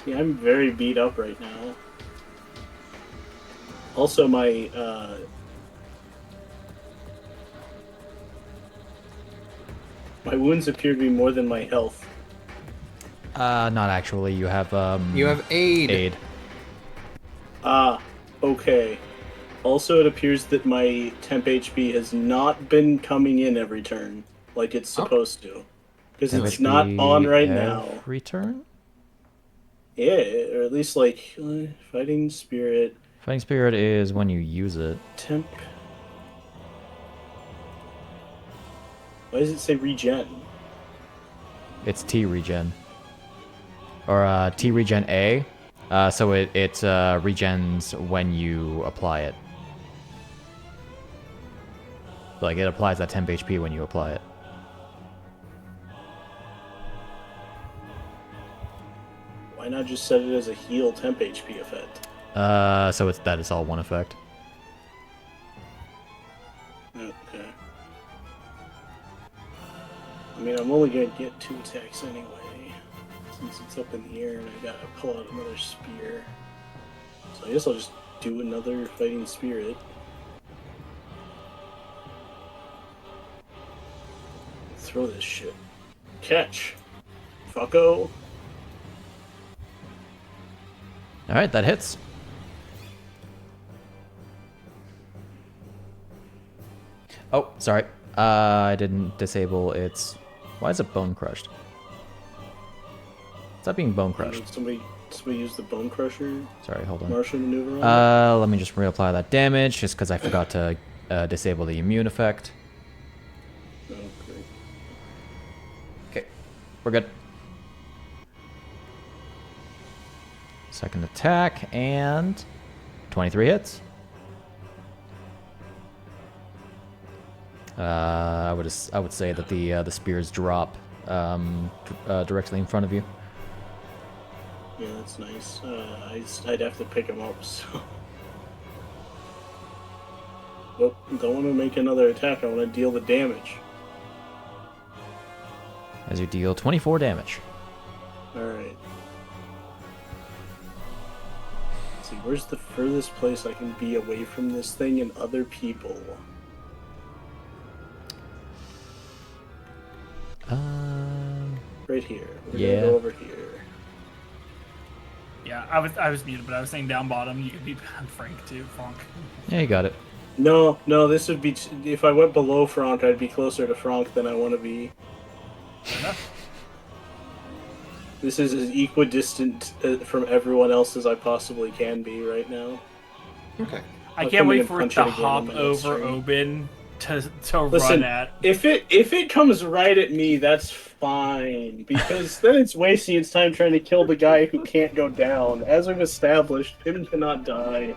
See, I'm very beat up right now. Also, my wounds appear to be more than my health. Not actually. You have You have aid. aid. Ah, okay. Also, it appears that my temp HP has not been coming in every turn, like it's supposed to. Because it's not on right now. Return? Yeah, or at least, like, Fighting Spirit, Fighting Spirit is when you use it. temp... Why does it say regen? It's T regen. Or T regen A. So it regens when you apply it. Like it applies that temp HP when you apply it. Why not just set it as a heal temp HP effect? So that is all one effect. Okay. I mean, I'm only gonna get 2 attacks anyway, since it's up in the air and I gotta pull out another spear. So I guess I'll just do another Fighting Spirit. Throw this shit. Catch! Fucko! Alright, that hits. Oh, sorry. I didn't disable its... Why is it bone crushed? Is that being bone crushed? Somebody use the Bone Crusher Sorry, hold on. martial maneuver on it? Let me just reapply that damage, just because I forgot to disable the immune effect. Oh, great. Okay, we're good. Second attack, and 23 hits. I would say that the spears drop directly in front of you. Yeah, that's nice. I'd have to pick him up, so... Well, don't want to make another attack, I want to deal the damage. As you deal 24 damage. Alright. Let's see, where's the furthest place I can be away from this thing and other people? Right here. We're Yeah. gonna go over here. Yeah, I was muted, but I was saying down bottom. You could be on Frank too, Franc. Yeah, you got it. No, this would be... If I went below Franc, I'd be closer to Franc than I want to be. This is as equidistant from everyone else as I possibly can be right now. Okay. I I'll can't come in wait and for it punch to it again hop on my next over stream. Obin to Listen, run at. if it comes right at me, that's fine, because then it's wasting its time trying to kill the guy who can't go down. As we've established, Pimm cannot die.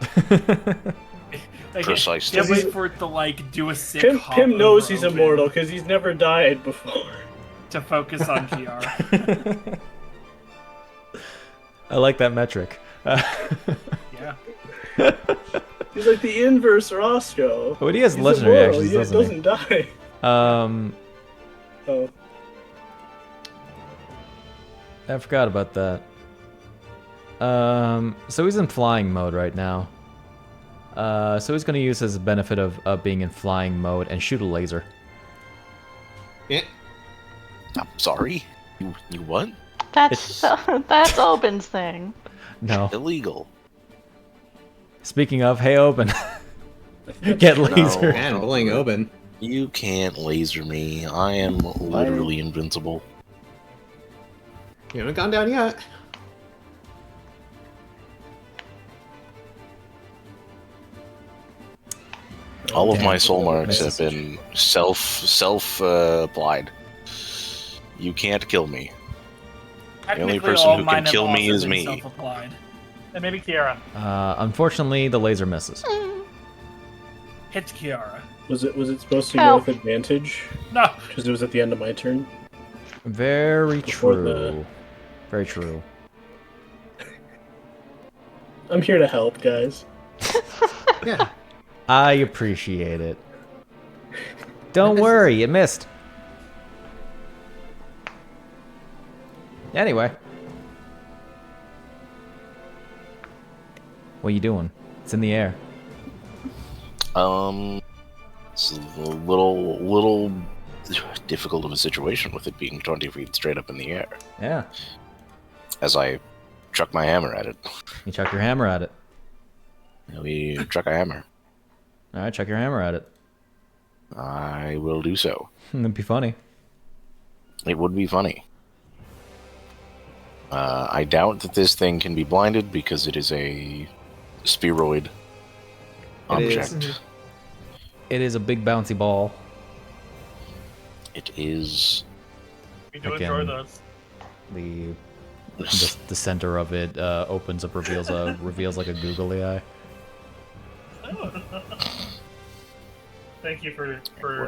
Like, Precisely. Can't wait for it to like do a sick hop Pimm knows over he's Obin immortal because he's never died before. to focus on Chiara. I like that metric. Yeah. He's like the inverse Roscoe. But he has He's legendary immortal, actions, he doesn't he? doesn't die. Oh. I forgot about that. So he's in flying mode right now. So he's gonna use his benefit of being in flying mode and shoot a laser. Yeah. I'm sorry. You what? That's Obin's thing. No. Illegal. Speaking of, hey Obin. Get laser. Man, bullying Obin. You can't laser me. I am literally invincible. You haven't gone down yet. All of Damn. my soul marks have Message. been self applied. You can't kill me. The only Technically, person all who mine can have kill me also is been me. Self-applied. And maybe Chiara. Unfortunately, the laser misses. Hits Chiara. Was it supposed to Help. go with advantage? No. Because it was at the end of my turn. Very Before true. Very true. I'm here to help, guys. Yeah. I appreciate it. Don't worry, it missed. Anyway. What are you doing? It's in the air. It's a little difficult of a situation with it being 20 feet straight up in the air. Yeah. As I chuck my hammer at it. You chuck your hammer at it. We chuck a hammer. Alright, chuck your hammer at it. I will do so. It'd be funny. It would be funny. I doubt that this thing can be blinded because it is a spheroid object. It is a big bouncy ball. It is. We do Again. enjoy those. The center of it opens up, reveals like a googly eye. Thank you Where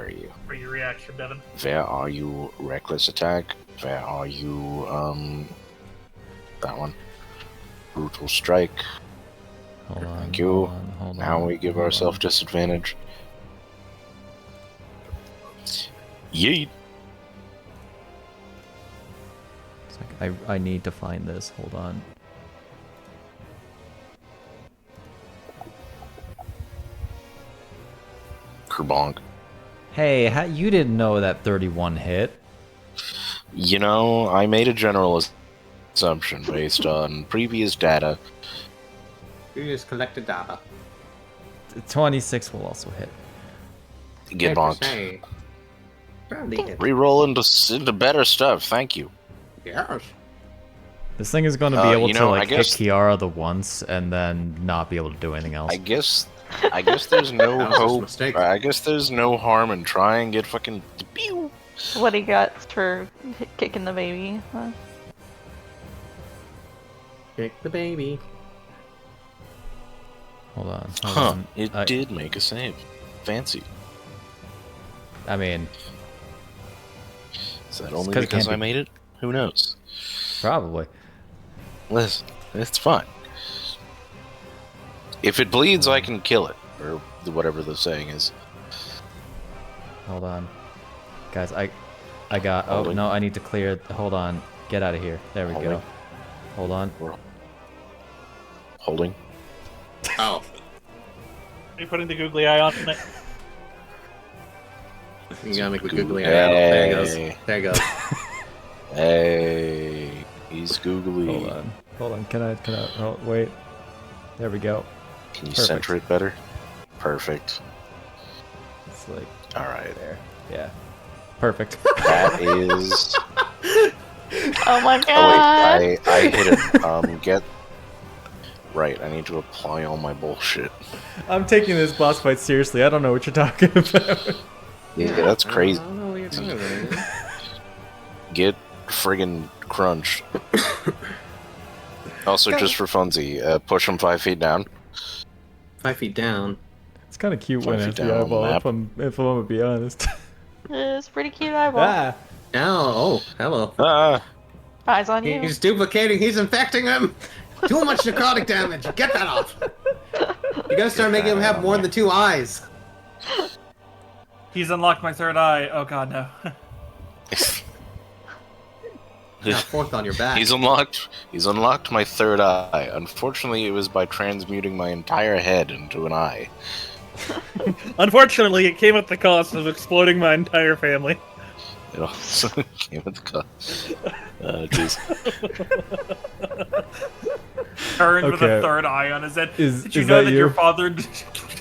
are you? for your reaction, Devon. Where are you? Reckless attack. Where are you? That one. Brutal strike. Hold on. Thank you. Hold Now on, we give hold ourselves on. disadvantage. Yeet. It's like, I need to find this. Hold on. Kerbonk. Hey, you didn't know that 31 hit. You know, I made a general assumption based on previous data. You just collected data. 26 will also hit. Get bonked. Say, probably hit. Reroll into better stuff. Thank you. Yes. This thing is going to be able you to know, like I guess- hit Chiara the once and then not be able to do anything else. I guess there's no That was just a hope. mistake. I guess there's no harm in trying and get fucking. Pew! What he got for kicking the baby. Kick the baby. Hold on. Hold Huh? on. It did make a save. Fancy. I mean, Is that only 'cause it because can't I be- made it? Who knows? probably. Listen, it's fine. If it bleeds, I can kill it, or whatever the saying is. Hold on. Guys, I got... Oh, Holding. no, I need to clear... Hold on. Get out of here. There we go. Holding. Hold on. Holding. Oh, Are you putting the googly eye on it? you gotta make the googly eye out. There he goes. There he goes. Hey, he's googly. Hold on. Can I? Oh, wait. There we go. Can you Perfect. center it better? Perfect. It's like All right. there. Yeah. Perfect. That is. Oh my Oh god! wait, I hit it. Get. Right, I need to apply all my bullshit. I'm taking this boss fight seriously. I don't know what you're talking about. Yeah, that's crazy. I don't know what you're talking about. Get friggin' crunched. Also, just for funsy, push him 5 feet down. 5 feet down. It's kind of cute 5 when feet it's the down on the eyeball. map. If I'm gonna be honest. It's pretty cute eyeball. Ah. Oh, hello. Ah, Eyes on you. He's duplicating. He's infecting him. Too much necrotic damage. Get that off. You gotta start making him have more than 2 eyes. He's unlocked my third eye. Oh god, no. Now 4th on your back. He's unlocked my third eye. Unfortunately, it was by transmuting my entire head into an eye. Unfortunately, it came at the cost of exploding my entire family. It also came with the cost. Jeez. Turned with Okay. a third eye on his head. Is Did you that know that you? your father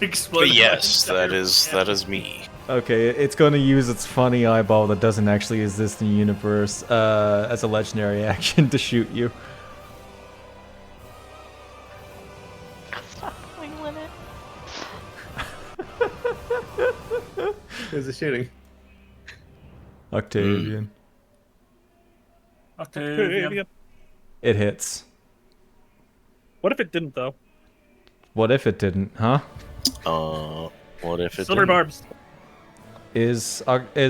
exploded? Yes, my that entire is me. Okay, it's going to use its funny eyeball that doesn't actually exist in the universe as a legendary action to shoot you. Stop wiggling it. Who's the shooting? Octavian. Octavian. It hits. What if it didn't, though? What if it didn't, huh? What if it Silver didn't? barbs. Is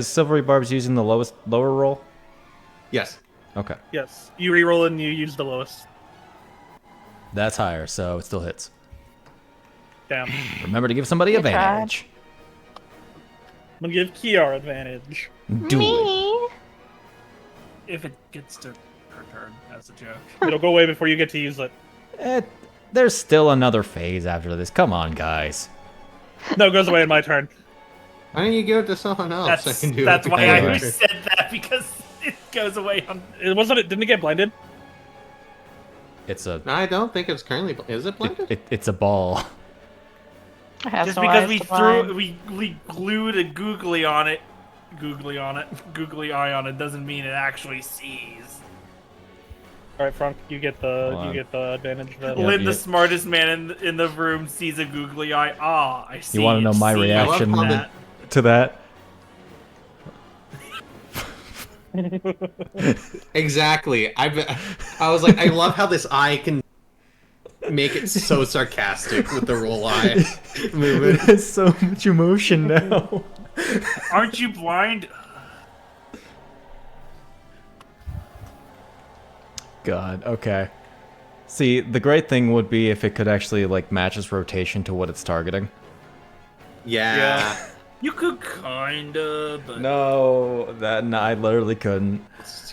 Silvery Barbs using the lower roll? Yes. Okay. Yes. You reroll and you use the lowest. That's higher, so it still hits. Damn. Remember to give somebody Good try. advantage. I'm gonna give Kiara advantage. Do it. Me? If it gets to her turn, that's a joke. It'll go away before you get to use it. There's still another phase after this. Come on, guys. No, it goes away in my turn. Why don't you give it to someone else? That's I can do that's it why together. I said that, because it goes away on. It wasn't it? Didn't it get blinded? It's a No, I don't think it's currently. Is it blended? it's a ball. I have Just no because eyes we to blind. we glued a googly eye on it doesn't mean it actually sees. All right, Franc, you get Hold the on. advantage. Then. Yeah. Lynn, the smartest man in the room, sees a googly eye. Ah, I see. You want to know my see reaction how to that? Exactly. I was like, I love how this eye can make it so sarcastic with the roll eye movement. It has so much emotion now. Aren't you blind? God, okay. See, the great thing would be if it could actually like match its rotation to what it's targeting. Yeah. You could kinda, but No, I literally couldn't. It's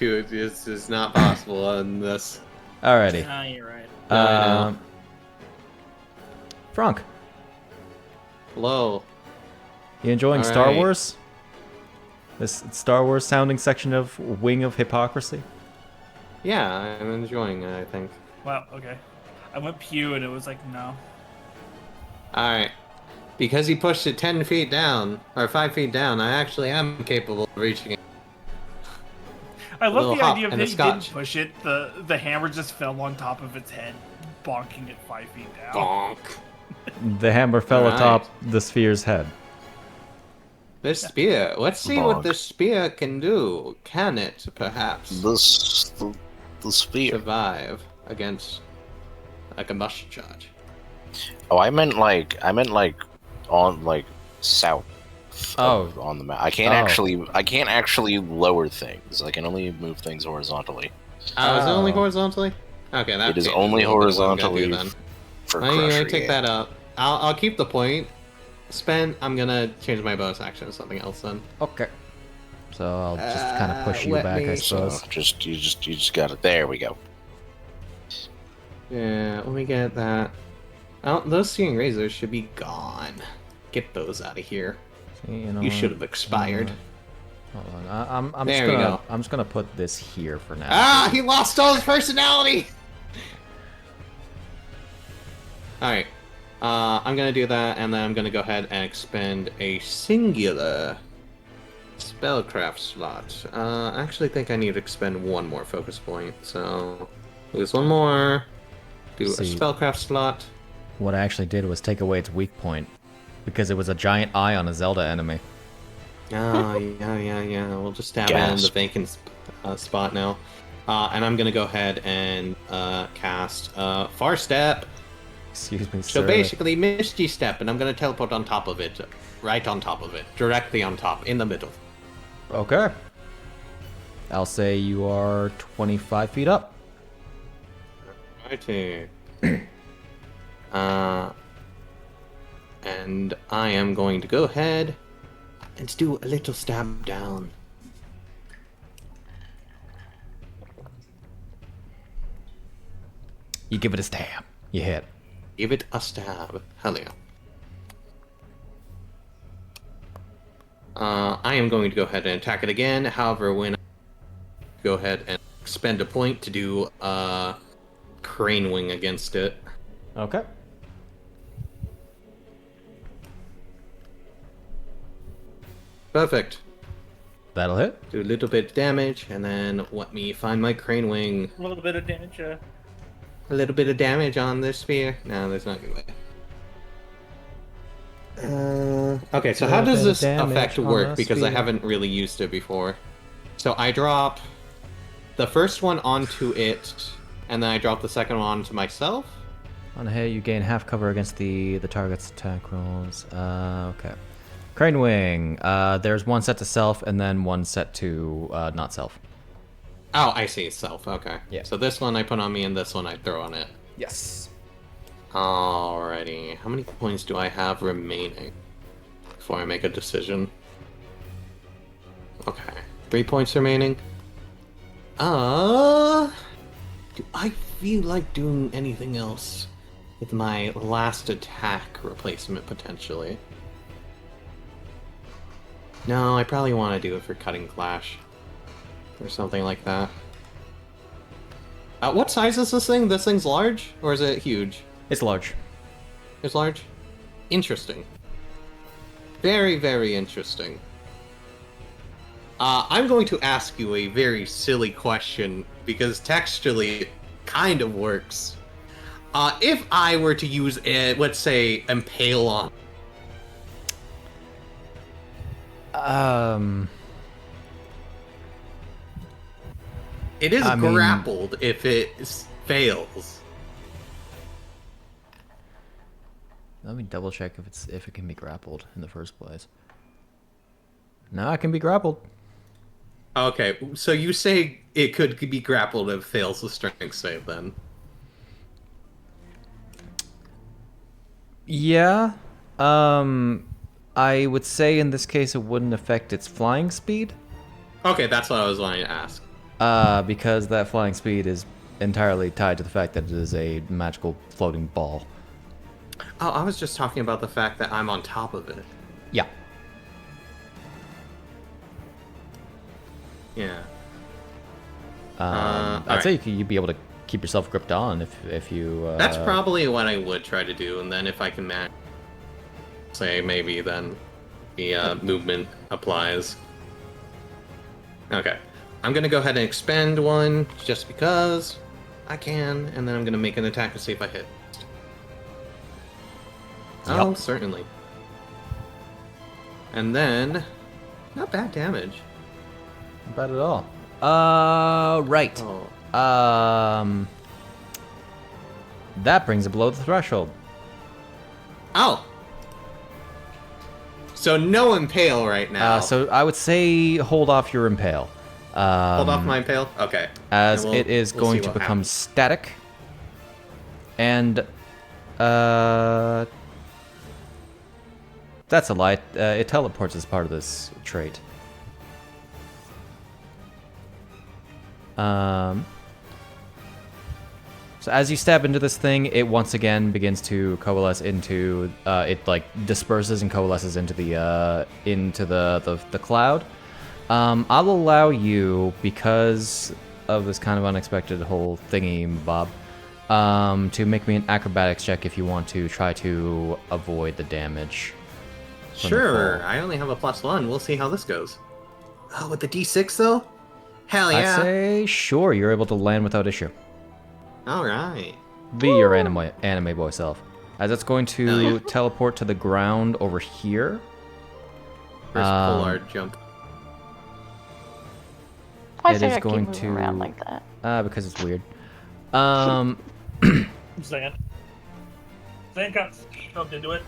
just not possible on this. Alrighty. ah, you're right. I know. Franc, Hello. you enjoying Star Alright. Wars? This Star Wars sounding section of Wing of Hypocrisy? Yeah, I'm enjoying it, I think. Wow. Okay. I went pew and it was like no. Alright. Because he pushed it 10 feet down, or 5 feet down, I actually am capable of reaching it. I little love the hop idea of and that a you didn't scotch. push it. The hammer just fell on top of its head, bonking it 5 feet down. Bonk. The hammer fell Alright. atop the sphere's head. This spear. Let's see what Bonk. this spear can do. Can it, perhaps, The spear. survive against a combustion charge? Oh, I meant like on like south. On the map. I can't actually lower things. I can only move things horizontally. Oh, is it only Oh. horizontally? Okay, that It is changes only a little bit what I'm gonna horizontally do then. for Let me Crusher. take yeah. that out. I'll keep the point spent. I'm gonna change my bonus action to something else then. Okay. So I'll just kind of push you let back, I me- So suppose. you just got it. There we go. Yeah, let me get that. Oh, those searing razors should be gone. Get those out of here. See, you know You what? should have expired. Hold on. I'm There just we gonna go. I'm just gonna put this here for now. Ah, he lost all his personality! Alright. I'm gonna do that, and then I'm gonna go ahead and expend a singular spellcraft slot. I actually think I need to expend one more focus point, so lose one more. Do a See. spellcraft slot. What I actually did was take away its weak point because it was a giant eye on a Zelda enemy. Oh, yeah. We'll just stab it in the Gasp. vacant spot now. And I'm gonna go ahead and cast Far Step. Excuse me, So sir. basically, Misty Step, and I'm gonna teleport on top of it. Right on top of it. Directly on top, in the middle. Okay. I'll say you are 25 feet up. Righty. And I am going to go ahead and do a little stab down. You give it a stab. You hit. Give it a stab. Hell yeah. I am going to go ahead and attack it again. However, when I go ahead and spend a point to do Crane Wing against it. Okay. Perfect. That'll hit. Do a little bit of damage, and then let me find my Crane Wing. A little bit of damage. A little bit of damage on this spear. No, there's not gonna be. Okay, so how does this effect work? Because I haven't really used it before. So I drop the first one onto it, and then I drop the second one onto myself. On a hit, you gain half cover against the target's attack rolls. Okay. Crane Wing. There's one set to self, and then one set to not self. Oh, I see. Self. Okay. Yeah. So this one I put on me, and this one I throw on it. Yes. Alrighty. How many points do I have remaining before I make a decision? Okay. 3 points remaining. Do I feel like doing anything else with my last attack replacement potentially? No, I probably want to do it for Cutting Clash. Or something like that. What size is this thing? This thing's large? Or is it huge? It's large. It's large? Interesting. Very, very interesting. I'm going to ask you a very silly question, because textually it kind of works. If I were to use, let's say, Impale on... It is I mean- grappled if it fails. Let me double check if it can be grappled in the first place. No, it can be grappled. Okay, so you say it could be grappled if it fails the strength save, then? Yeah. I would say in this case it wouldn't affect its flying speed. Okay, that's what I was wanting to ask. Because that flying speed is entirely tied to the fact that it is a magical floating ball. Oh, I was just talking about the fact that I'm on top of it. Yeah. Yeah. I'd alright. say you'd be able to keep yourself gripped on if you. That's probably what I would try to do, and then if I can match, say, maybe then the movement applies. Okay. I'm gonna go ahead and expend one, just because I can, and then I'm gonna make an attack to see if I hit. Oh, Yup. certainly. And then, not bad damage. Not bad at all. Right. Oh. That brings it below the threshold. Oh! So no impale right now. So I would say hold off your impale. Hold off my impale? Okay. As And we'll- it is we'll going see to what become happens. static. And that's a lie. It teleports as part of this trait. So So as you stab into this thing, it once again begins to coalesce into. It like disperses and coalesces into the cloud. I'll allow you, because of this kind of unexpected whole thingy, Bob, to make me an acrobatics check if you want to try to avoid the damage. from the Sure, fall. I only have a +1. We'll see how this goes. Oh, with the D6 though? Hell I yeah! say sure, you're able to land without issue. All right. Be your anime boy self. As it's going Hell to yeah. teleport to the ground over here. First polar jump. Why It does it is keep going moving to- around like that? Because it's weird. Zan got shoved into it.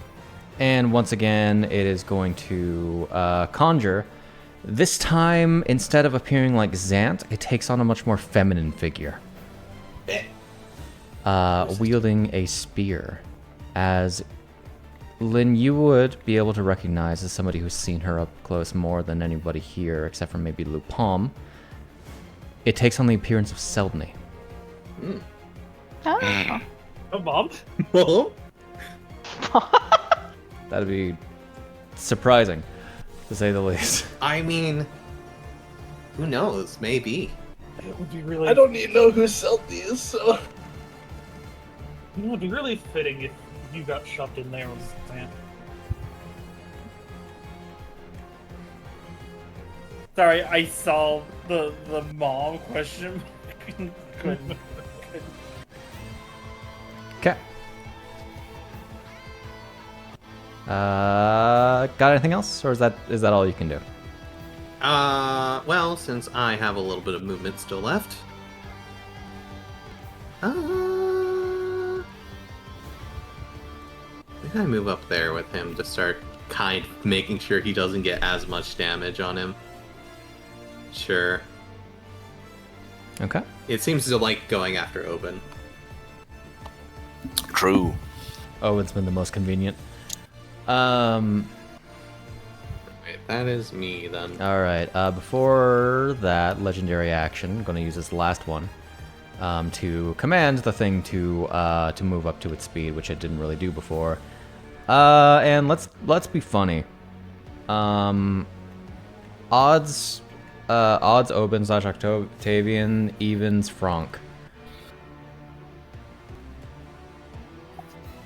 And once again, it is going to conjure. This time, instead of appearing like Zant, it takes on a much more feminine figure. Wielding a spear. As Lynn, you would be able to recognize as somebody who's seen her up close more than anybody here, except for maybe Luu-pomme. It takes on the appearance of Seldny. Oh. Oh, Bob. Well, That'd be surprising, to say the least. I mean, who knows? Maybe. It would be really. I don't even know who Selty is, so. It would be really fitting if you got shoved in there with Zan. Sorry, I saw the mom question. Couldn't. Okay. Got anything else, or is that all you can do? Well, since I have a little bit of movement still left. Maybe I move up there with him to start kind of making sure he doesn't get as much damage on him. Sure. Okay. It seems to like going after Obin. True. Oh, it's been the most convenient. All That is me then. right. Before that legendary action, I'm going to use this last one to command the thing to move up to its speed, which it didn't really do before. And let's be funny. Odds Obin / Octavian, evens Franc.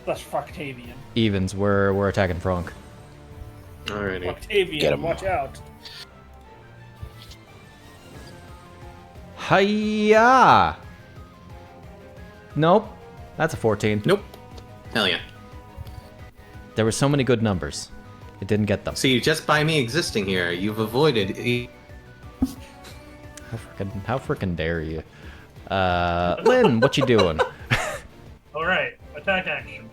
That's Froctavian. Evens. We're attacking Franc. Alrighty. Get Octavian, him. watch out. Hiya! Nope. That's a 14. Nope. Hell yeah. There were so many good numbers. It didn't get them. See, just by me existing here, you've avoided. How frickin' dare you? Lynn, what you doing? Alright, attack action.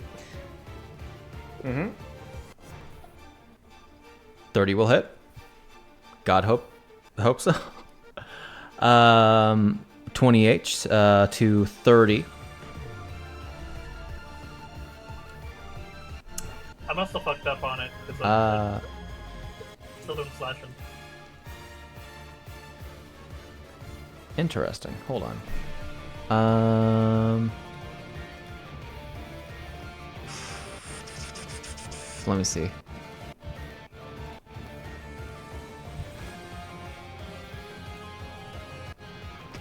30 will hit. God hope so. 28 to 30. I must have fucked up on it, because I still doing slashing. Interesting. Hold on. Let me see.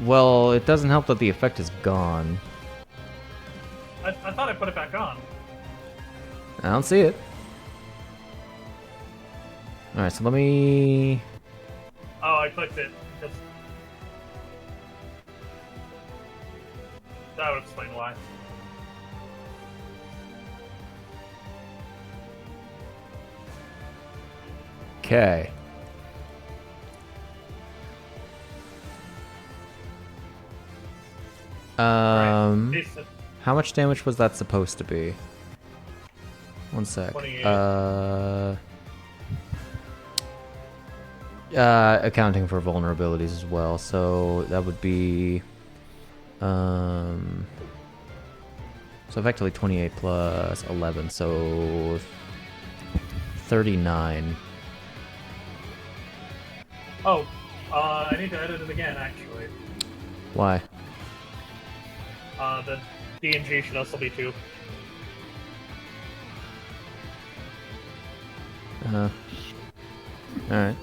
Well, it doesn't help that the effect is gone. I thought I put it back on. I don't see it. Alright, so let me... Oh, I clicked it. That would explain why. Okay. Decent. How much damage was that supposed to be? One sec. 28. Accounting for vulnerabilities as well, so that would be so effectively 28 plus 11, so 39. Oh, I need to edit it again, actually. Why? The D&G should also be 2. Alright.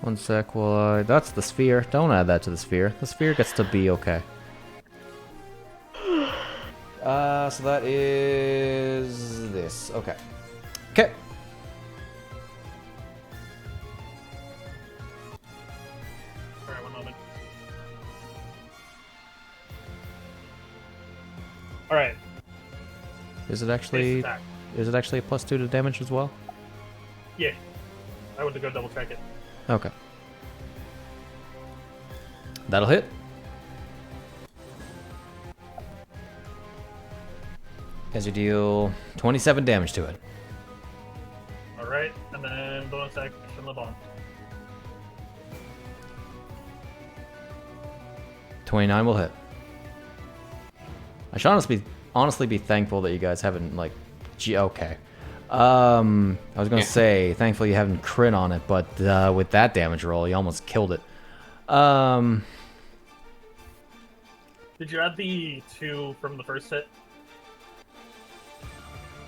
One sec while I... That's the sphere. Don't add that to the sphere. The sphere gets to be okay. So that is... this. Okay. Okay. Alright, one moment. Alright. Is it actually... Attack. Is it actually a +2 to damage as well? Yeah. I went to go double check it. Okay. That'll hit. As you deal 27 damage to it. Alright, and then bonus action Luu-pomme. 29 will hit. I should honestly be thankful that you guys haven't, like... okay. I was gonna say, thankfully you haven't crit on it, but with that damage roll, you almost killed it. Did you add the 2 from the first hit?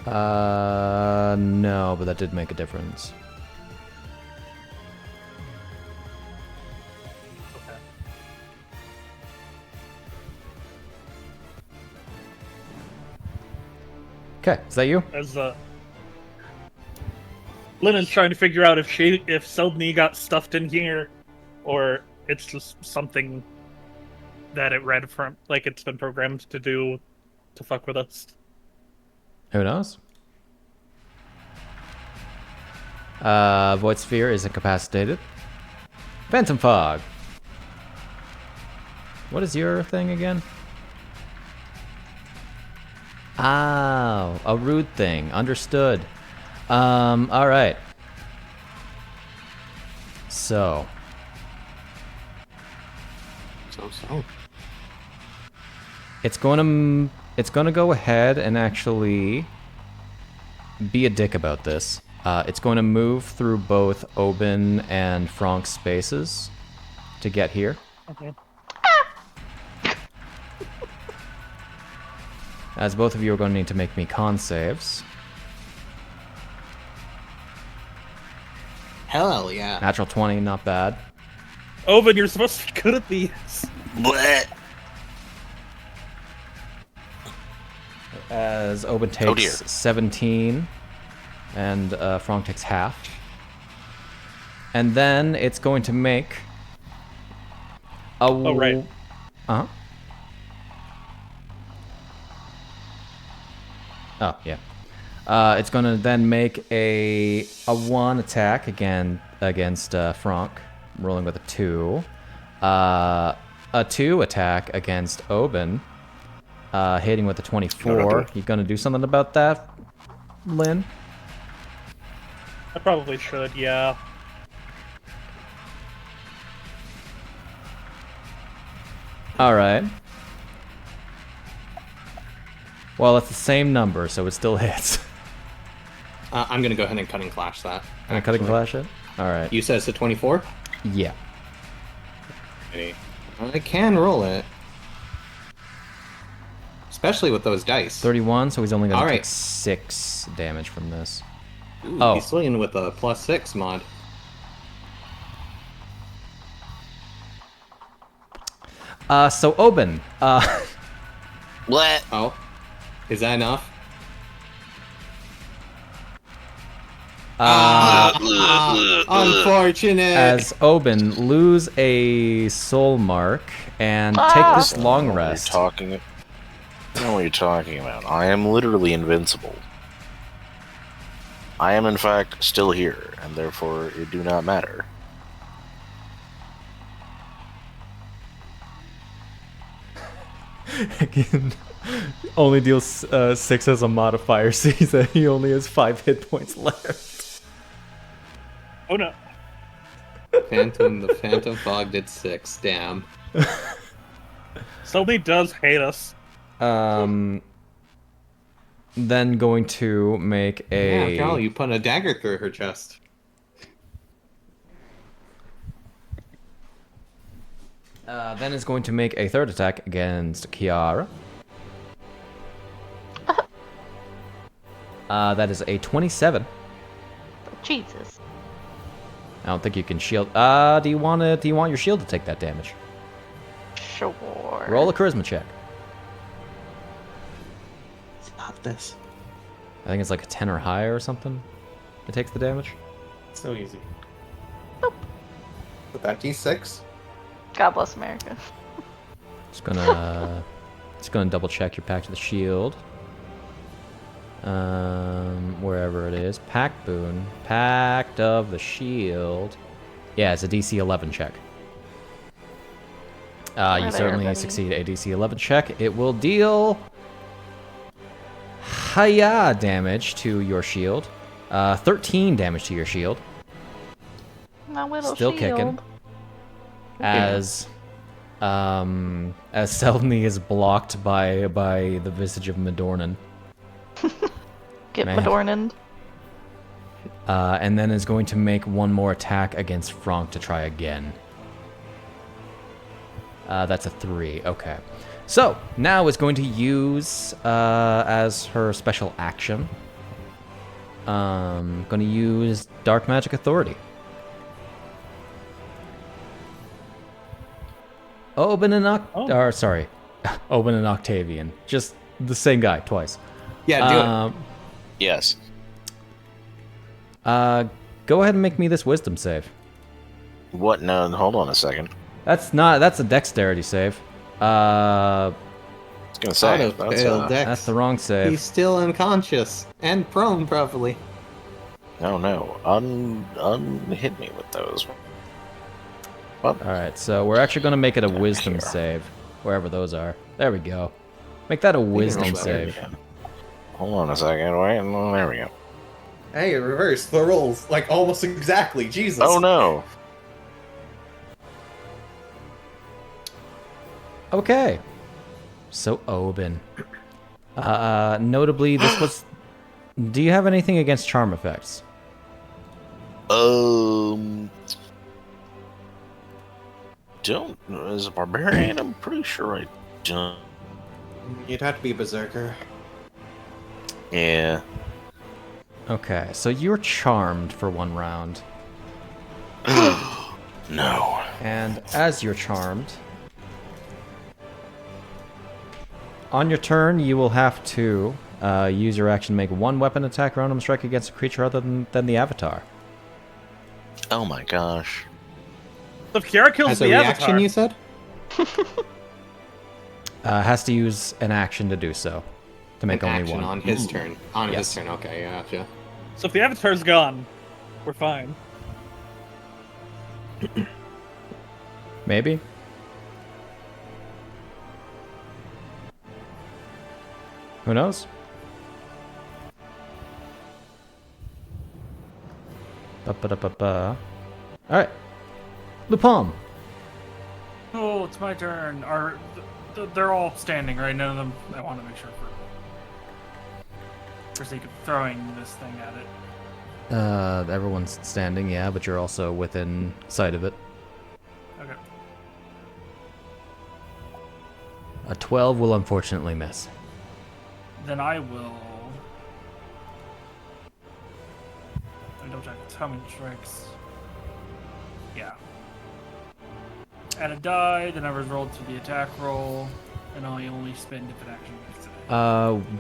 No, but that did make a difference. Okay. Okay, is that you? As Lynn is trying to figure out if Seldny got stuffed in here, or it's just something that it read from, like it's been programmed to do to fuck with us. Who knows? Void Sphere is incapacitated. Phantom Fog. What is your thing again? Oh, a rude thing. Understood. Alright. So. So. It's gonna go ahead and actually be a dick about this. It's going to move through both Obin and Franc's spaces to get here. Okay. As both of you are going to need to make me con saves. Hell yeah. Natural 20, not bad. Obin, you're supposed to be good at these. Blech. As Obin takes dear. 17, and Franc takes half. And then it's going to make a... Oh, right. Uh-huh. Oh, yeah. It's going to then make a 1 attack against Franc, rolling with a 2. A 2 attack against Obin, hitting with a 24. You going to do something about that, Lynn? I probably should, yeah. Alright. Well, it's the same number, so it still hits. I'm gonna go ahead and cutting clash that. Can I cutting clash it? Alright. You said it's a 24? Yeah. I can roll it. Especially with those dice. 31, so he's only going to Alright. take 6 damage from this. Ooh, Oh. He's swinging with a +6 mod. So Obin, Blech. Oh. Is that enough? Unfortunate. as Obin, lose a soul mark and take this long rest. I don't know what you're talking about. I am literally invincible. I am in fact still here, and therefore it do not matter. Again, only deals 6 as a modifier, sees that he only has 5 hit points left. Oh no. The Phantom Fog did 6. Damn. Seldny does hate us. Then going to make Yeah, a... after all, you put a dagger through her chest. Then is going to make a third attack against Chiara. That is a 27. Jesus. I don't think you can shield. Do you want your shield to take that damage? Sure. Roll a charisma check. Stop this. I think it's like a 10 or higher or something. It takes the damage. So easy. Nope. With that D6? God bless America. Just gonna double check your pact of the shield. Wherever it is, Pact Boon, Pact of the Shield. Yeah, it's a DC 11 check. You certainly succeed a DC 11 check. It will deal Hiya damage to your shield. 13 damage to your shield. My little Still shield. kicking. As Selmy is blocked by the visage of Madornan. Get Man. Madornan. And then is going to make one more attack against Franc to try again. That's a 3. Okay. So, now is going to use, as her special action, going to use Dark Magic Authority. Obin and Obin and Octavian. Just the same guy, twice. Yeah, do it. Yes. Go ahead and make me this wisdom save. What? No, hold on a second. That's a dexterity save. I was gonna say Auto-fail dex. That's the wrong save. He's still unconscious and prone, probably. no. Hit me with those. Alright, so we're actually going to make it a wisdom Here. save, wherever those are. There we go. Make that a wisdom save. Hold on a second. Wait, there we go. Hey, reverse the rolls, like almost exactly. Jesus. Oh no. Okay. So, Obin. Notably, this was... Do you have anything against charm effects? Don't. As a barbarian, I'm pretty sure I don't. You'd have to be a berserker. Yeah. Okay, so you're charmed for one round. No. And as you're charmed, on your turn, you will have to use your action to make one weapon attack random strike against a creature other than the avatar. Oh my gosh. So if Chiara kills As a the reaction, avatar, you said? Has to use an action to do so. To make An only action one. on his turn. On Yes. his turn, okay, gotcha. so if the avatar's gone, we're fine. Maybe? Who knows? Ba-ba-da-ba-ba. Alright. Luu-pomme. Oh, it's my turn. They're all standing, right? None of them. I want to make sure for sake of throwing this thing at it. Everyone's standing, yeah, but you're also within sight of it. Okay. A 12 will unfortunately miss. Then I will. I double check how many strikes. Yeah. Add a die, the numbers rolled to the attack roll, and I only spend if an action makes it.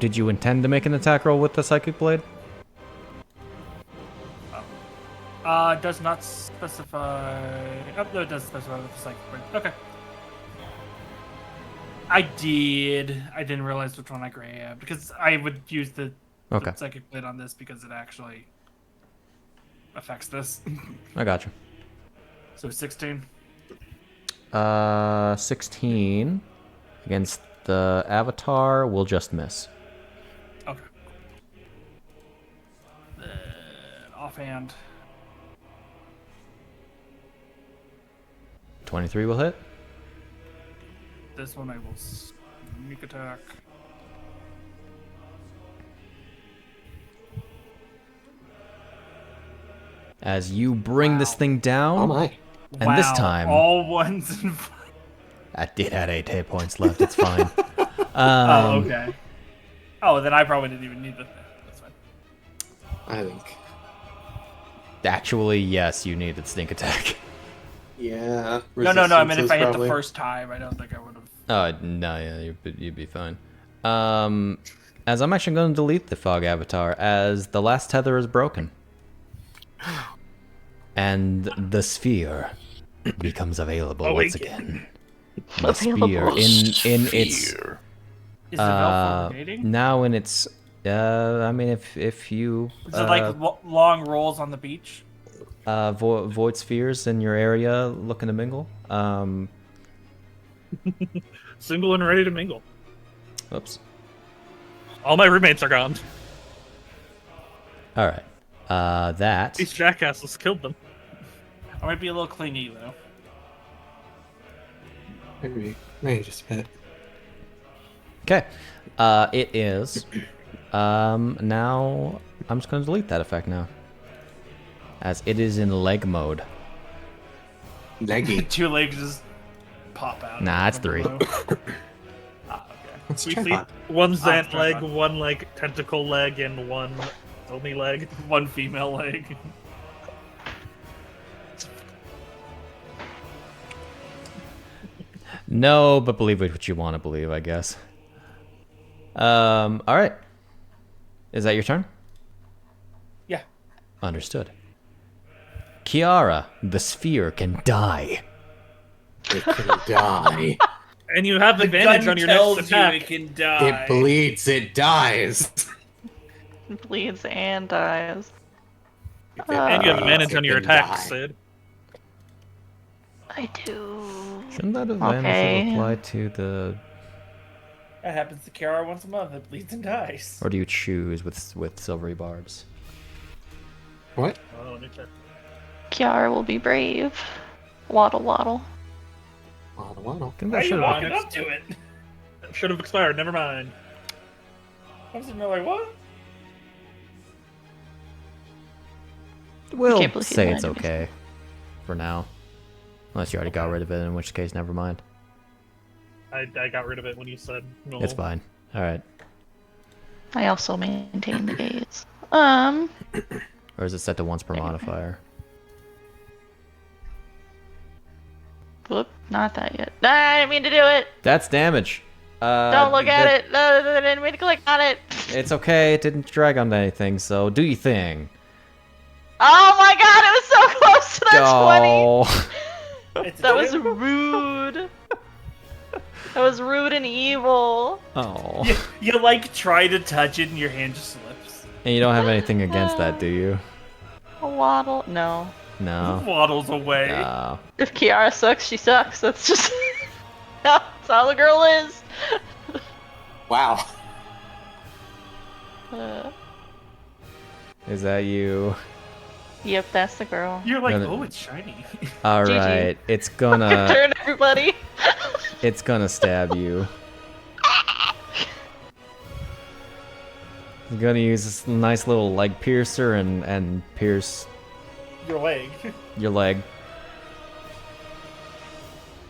Did you intend to make an attack roll with the Psychic Blade? Does not specify. Oh, no, it does specify with the psychic blade. Okay. I didn't realize which one I grabbed because I would use the psychic blade on this because it actually affects this. I got you. So 16. 16 against the Avatar will just miss. Okay. Then offhand. 23 will hit. This one I will sneak attack. As you bring this thing down. Oh my. And this time, all ones and I did have 8 hit points left. It's fine. Oh, okay. Oh, then I probably didn't even need the thing. That's fine. I think. Actually, yes, you needed sneak attack. Yeah. No. I mean, if resistances I hit probably. the first time, I don't think I would have. Oh, no, yeah, you'd be fine. As I'm actually going to delete the fog avatar, as the last tether is broken. And the sphere becomes available once again. The sphere in its Is the Velfor rotating? now in its I mean if you Is it like long rolls on the beach? void spheres in your area looking to mingle. Single and ready to mingle. Oops. All my roommates are gone. All right. That These jackasses killed them. I might be a little clingy though. Maybe just a bit. okay. It is. Now I'm just gonna delete that effect now, as it is in leg mode. Leggy. 2 legs just pop out. Nah, it's 3. Okay. Let's We try see that. one Zant try leg, that. one like tentacle leg, and one Zombi leg. 1 female leg. No, but believe what you want to believe, I guess. All right. Is that your turn? Yeah. Understood. Chiara, the sphere can die. It can die. And you have advantage on your next attack. it can die. It bleeds. It dies. Bleeds and dies. And you have advantage It on your can attacks, die. Sid. I do. Shouldn't that advantage Okay. apply to the... That happens to Chiara once a month. It bleeds and dies. Or do you choose with silvery barbs? What? Oh, let me check. Chiara will be brave. Waddle waddle. Waddle, waddle. I think Why that are you should walking up to it? Should have expired. Never mind. I was like, what? We'll can't believe you say lied it's to me. okay for now. Unless you already got rid of it, in which case, never mind. I got rid of it when you said no. It's fine. All right. I also maintain the gaze. Or is it set to once per modifier? Whoop, not that yet. Ah, I didn't mean to do it. That's damage. Don't look at it. No, I didn't mean to click on it. It's okay. It didn't drag onto anything, so do your thing. Oh my god, it was so close to that 20. Oh. That was rude. That was rude and evil. Oh. You like try to touch it and your hand just slips. And you don't have anything against that, do you? A waddle? No. No. Waddles away. No. If Chiara sucks, she sucks. That's just that's how the girl is. Wow. Is that you? Yep, that's the girl. You're like, No, no. oh, it's shiny. All GG. right. It's Good gonna. turn, everybody. It's gonna stab you. It's gonna use this nice little leg piercer and pierce Your leg. your leg.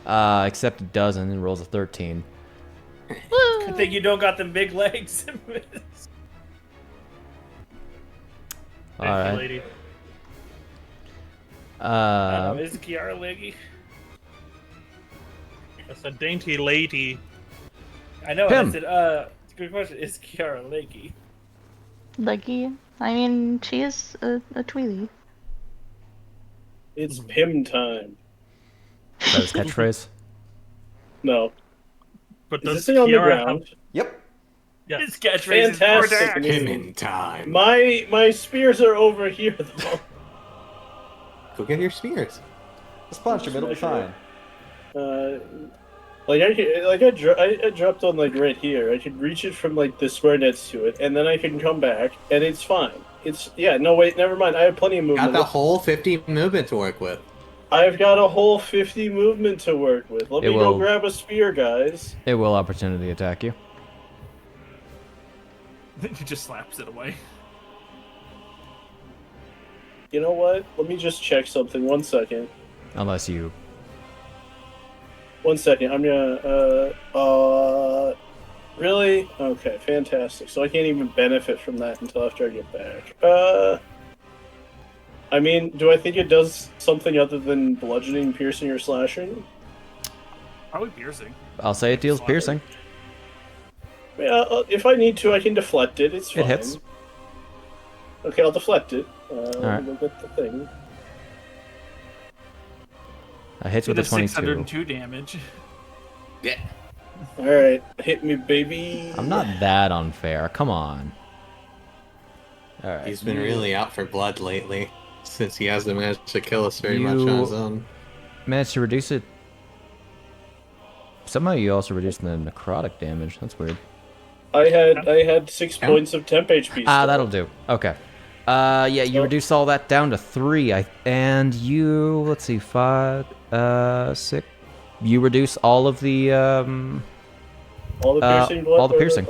Except it doesn't. It rolls a 13. Good thing you don't got them big legs. All Thank you, right. lady. Is Chiara leggy? That's a dainty lady. I know. Pimm. I said, it's a good question. Is Chiara leggy? Leggy. I mean, she is a Tweely. It's Pimm time. Is that his catchphrase? No. But Is does this thing on the Chiara have- ground? Yep. Yes. His catchphrase is Fantastic. Bordak. Him in time. My spears are over here though. Go get your spears. Just punch him. It'll be fine. I dropped on like right here. I could reach it from like the square next to it, and then I can come back, and it's fine. It's no wait, never mind. I have plenty of Got movement. the whole 50 movement to work with. I've got a whole 50 movement to work with. Let It me will- go grab a spear, guys. It will opportunity attack you. He just slaps it away. You know what? Let me just check something. 1 second. Unless you 1 second. I'm gonna. Really? Okay, fantastic. So I can't even benefit from that until after I get back. I mean, do I think it does something other than bludgeoning, piercing, or slashing? Probably piercing. I'll say it deals piercing. Yeah, if I need to, I can deflect it. It's fine. It hits. Okay, I'll deflect it. Alright. We'll get the thing. I hits with a 22. 602 damage. Yeah. Alright, hit me, baby. I'm not that unfair. Come on. Alright. He's been really out for blood lately, since he hasn't managed to kill us very much on his own. Managed to reduce it. Somehow you also reduced the necrotic damage. That's weird. I had 6 points of temp HP. Ah, that'll do. Okay. Yeah, you reduced all that down to 3. And you, let's see, 5, 6. You reduce all of the all the piercing blood. all the piercing.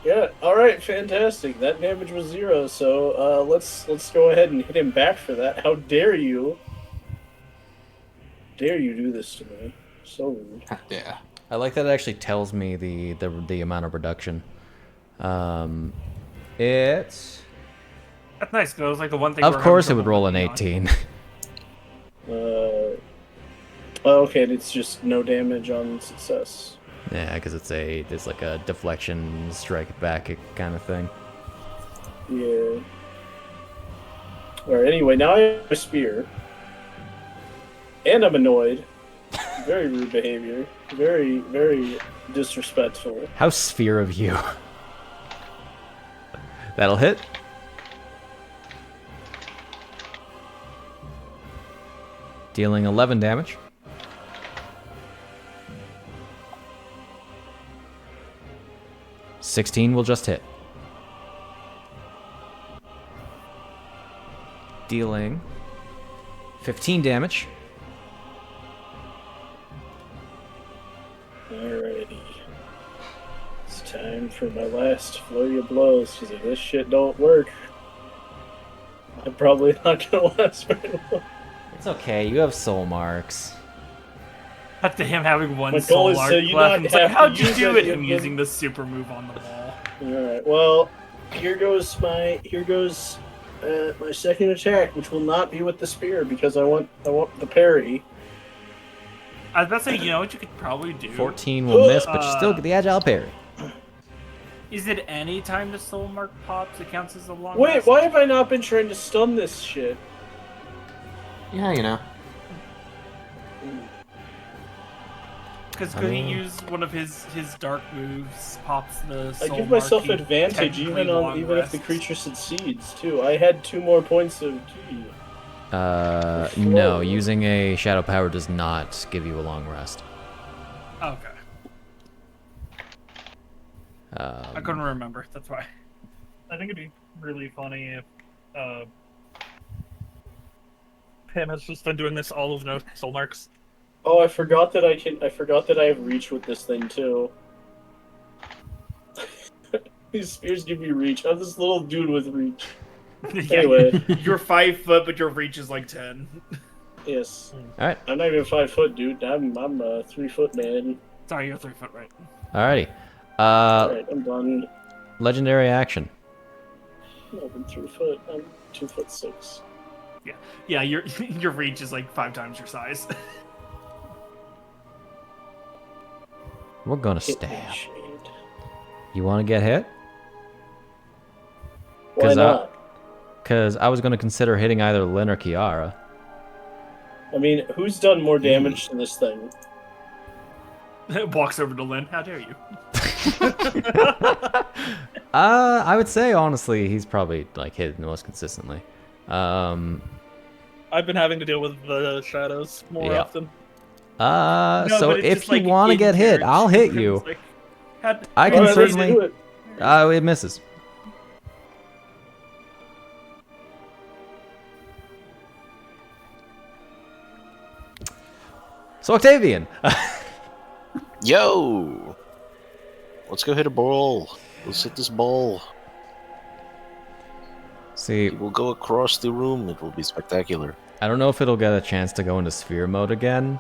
Yeah. All right. Fantastic. That damage was 0. So let's go ahead and hit him back for that. How dare you? Dare you do this to me? So rude. Yeah. I like that it actually tells me the amount of reduction. It's That's nice, though. It was like the one thing. of we're course it having would trouble roll an working on. 18. Okay, and it's just no damage on success. Yeah, because it's like a deflection, strike back kind of thing. Yeah. Alright, anyway, now I have a spear. And I'm annoyed. Very rude behavior. Very, very disrespectful. How sphere of you. That'll hit. Dealing 11 damage. $16 will just hit. Dealing 15 damage. Alrighty. It's time for my last flurry of blows, because if this shit don't work, I'm probably not gonna last very long. It's okay, you have soul marks. Cut to him having one My goal soul is arc so you left. not And it's like, have to how'd you use do any it? of Him them. using the super move on the wall. Alright, well, here goes my second attack, which will not be with the spear, because I want the parry. I was about to say, you know what you could probably do? 14 will miss, but you still get the agile parry. Is it any time the soul mark pops, it counts as a long Wait, rest? why have I not been trying to stun this shit? Yeah, you know. Because could he use one of his dark moves, pops the I soul give myself mark, he advantage technically even if the rests. creature succeeds too. I had 2 more points of ki. No, using a shadow power does not give you a long rest. Okay. I couldn't remember, that's why. I think it'd be really funny if Pimm has just been doing this all of no soul marks. Oh, I forgot that I have reach with this thing too. These spears give you reach. I'm this little dude with reach. Anyway. You're 5 foot, but your reach is like 10. Yes. Alright. I'm not even 5 foot, dude. I'm a 3 foot man. Sorry, you're 3 foot, right? Alrighty. Alright, I'm done. Legendary action. No, I'm 3 foot. I'm 2'6". Yeah, your your reach is like 5 times your size. We're gonna Hit me, stab. shade. You want to get hit? Why not? Because I was gonna consider hitting either Lynn or Chiara. I mean, who's done more damage to this thing? Walks over to Lynn. How dare you? I would say honestly, he's probably like hit the most consistently. I've been having to deal with the shadows more Yeah. often. No, So but it's if just, you like, want to in get hit, character. I'll hit you. It's like, how- I can Alright, let's certainly. do it. It misses. So Octavian. Yo! Let's go hit a ball. Let's hit this ball. See, It will go across the room. It will be spectacular. I don't know if it'll get a chance to go into sphere mode again,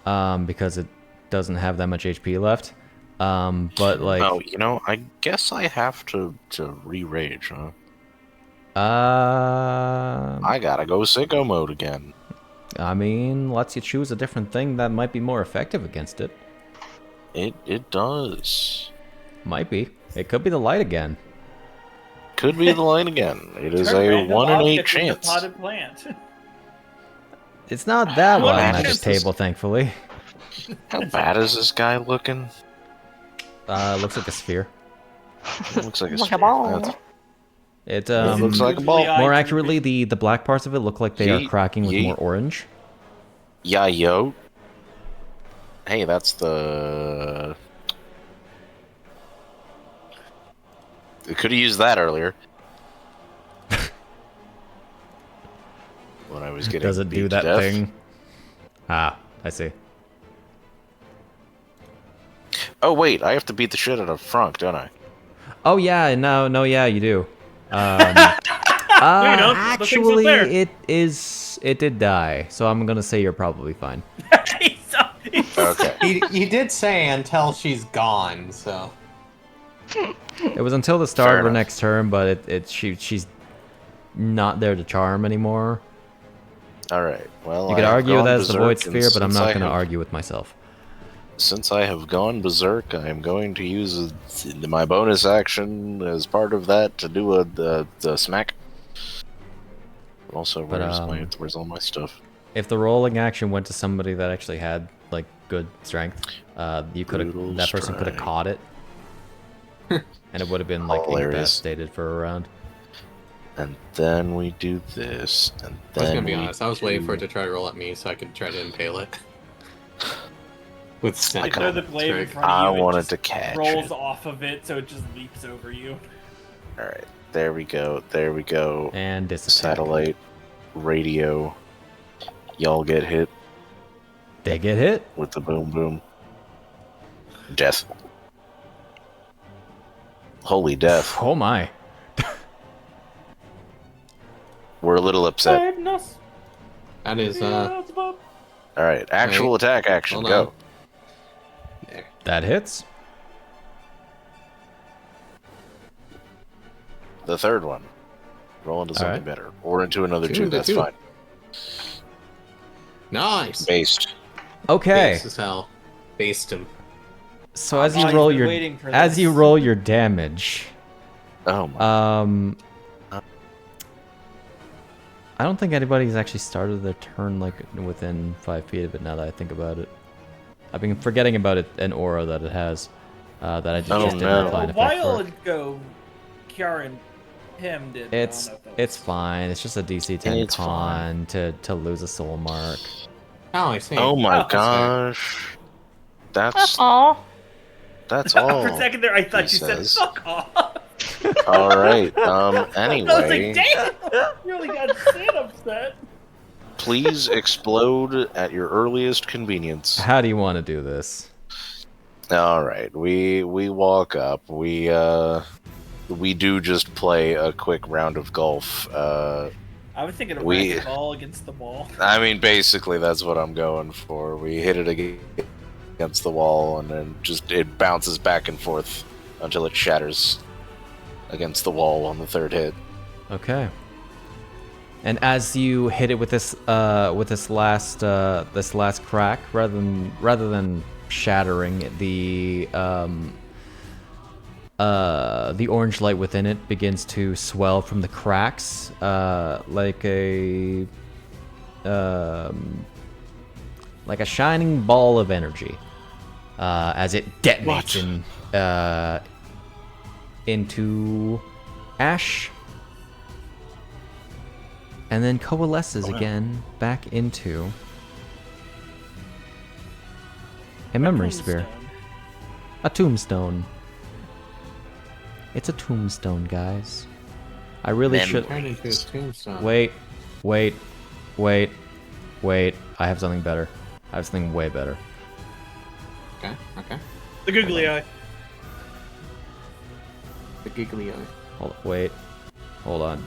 because it doesn't have that much HP left. But like, Oh, you know, I guess I have to re-rage, huh? I I gotta go sicko mode again. mean, lets you choose a different thing that might be more effective against it. It does. Might be. It could be the light again. Could be the line again. It is Turn a random 1 in 8 object into chance. potted plant. It's not that What long at action this is this? table, thankfully. How bad is this guy looking? Looks like a sphere. It looks like a Like a sphere. ball. That's- It It looks like a ball. more accurately, the black parts of it look like they are Yeet, cracking with yeet. more orange. Yeah, yo. Hey, that's the. We could have used that earlier. When I was getting Does it do beat to that death. thing? Ah, I see. Oh wait, I have to beat the shit out of Franc, don't I? Oh yeah, no, yeah, you do. don't. The thing's up Actually, there. it did die, so I'm gonna say you're probably fine. Okay. You did say until she's gone, so. It was until the start Fair of her enough. next turn, but she's not there to charm anymore. All right. Well, You could I have argue gone that as the Void berserk, and Sphere, but I'm since not I gonna have- argue with myself. Since I have gone berserk, I am going to use my bonus action as part of that to do the smack. Also, But, where's all my stuff? If the rolling action went to somebody that actually had like good strength, you could Brutal have that person could have strike. caught it, and it would have been like Hilarious. incapacitated for a round. And then we do this, and I was then gonna be we honest, I was waiting for it do- to try to roll at me so I could try to impale it. With Snak. got- Throw the blade in front I of you. wanted it just to catch rolls it. off of it, so it just leaps over you. All right, there we go. There we go. And dissipate. Satellite, radio. Y'all get hit They get hit. with the boom boom. Death. Holy death. Oh my. We're a little upset. Sadness. That is, All right, actual Wait. attack action. Hold Go. on. There. That hits. The third one. Roll into something Alright. better, or into another Two two. into That's two. fine. Nice! Okay. Based. Base as hell. Based him. So as Oh, you you've roll been your waiting for as this. you roll your damage, Oh my. I don't think anybody's actually started their turn like within 5 feet of it. Now that I think about it, I've been forgetting about it, an aura that it has, that I just, Oh, just didn't no. apply A an effect while for. ago, Chiara and Pimm did. It's fine. It's just a DC 10 It's con to lose a soul mark. Oh, I see. Oh my Oh, that's fair. gosh. That's That's all. that's all. For a second there, I thought he you said says. "fuck off." All right. I was Anyway, like, "Damn, you really got Sid upset." please explode at your earliest convenience. How do you want to do this? All right. We walk up. We do just play a quick round of golf. I was thinking of We- ball against the wall. I mean, basically, that's what I'm going for. We hit it against the wall, and then just it bounces back and forth until it shatters against the wall on the third hit. Okay. And as you hit it with this last crack, rather than shattering, the orange light within it begins to swell from the cracks, like a shining ball of energy, as it detonates into ash, and then coalesces again back into a memory sphere, a tombstone. It's a tombstone, guys. I really should. Turned into his tombstone. Wait. I have something better. I have something way better. Okay. The googly eye. The giggly eye. Wait. Hold on.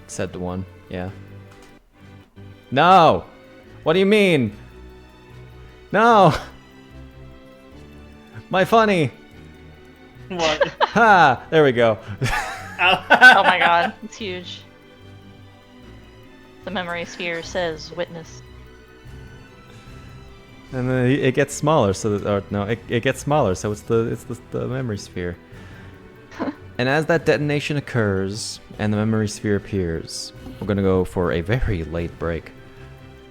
Set to 1. Yeah. No! What do you mean? No! My funny! What? Ha! There we go. Oh my god, it's huge. The memory sphere says witness. And then it gets smaller, so it gets smaller, so it's the memory sphere. And as that detonation occurs and the memory sphere appears, we're gonna go for a very late break.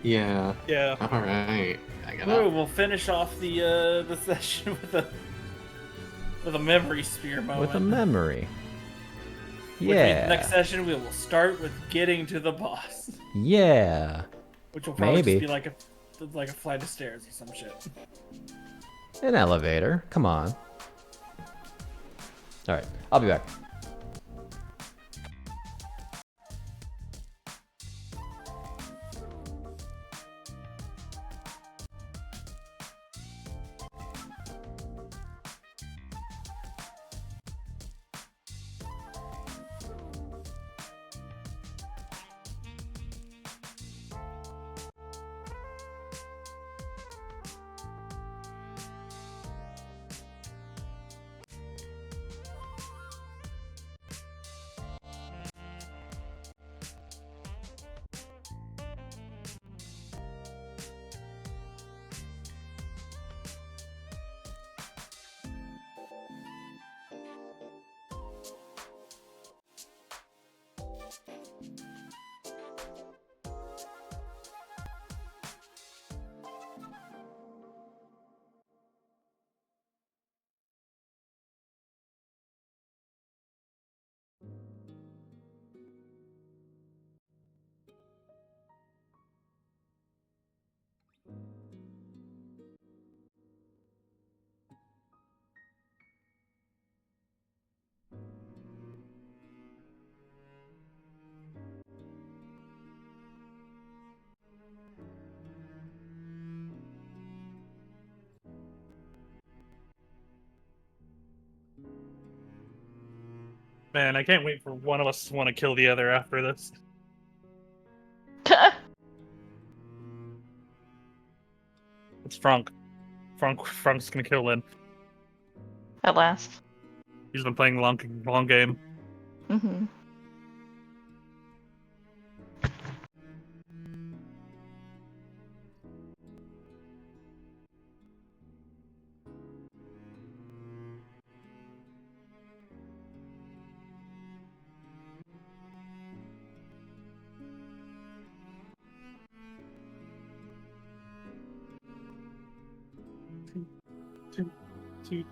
Yeah. Yeah. All right. I got Ooh, we'll finish off the session with a memory sphere moment. With a memory. Which Yeah. means next session we will start with getting to the boss, Yeah. which will probably Maybe. just be like a flight of stairs or some shit. An elevator. Come on. Alright, I'll be back. Man, I can't wait for one of us to want to kill the other after this. It's Franc. Franc's gonna kill Lynn. At last. He's been playing long game. Mm-hmm. Toot.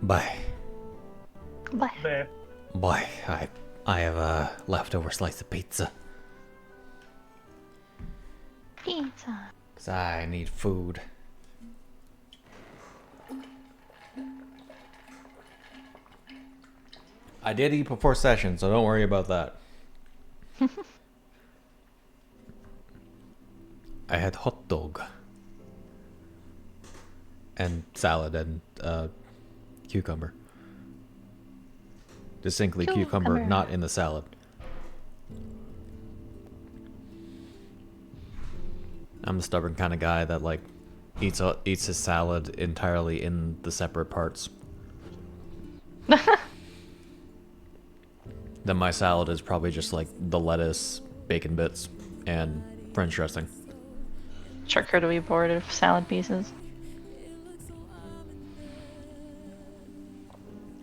Bye. Bye. There. Boy, I have a leftover slice of pizza. Pizza. 'Cause I need food. I did eat before session, so don't worry about that. I had hot dog. And salad and cucumber. Distinctly cucumber, Cucumber. not in the salad. I'm the stubborn kind of guy that like eats his salad entirely in the separate parts. Then my salad is probably just like the lettuce, bacon bits, and French dressing. Charcuterie board of salad pieces.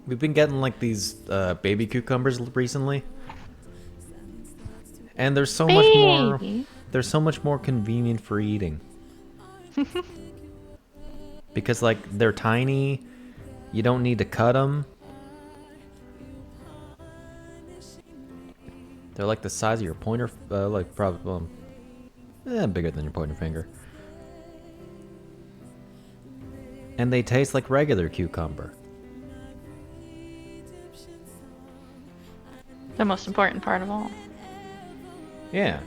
We've been getting like these baby cucumbers recently, and there's so much more. They're so much more convenient for eating. Because like they're tiny, you don't need to cut them. They're like the size of your pointer, like probably bigger than your pointer finger. And they taste like regular cucumber. The most important part of all. Yeah.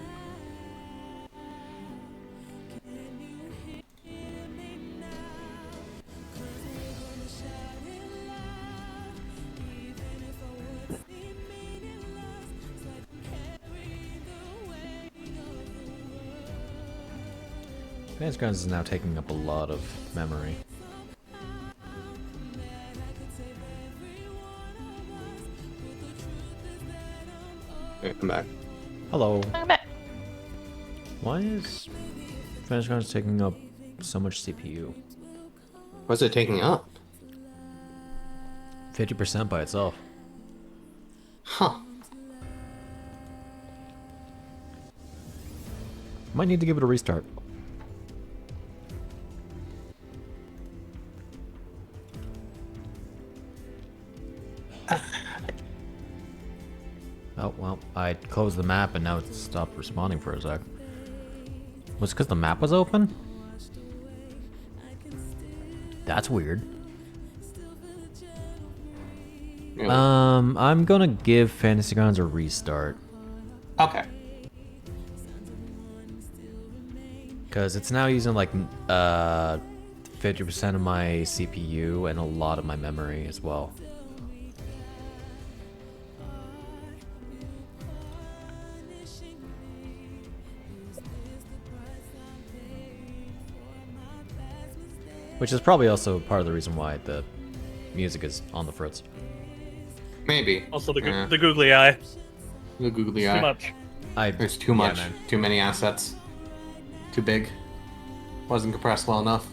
Advanced Grounds is now taking up a lot of memory. Okay, I'm back. Hello. Welcome back. Why is Advanced Grounds taking up so much CPU? What's it taking up? 50% by itself. Huh. Might need to give it a restart. Oh, well, I closed the map and now it stopped responding for a sec. Was it because the map was open? That's weird. Yeah. I'm gonna give Fantasy Grounds a restart. Okay. Because it's now using like 50% of my CPU and a lot of my memory as well. Which is probably also part of the reason why the music is on the fritz. Maybe. Also, the Yeah. the googly eye. The googly Too eye. much. There's too yeah, much. man. Too many assets. Too big. Wasn't compressed well enough.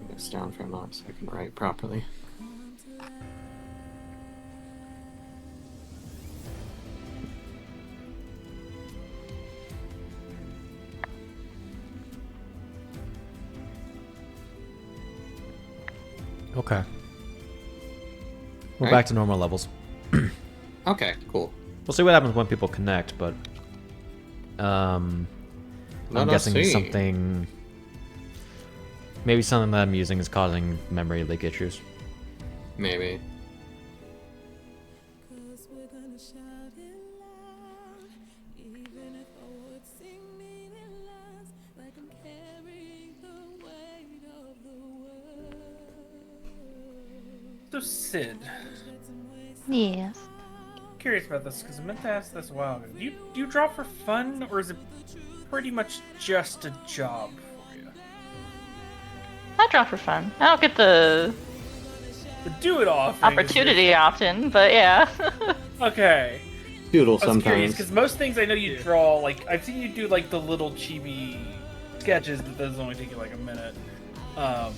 This down for a moment so I can write properly. Okay. We're Right. back to normal levels. Okay, cool. We'll see what happens when people connect, but I'm Let us guessing see. something. Maybe something that I'm using is causing memory leak issues. Maybe. So Sid, Yes. curious about this because I meant to ask this a while ago. Do you draw for fun, or is it pretty much just a job for you. I draw for fun. I don't get the The do it all thing. opportunity often, but yeah. Okay. Doodle I was curious sometimes. because most things I know you draw, like I've seen you do like the little chibi sketches, but those only take you like a minute. So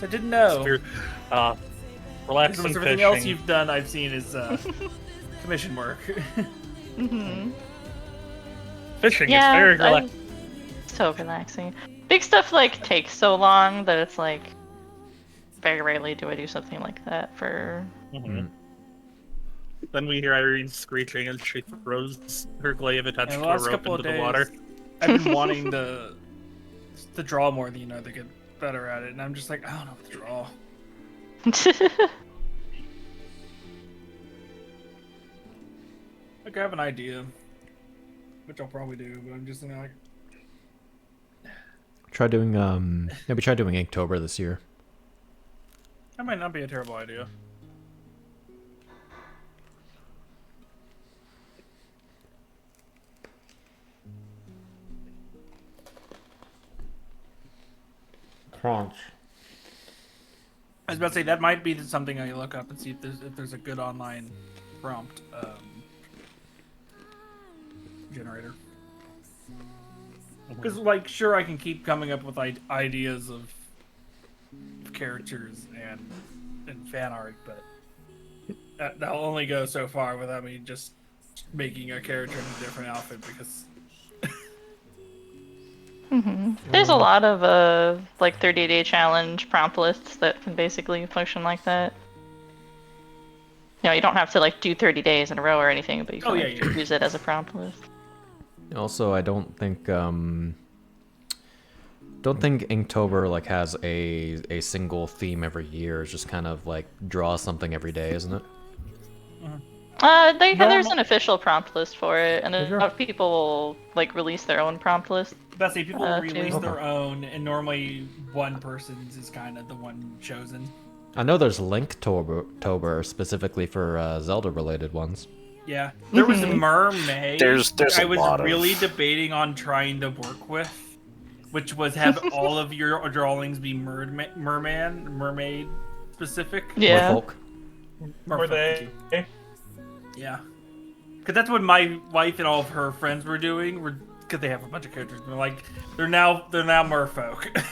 I didn't know. True. Relaxing Most fishing. everything else you've done, I've seen is commission work. hmm Fishing Yeah, is very relaxing. so relaxing. Big stuff like takes so long that it's like very rarely do I do something like that for. Mhm. Then we hear Irene screeching as she throws her glaive attached And to the a last rope couple into of the days, water. I've been wanting to draw more than to get better at it, and I'm just like, I don't know what to draw. Like I have an idea, which I'll probably do, but I'm just like, Try doing maybe try doing Inktober this year. that might not be a terrible idea. Crunch. I was about to say that might be something I look up and see if there's a good online prompt generator. Because like, sure, I can keep coming up with ideas of characters and fan art, but that'll only go so far without me just making a character in a different outfit because. There's a lot of like 30-day challenge prompt lists that can basically function like that. You know, you don't have to like do 30 days in a row or anything, but you can like, use it as a prompt list. Also, I don't think Inktober like has a single theme every year. It's just kind of like draw something every day, isn't it? There's an official prompt list for it, and a lot of people will like release their own prompt list. That's say people release too. their own, and normally one person's is kind of the one chosen. I know there's Linktober specifically for Zelda-related ones. Yeah, there was a mermaid. There's I a was lot of- really debating on trying to work with, which was have all of your drawings be mermaid specific. Yeah. Merfolk. Were they? Yeah, because that's what my wife and all of her friends were doing. Because they have a bunch of characters. They're like, they're now merfolk.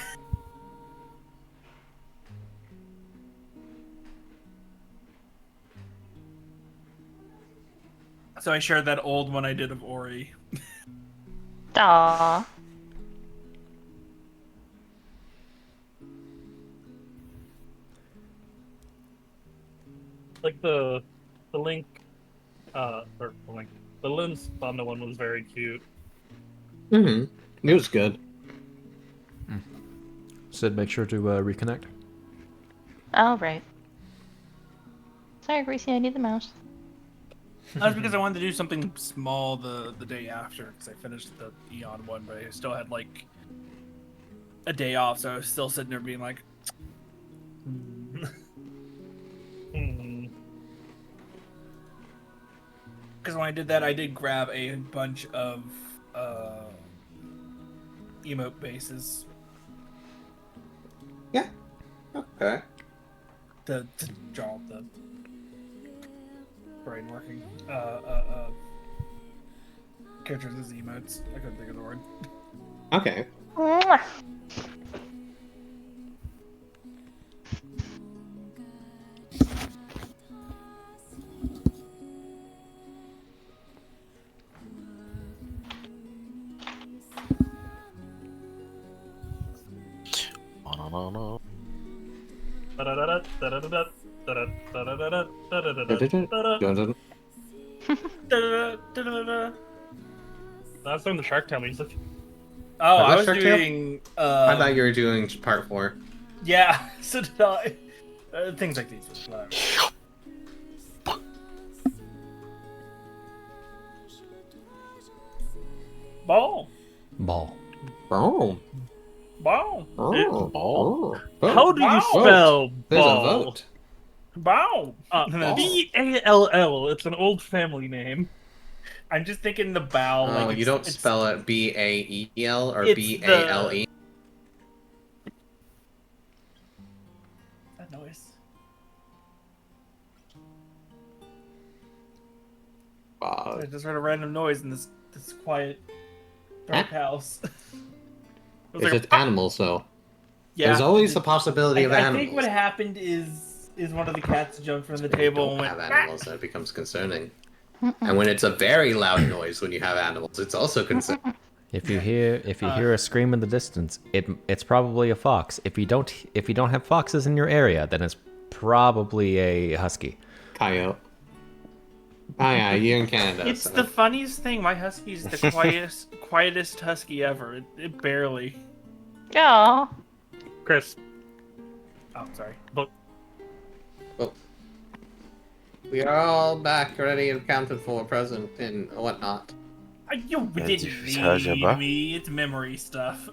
So I shared that old one I did of Ori. Aww. Like the Link, or the Link, the Lynn's Thunder one was very cute. Mm-hmm. It was good. Sid, make sure to reconnect. Oh, right. Sorry, Gracie, I need the mouse. That's because I wanted to do something small the day after, because I finished the Eon one, but I still had like a day off, so I was still sitting there being like, because when I did that, I did grab a bunch of emote bases Yeah. Okay. to draw the brain working characters as emotes. I couldn't think of the word. Okay. Mwah. That's on the Shark Tale music. Oh, I that was Shark Tale? doing. I thought you were doing part 4. Yeah, so did I. Things like these. Whatever. Ball. Ball. Oh. Ball. Oh. Ball? Oh. How do you Wow. spell There's ball? a vote. Ball. B-A-L-L. It's an old family name. I'm just thinking the bow. Oh, like you don't spell it B-A-E-L or it's B-A-L-E? That noise. I just heard a random noise in this quiet, dark house. Is it animals, though? Yeah. There's always the possibility of animals. I think what happened is one of the cats jumped from the When table you and don't went. have animals, then it becomes concerning. And when it's a very loud noise when you have animals, it's also concerning. If you hear a scream in the distance, it's probably a fox. If you don't have foxes in your area, then it's probably a husky. Coyote. Oh yeah, you're in Canada. It's the funniest thing. My husky's the quietest husky ever. It barely. Yeah. Chris. Oh, sorry. We are all back, ready and accounted for, present, and whatnot. You didn't need me. It's memory stuff.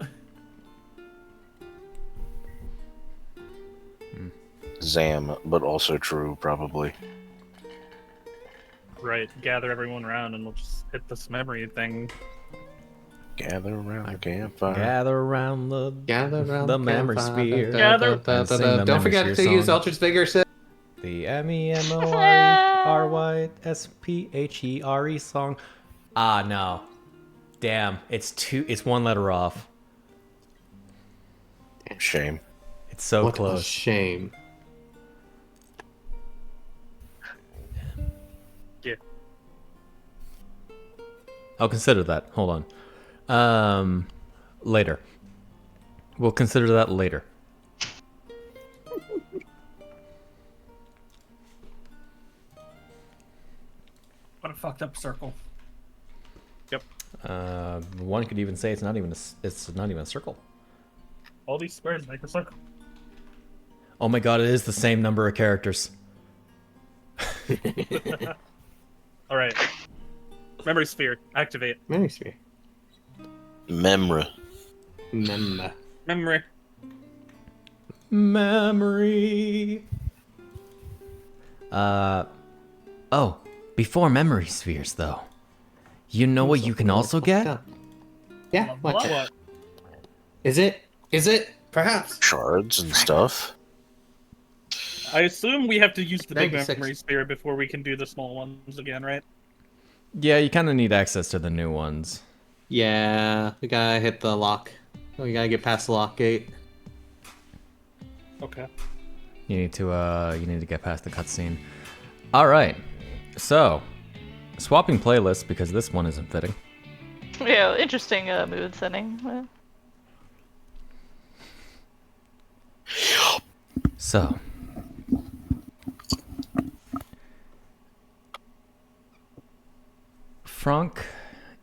Zam, but also true, probably. Right, gather everyone around and we'll just hit this memory thing. Gather around the campfire. Gather around the memory campfire. sphere. Gather. And sing the Don't memory forget sphere to song. use Ultra's Vickers. The MEMORYSPHERE song. Ah, no. Damn, it's one letter off. Shame. It's so What a close. shame. Yeah. I'll consider that. Hold on. Later. We'll consider that later. What a fucked up circle. Yep. One could even say it's not even a circle. All these squares make a circle. Oh my god, it is the same number of characters. Alright. Memory sphere. Activate. Memory sphere. Memra. Memory. Memory. Oh, before memory spheres though. You know what you can also get? Yeah, what? What? Is it? Perhaps. Shards and stuff. I assume we have to use the big 96. memory sphere before we can do the small ones again, right? Yeah, you kind of need access to the new ones. Yeah, we gotta hit the lock. We gotta get past the lock gate. Okay. You need to get past the cutscene. All right. So, swapping playlists because this one isn't fitting. Yeah, interesting mood setting. So, Franc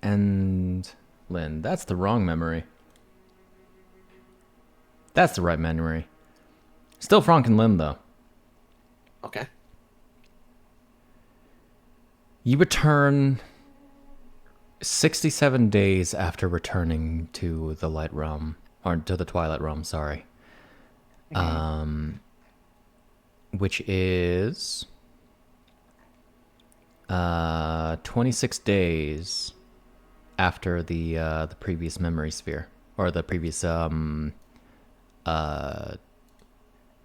and Lynn. That's the wrong memory. That's the right memory. Still Franc and Lynn, though. Okay. You return 67 days after returning to the Light Realm, or to the Twilight Realm, sorry. Which is 26 days after the previous memory sphere, or the previous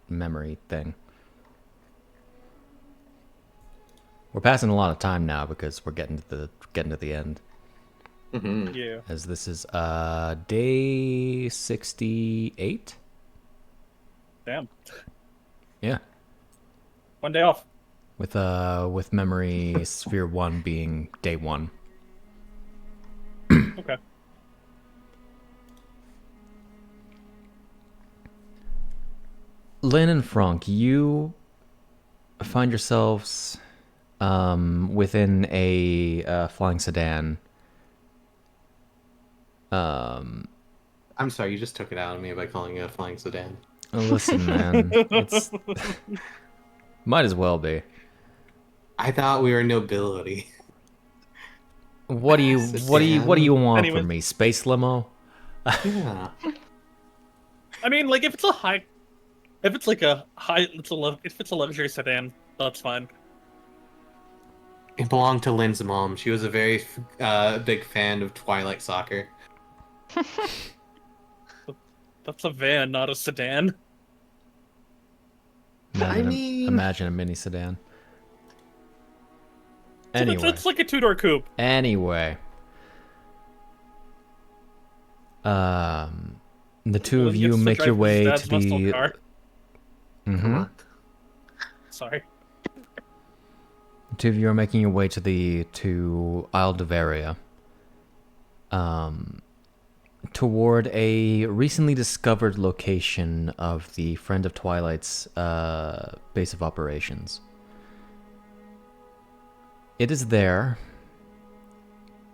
memory thing. We're passing a lot of time now because we're getting to the end. Mm-hmm. Yeah. As this is day 68. Damn. Yeah. One day off. With memory sphere 1 being day 1. Okay. Lynn and Franc, you find yourselves within a flying sedan. I'm sorry, you just took it out of me by calling it a flying sedan. Listen, man, it's might as well be. I thought we were nobility. What do you want Anyway. from me? Space limo? Yeah. I mean, like, if it's a luxury sedan, that's fine. It belonged to Lynn's mom. She was a very big fan of Twilight Soccer. That's a van, not a sedan. Imagine a mini sedan. Anyway. It's like a two-door coupe. Anyway. The two of you make your way to the... Mm-hmm. Sorry. The two of you are making your way to Isle de Varia. Toward a recently discovered location of the Friend of Twilight's base of operations. It is there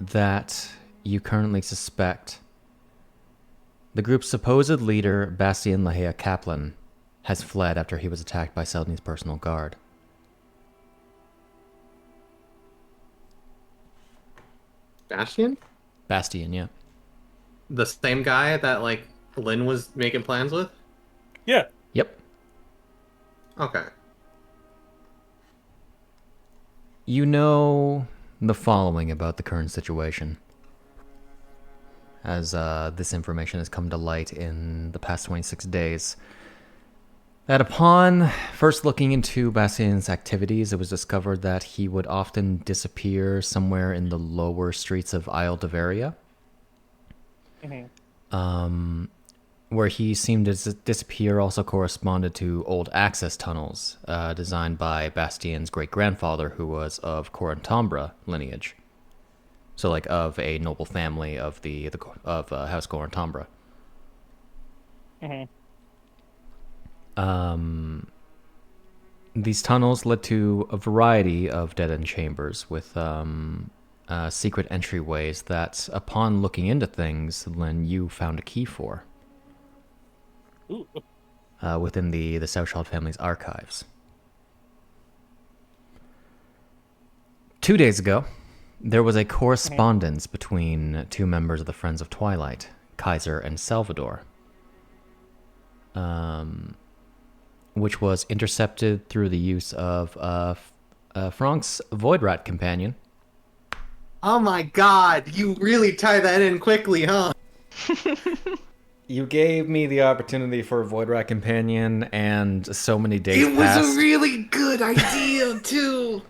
that you currently suspect the group's supposed leader, Bastian Lahea Kaplan, has fled after he was attacked by Seldny's personal guard. Bastian, yeah. The same guy that, like, Lynn was making plans with? Yeah. Yep. Okay. You know the following about the current situation, as this information has come to light in the past 26 days. That upon first looking into Bastian's activities, it was discovered that he would often disappear somewhere in the lower streets of Isle de Varia. Mm-hmm. Where he seemed to disappear also corresponded to old access tunnels designed by Bastian's great-grandfather, who was of Corantambra lineage. So, like, of a noble family of House Corantambra. Mm-hmm. These tunnels led to a variety of dead-end chambers with secret entryways that, upon looking into things, Lynn, you found a key for. Ooh. Within the Souchalte family's archives. 2 days ago, there was a correspondence between two members of the Friends of Twilight, Kaiser and Salvador, which was intercepted through the use of Franc's Void Rat companion. Oh my god, you really tie that in quickly, huh? You gave me the opportunity for a Void Rat companion, and so many days It passed. was a really good idea, too!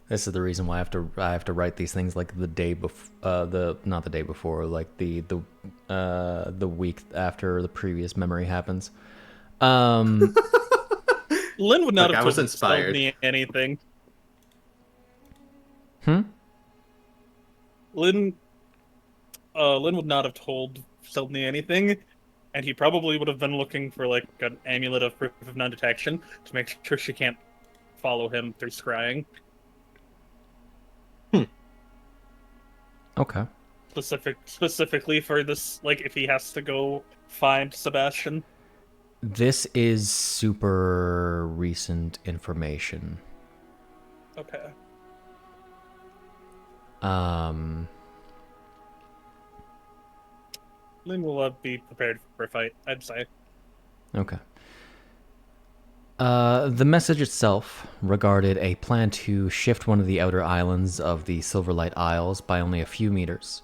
This is the reason why I have to write these things like the day before, not the day before, like the week after the previous memory happens. Lynn would not Look, have I was told inspired. me anything. Hmm? Lynn would not have told Seldny anything, and he probably would have been looking for, like, an amulet of proof of non-detection to make sure she can't follow him through scrying. Okay. Specifically for this, like, if he has to go find Sebastian. This is super recent information. Okay. Lynn will be prepared for a fight, I'd say. Okay. The message itself regarded a plan to shift one of the outer islands of the Silverlight Isles by only a few meters,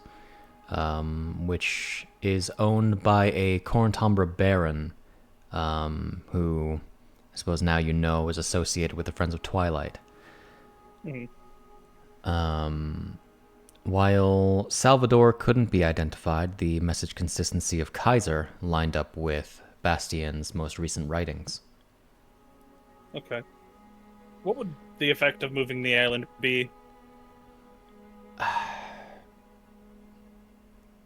which is owned by a Corantambra baron, who I suppose now you know is associated with the Friends of Twilight. Mm-hmm. While Salvador couldn't be identified, the message consistency of Kaiser lined up with Bastian's most recent writings. Okay. What would the effect of moving the island be?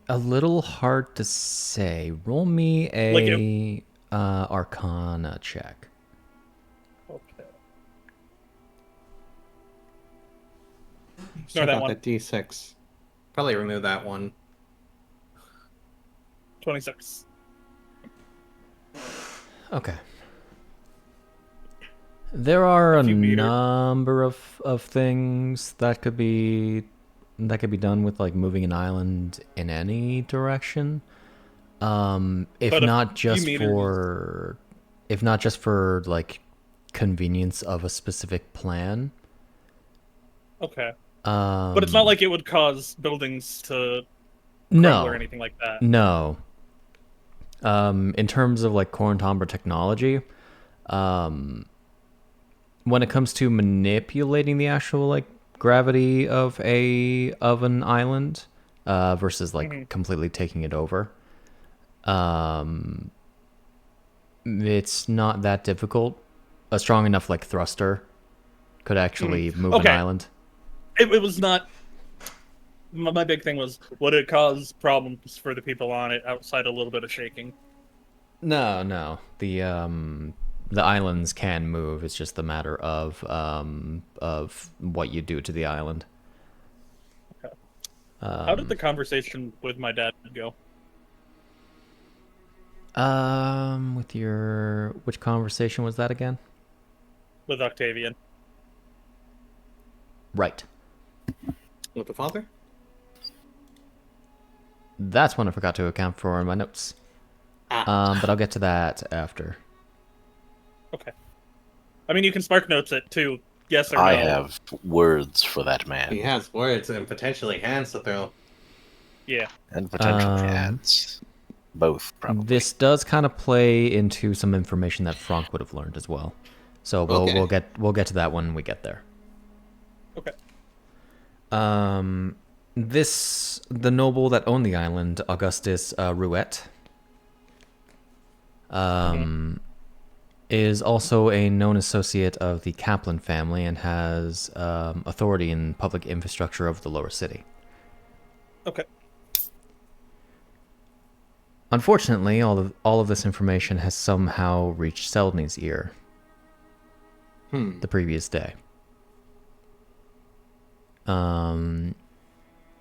A little hard to say. Roll me a Arcana check. Okay. Check that out one. that D6. Probably remove that one. 26. Okay. There are a Few meters. number of things that could be done with, like, moving an island in any direction. If But a not few just meters. for if not just for like convenience of a specific plan. Okay. But it's not like it would cause buildings to crumble or anything like that. No. In terms of like core and timbre technology, when it comes to manipulating the actual like gravity of an island versus like completely taking it over, it's not that difficult. A strong enough like thruster could actually move an island. It was not. My big thing was, would it cause problems for the people on it outside a little bit of shaking? No. The islands can move. It's just a matter of what you do to the island. Okay. How did the conversation with my dad go? Which conversation was that again? With Octavian. Right. With the father? That's one I forgot to account for in my notes. But I'll get to that after. Okay. I mean, you can spark notes it too. Yes or no. I have words for that man. He has words and potentially hands to throw. Yeah. And potentially hands. Both, probably. This does kind of play into some information that Franc would have learned as well. So we'll get to that when we get there. Okay. The noble that owned the island, Augustus Rouet, is also a known associate of the Kaplan family and has authority in public infrastructure of the lower city. Okay. Unfortunately, all of this information has somehow reached Seldny's ear the previous day.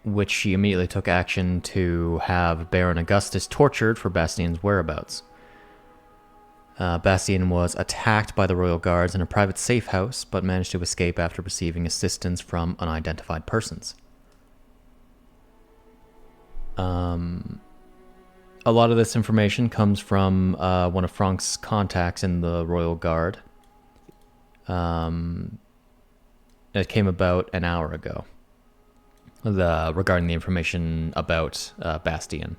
Which she immediately took action to have Baron Augustus tortured for Bastien's whereabouts. Bastien was attacked by the royal guards in a private safe house, but managed to escape after receiving assistance from unidentified persons. A lot of this information comes from one of Franc's contacts in the royal guard. It came about an hour ago. Regarding the information about Bastien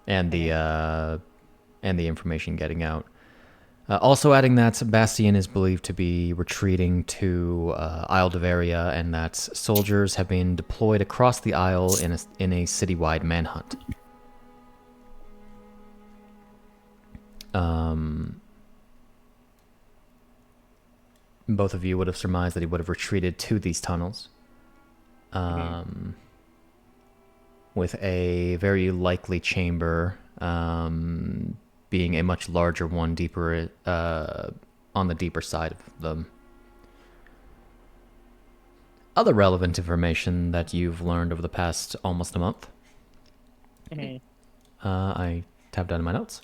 and the information getting out. Also adding that Bastien is believed to be retreating to Isle de Varia, and that soldiers have been deployed across the Isle in a citywide manhunt. Both of you would have surmised that he would have retreated to these tunnels. With a very likely chamber being a much larger one, deeper on the deeper side of them. Other relevant information that you've learned over the past almost a month. I tabbed down in my notes.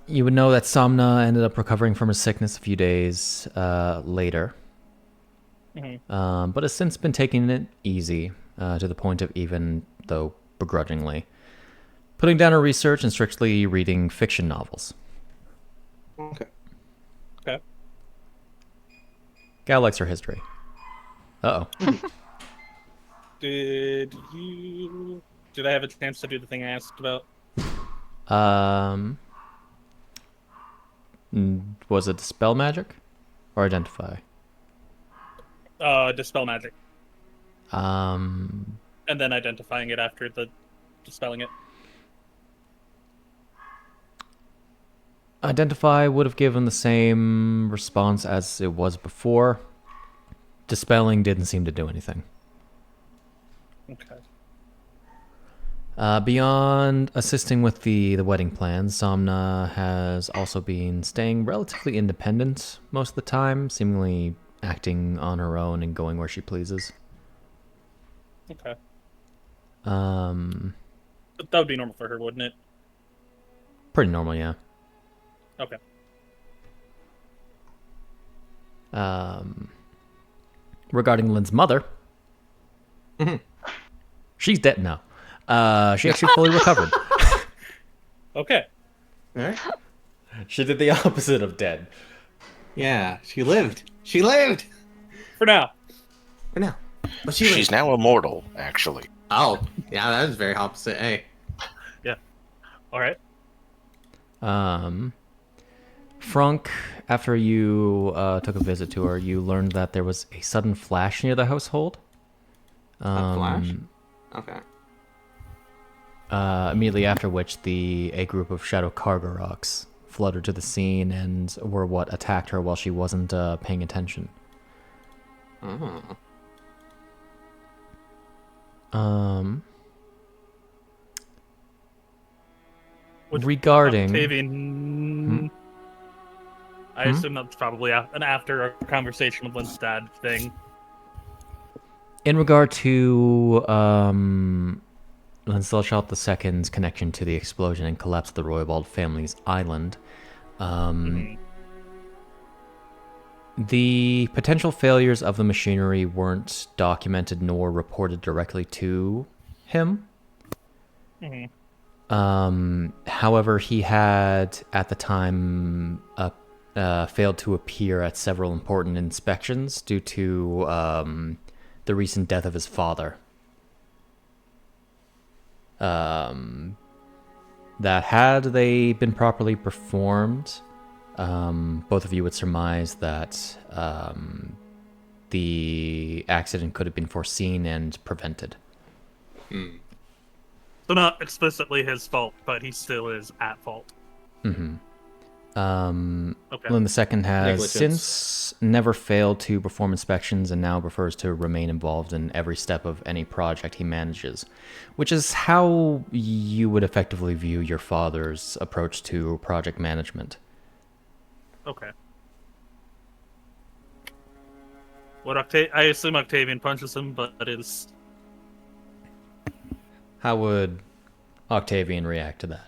You would know that Somna ended up recovering from her sickness a few days later. But has since been taking it easy, to the point of, even though begrudgingly, putting down her research and strictly reading fiction novels. Okay. Gal likes her history. Uh-oh. Did I have a chance to do the thing I asked about? Was it Dispel Magic? Or Identify? Dispel magic. And then identifying it after the dispelling it. Identify would have given the same response as it was before. Dispelling didn't seem to do anything. Okay. Beyond assisting with the wedding plans, Somna has also been staying relatively independent most of the time, seemingly acting on her own and going where she pleases. Okay. That would be normal for her, wouldn't it? Pretty normal, yeah. Okay. Regarding Lynn's mother, she's dead now. She actually fully recovered. Okay. All right. She did the opposite of dead. Yeah, she lived. She lived! For now. For now. But she She's lived. now immortal, actually. Oh, yeah, that is very opposite. Hey. Yeah. Alright. Franc, after you took a visit to her, you learned that there was a sudden flash near the household. A flash? Okay. Immediately after which, a group of shadow Kargaroks fluttered to the scene and were what attacked her while she wasn't paying attention. Oh. Regarding Octavian... I assume that's probably an after a conversation with Lynn's dad thing. in regard to Souchalte II's connection to the explosion and collapse of the Roybald family's island, the potential failures of the machinery weren't documented nor reported directly to him. However, he had, at the time, failed to appear at several important inspections due to the recent death of his father. That had they been properly performed, both of you would surmise that the accident could have been foreseen and prevented. So not explicitly his fault, but he still is at fault. Okay. Okay. Lynn II has Negligence. since never failed to perform inspections and now prefers to remain involved in every step of any project he manages, which is how you would effectively view your father's approach to project management. Okay. I assume Octavian punches him, but it is... How would Octavian react to that?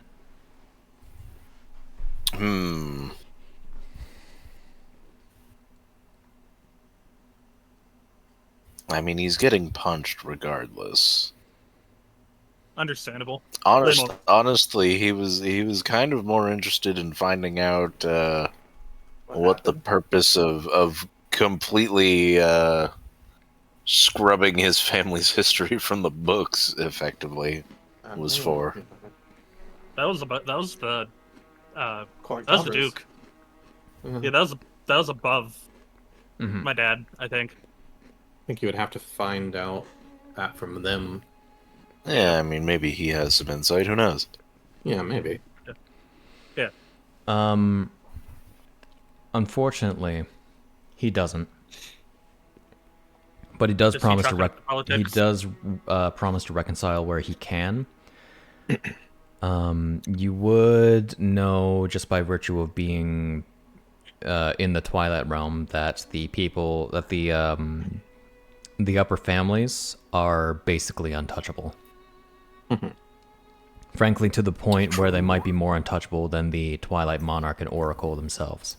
I mean, he's getting punched regardless. Understandable. Honestly, he was kind of more interested in finding out what the purpose of completely scrubbing his family's history from the books effectively was for. That was the Duke. Yeah, that was above my dad, I think. I think you would have to find out that from them. Yeah, I mean, maybe he has some insight. Who knows? Yeah, maybe. Yeah. Unfortunately, he doesn't. But he does promise to promise to reconcile where he can. You would know just by virtue of being in the Twilight Realm that the upper families are basically untouchable. Frankly, to the point where they might be more untouchable than the Twilight Monarch and Oracle themselves.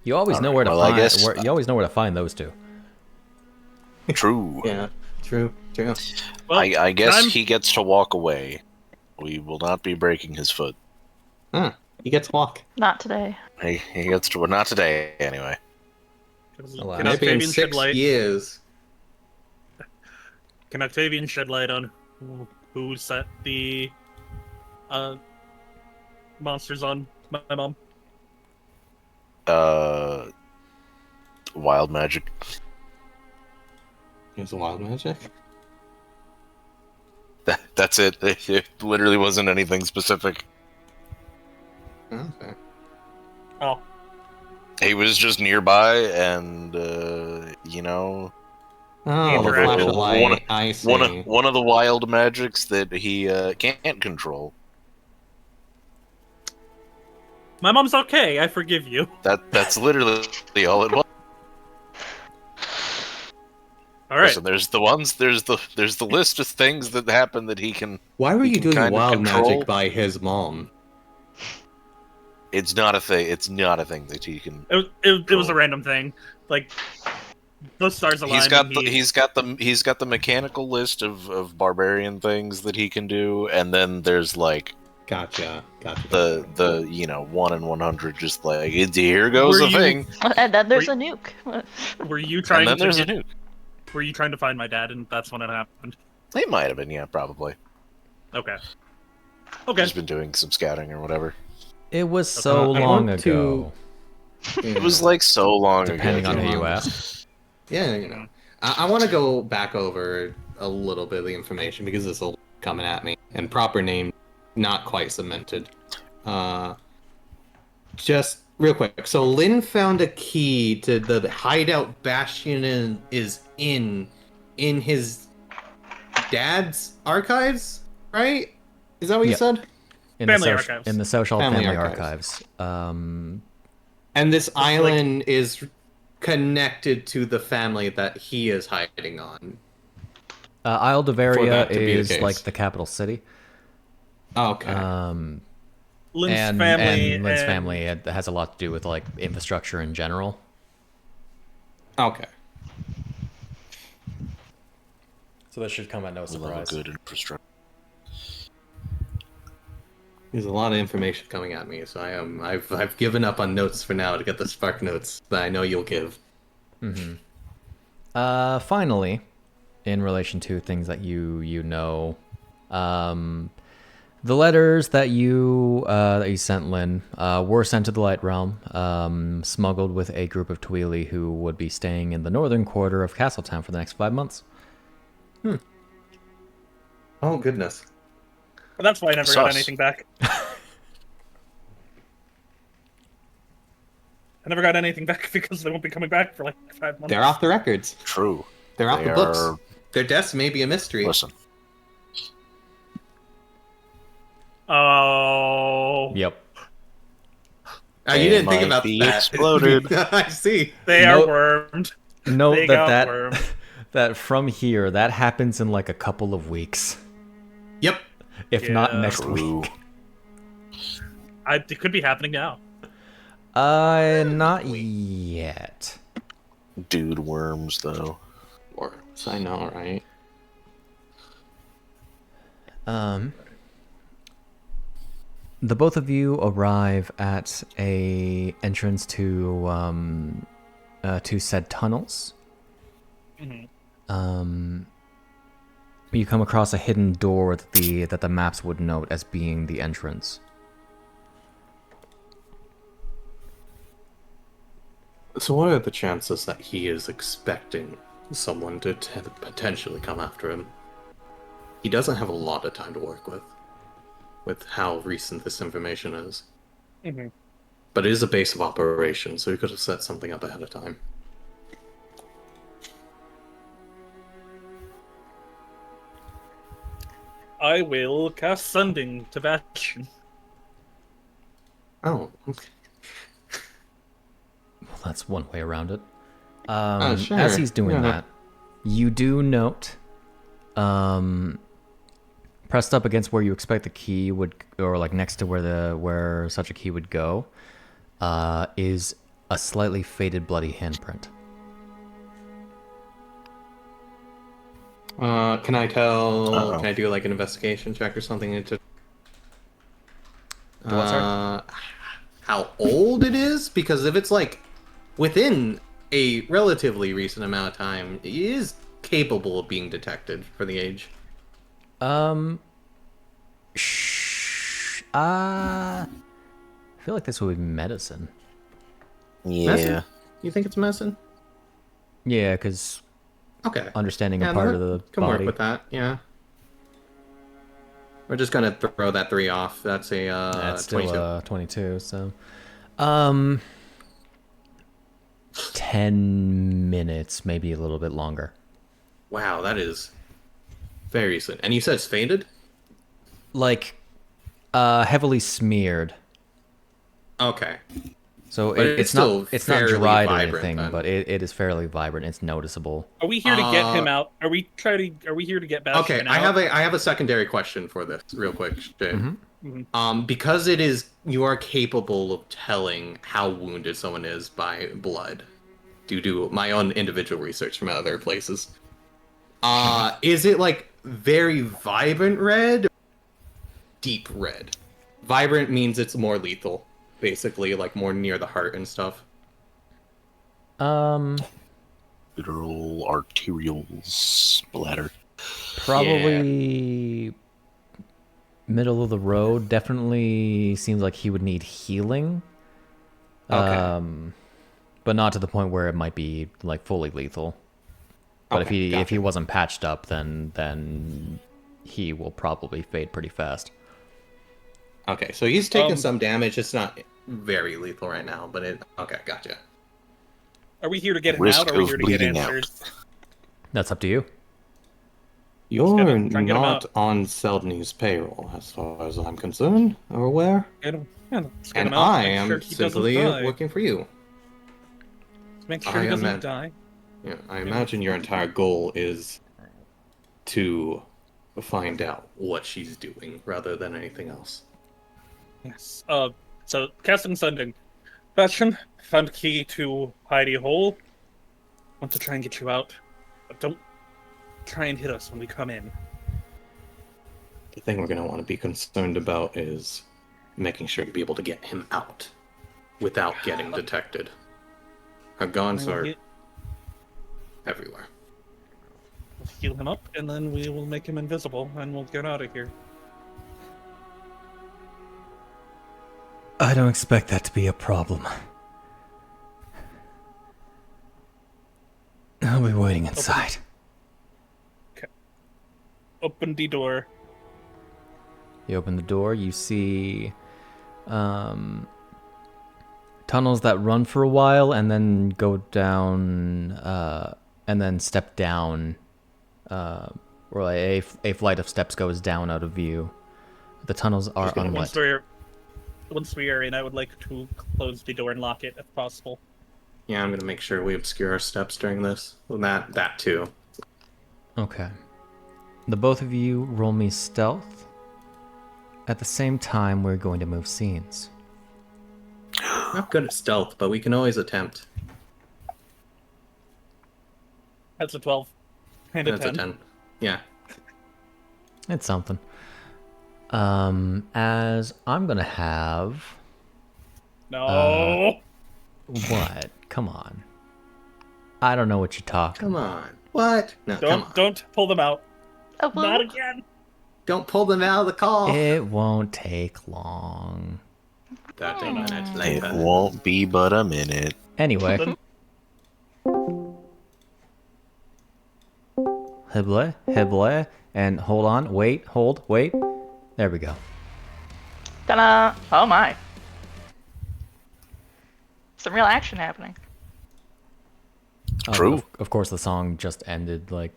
You always know where to find. You always know where to find those two. True. Yeah, true. Well, I guess he gets to walk away. We will not be breaking his foot. He gets to walk. Not today. He gets to, not today anyway. Can Maybe in Octavian shed 6 light? years. Can Octavian shed light on who set the monsters on my mom? Wild magic. It was a wild magic. That's it. It literally wasn't anything specific. Okay. Oh. He was just nearby, and Oh, Interaction. the flash of light. I see. one of the wild magics that he can't control. My mom's okay. I forgive you. That's literally all it was. All right. Listen, there's the list of things that happen that he can. Why were he you can doing kind of wild control. magic by his mom? It's not a thing. It's not a thing that he can. It was a random thing. Like, those stars align. He's got the mechanical list of barbarian things that he can do, and then there's like Gotcha. the 1 in 100, just like here goes the thing. And then there's a nuke. Were you trying And then there's to a nuke. Were you trying to find my dad, and that's when it happened? It might have been, yeah, probably. Okay. Just been doing some scouting or whatever. It was so long want ago. It was like so long Depending ago. on who you ask. Yeah, I want to go back over a little bit of the information because this will coming at me, and proper name not quite cemented. Just real quick. So Lynn found a key to the hideout Bastion is in his dad's archives, right? Is that what you said? In Family the archives. In the social Family family archives. archives. And this island is connected to the family that he is hiding on. Isle de For Varia that to be the is case. like the capital city. Okay. Lynn's Lynn's family has a lot to do with like infrastructure in general. Okay. So that should come at no We love a surprise. good infrastructure. There's a lot of information coming at me, so I've given up on notes for now to get the spark notes that I know you'll give. Finally, in relation to things that you know, the letters that you sent Lynn were sent to the Light Realm, smuggled with a group of Tweely who would be staying in the northern quarter of Castletown for the next 5 months. Oh goodness. Well, that's why I never got Sus. anything back. I never got anything back because they won't be coming back for like 5 months. They're off the records. True. They're off They the books. are- Their deaths may be a mystery. Listen, Oh. Yep. You They didn't think might about be that. exploded. I see. They Nope. are wormed. Note They that got wormed. that from here that happens in like a couple of weeks, Yep. if not Yeah. next true. week. It could be happening now. Not yet. Dude worms, though. Worms, I know, right? The both of you arrive at a entrance to said tunnels. You come across a hidden door that the maps would note as being the entrance. So what are the chances that he is expecting someone to potentially come after him? He doesn't have a lot of time to work with how recent this information is. But it is a base of operations, so he could have set something up ahead of time. I will cast Sending to Bastion. Oh, okay. Well, that's one way around it. Sure. As he's doing Yeah. that, you do note, pressed up against where you expect the key would, or like next to where such a key would go, is a slightly faded, bloody handprint. Can I tell? Uh-oh. Can I do like an investigation check or something into? The what, sorry? How old it is? Because if it's like within a relatively recent amount of time, it is capable of being detected for the age. I feel like this would be medicine. Yeah. Medicine? You think it's medicine? Yeah, because Okay. understanding Yeah, a part that of the can body. work with that. Yeah. We're just gonna throw that 3 off. That's a That's 22. still 22, so 10 minutes, maybe a little bit longer. Wow, that is very soon. And you said it's faded? Like heavily smeared. Okay. So But it's still not not fairly dried or vibrant, anything, then. but it is fairly vibrant. It's noticeable. Are we here to get him out? Are we here to get Bastion Okay, out? I have a secondary question for this, real quick. Shane. Mm-hmm. Because you are capable of telling how wounded someone is by blood. to do my own individual research from other places. Is it like very vibrant red? Deep red. Vibrant means it's more lethal, basically, like more near the heart and stuff. Literal arterial splatter. Probably middle of the road. Definitely seems like he would need healing. Okay. But not to the point where it might be like fully lethal. But Okay, if he gotcha. wasn't patched up, then he will probably fade pretty fast. Okay, so he's taking some damage. It's not very lethal right now, but it... Okay, gotcha. Are we here to get him Risk out, or are we of here to get bleeding out. answers? That's up to you. You're try and get him not out. on Seldny's payroll, as far as I'm concerned, or aware. Get him, yeah, let's get And him out. I Make am sure he simply doesn't die. working for you. Let's make sure I he doesn't am die. Yeah, I imagine your entire goal is to find out what she's doing, rather than anything else. Yes. So casting sending. Bastion, found key to hidey hole. Want to try and get you out, but don't try and hit us when we come in. The thing we're going to want to be concerned about is making sure to be able to get him out without getting detected. Our guns are everywhere. We'll heal him up, and then we will make him invisible, and we'll get out of here. I don't expect that to be a problem. I'll be waiting inside. Open the door. You open the door, you see tunnels that run for a while and then go down, and then step down, or a flight of steps goes down out of view. The tunnels are unlit. Once we are in, I would like to close the door and lock it if possible. Yeah, I'm going to make sure we obscure our steps during this. Well, that too. Okay. The both of you roll me stealth. At the same time, we're going to move scenes. Not good at stealth, but we can always attempt. That's a 12. And a That's 10. a 10. Yeah. It's something. As I'm gonna have... No! What? Come on. I don't know what you're talking Come on. What? No, come on. Don't pull them out. Oh, blue. Not again. Don't pull them out of the call. It won't take long. 13 minutes It later. won't be but a minute. Anyway. Hible, and hold on, wait. There we go. Ta-da! Oh my. Some real action happening. True. Of course, the song just ended, like,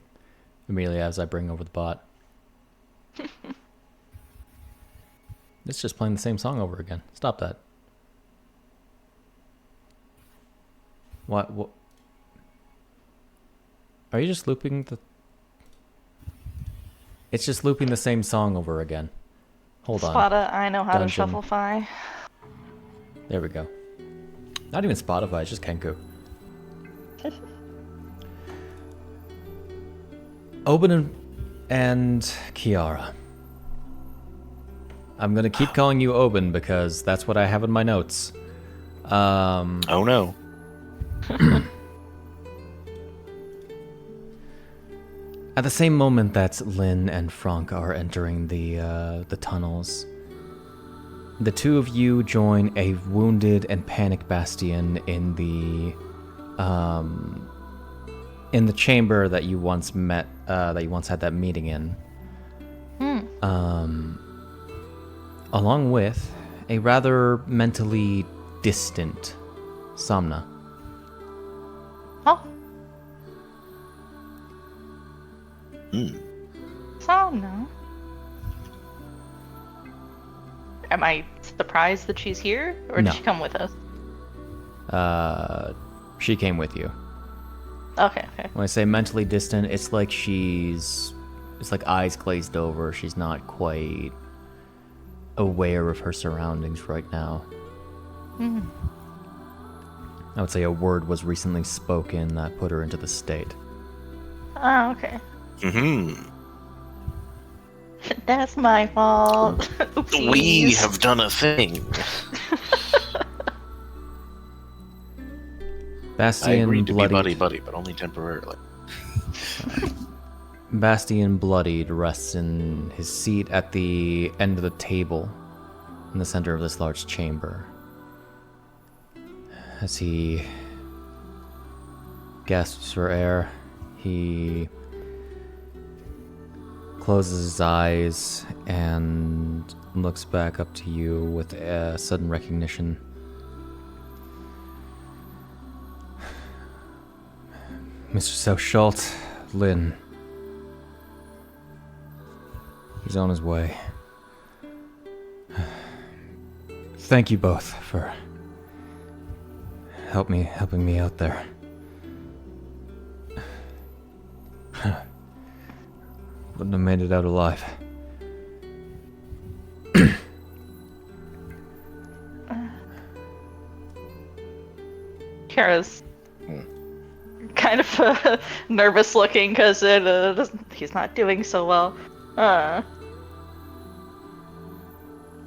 immediately as I bring over the bot. It's just playing the same song over again. Stop that. What? Are you just looping the... It's just looping the same song over again. Hold on. Spada, I know how Dungeon. to shufflefy. There we go. Not even Spotify, it's just Kenku. Obin and Chiara. I'm gonna keep calling you Obin because that's what I have in my notes. Oh no. At the same moment that Lynn and Franc are entering the tunnels, the two of you join a wounded and panicked Bastion in the chamber that you once met, that you once had that meeting in. Along with a rather mentally distant Somna. Oh, Hmm. so no. Am I surprised that she's here, or No. did she come with us? She came with you. Okay. When I say mentally distant, it's like it's like eyes glazed over. She's not quite aware of her surroundings right now. I would say a word was recently spoken that put her into the state. Oh, okay. Mm-hmm. That's my fault. Oopsies. We have done a thing. Bastian I agreed to be bloodied. buddy, but only temporarily. Bastian bloodied rests in his seat at the end of the table in the center of this large chamber. As he gasps for air, he closes his eyes and looks back up to you with a sudden recognition. Mr. Souchalte, Lynn. He's on his way. Thank you both for helping me out there. Wouldn't have made it out alive. Chiara's kind of nervous looking because he's not doing so well.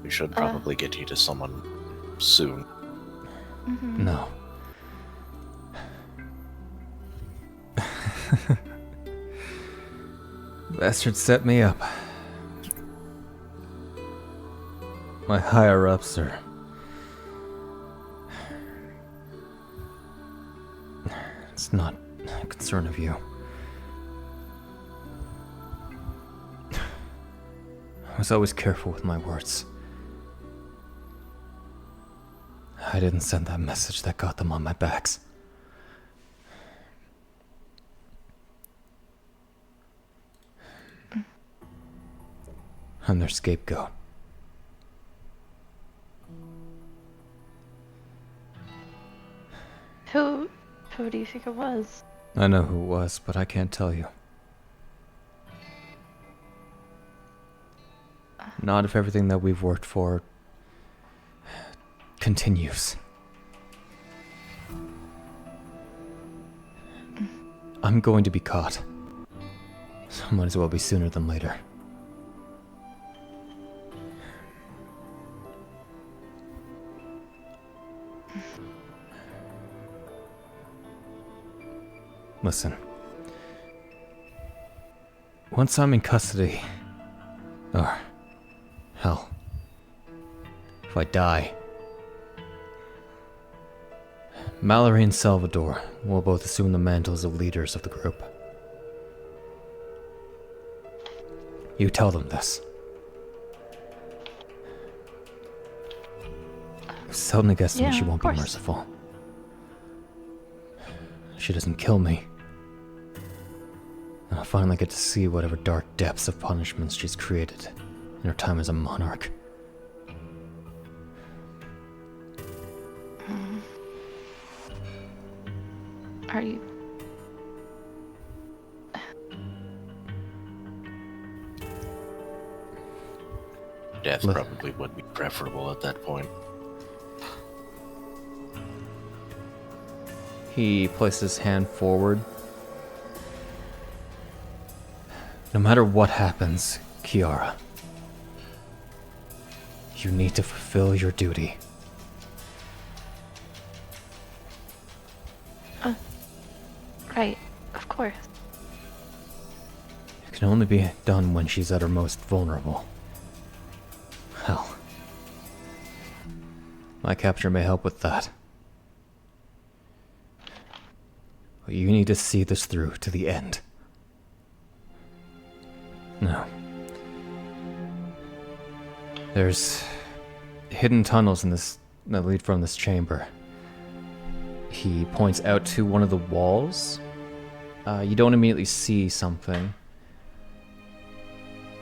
We should probably get you to someone soon. Mm-hmm. No. Bastard set me up. My higher-ups are... It's not a concern of you. I was always careful with my words. I didn't send that message that got them on my backs. I'm their scapegoat. Who do you think it was? I know who it was, but I can't tell you. Not if everything that we've worked for continues. I'm going to be caught. So might as well be sooner than later. Listen. Once I'm in custody, or hell, if I die, Mallory and Salvador will both assume the mantles of leaders of the group. You tell them this. Selden guessed me she won't be merciful. She doesn't kill me. And I'll finally get to see whatever dark depths of punishments she's created in her time as a monarch. Are you... Death probably would be preferable at that point. He places his hand forward. No matter what happens, Chiara, you need to fulfill your duty. Right, of course. It can only be done when she's at her most vulnerable. Hell. My capture may help with that. But you need to see this through to the end. No. There's hidden tunnels in this that lead from this chamber. He points out to one of the walls. You don't immediately see something.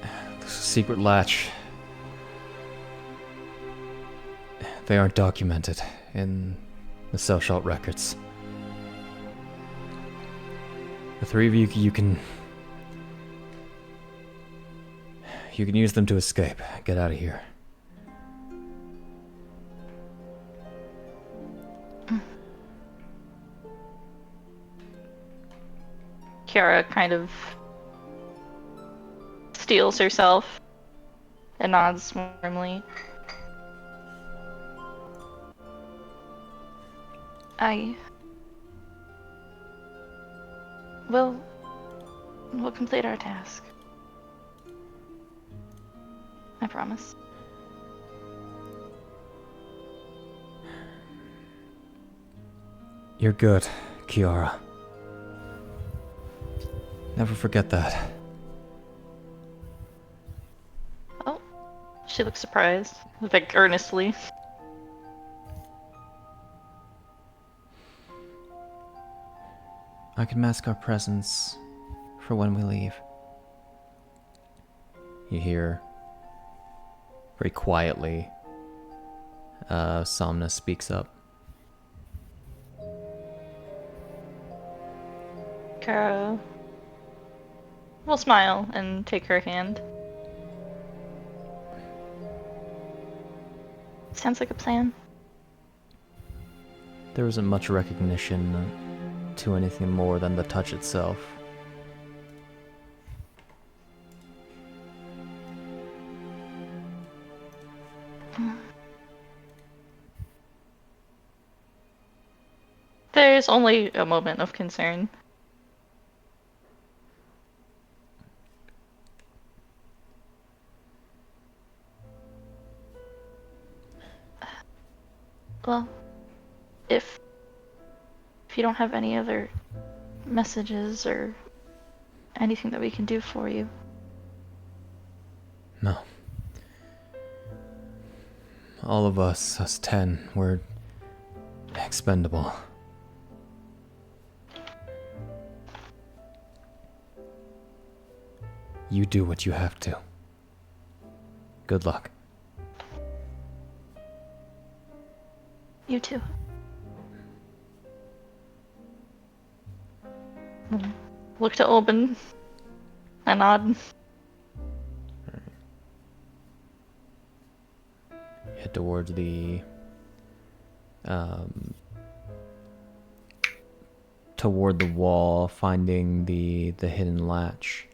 There's a secret latch. They aren't documented in the Souchalte records. The three of you, you can use them to escape. Get out of here. Chiara kind of steels herself and nods warmly. We'll complete our task. I promise. You're good, Chiara. Never forget that. Oh, she looks surprised, like earnestly. I can mask our presence for when we leave. You hear, very quietly, Somna speaks up. Chiara will smile and take her hand. Sounds like a plan. There isn't much recognition to anything more than the touch itself. There's only a moment of concern. Well, if you don't have any other messages or anything that we can do for you. No. All of us 10, we're expendable. You do what you have to. Good luck. You too. Look to Obin. I nod. Head towards the toward the wall, finding the hidden latch.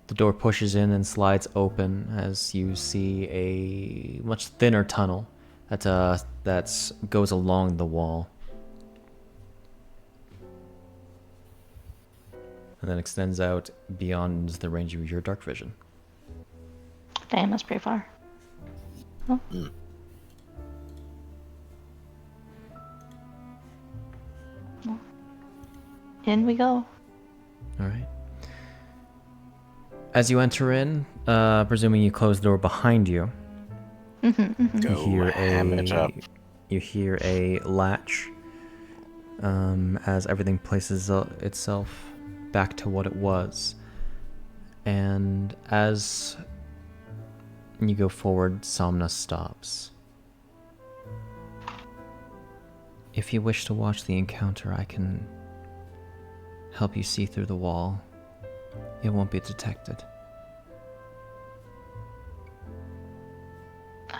The door pushes in and slides open as you see a much thinner tunnel that goes along the wall. And then extends out beyond the range of your dark vision. Damn, that's pretty far. Oh. Well, in we go. Alright. As you enter in, presuming you close the door behind you, you hear a latch as everything places itself back to what it was. And as you go forward, Somna stops. If you wish to watch the encounter, I can help you see through the wall. It won't be detected.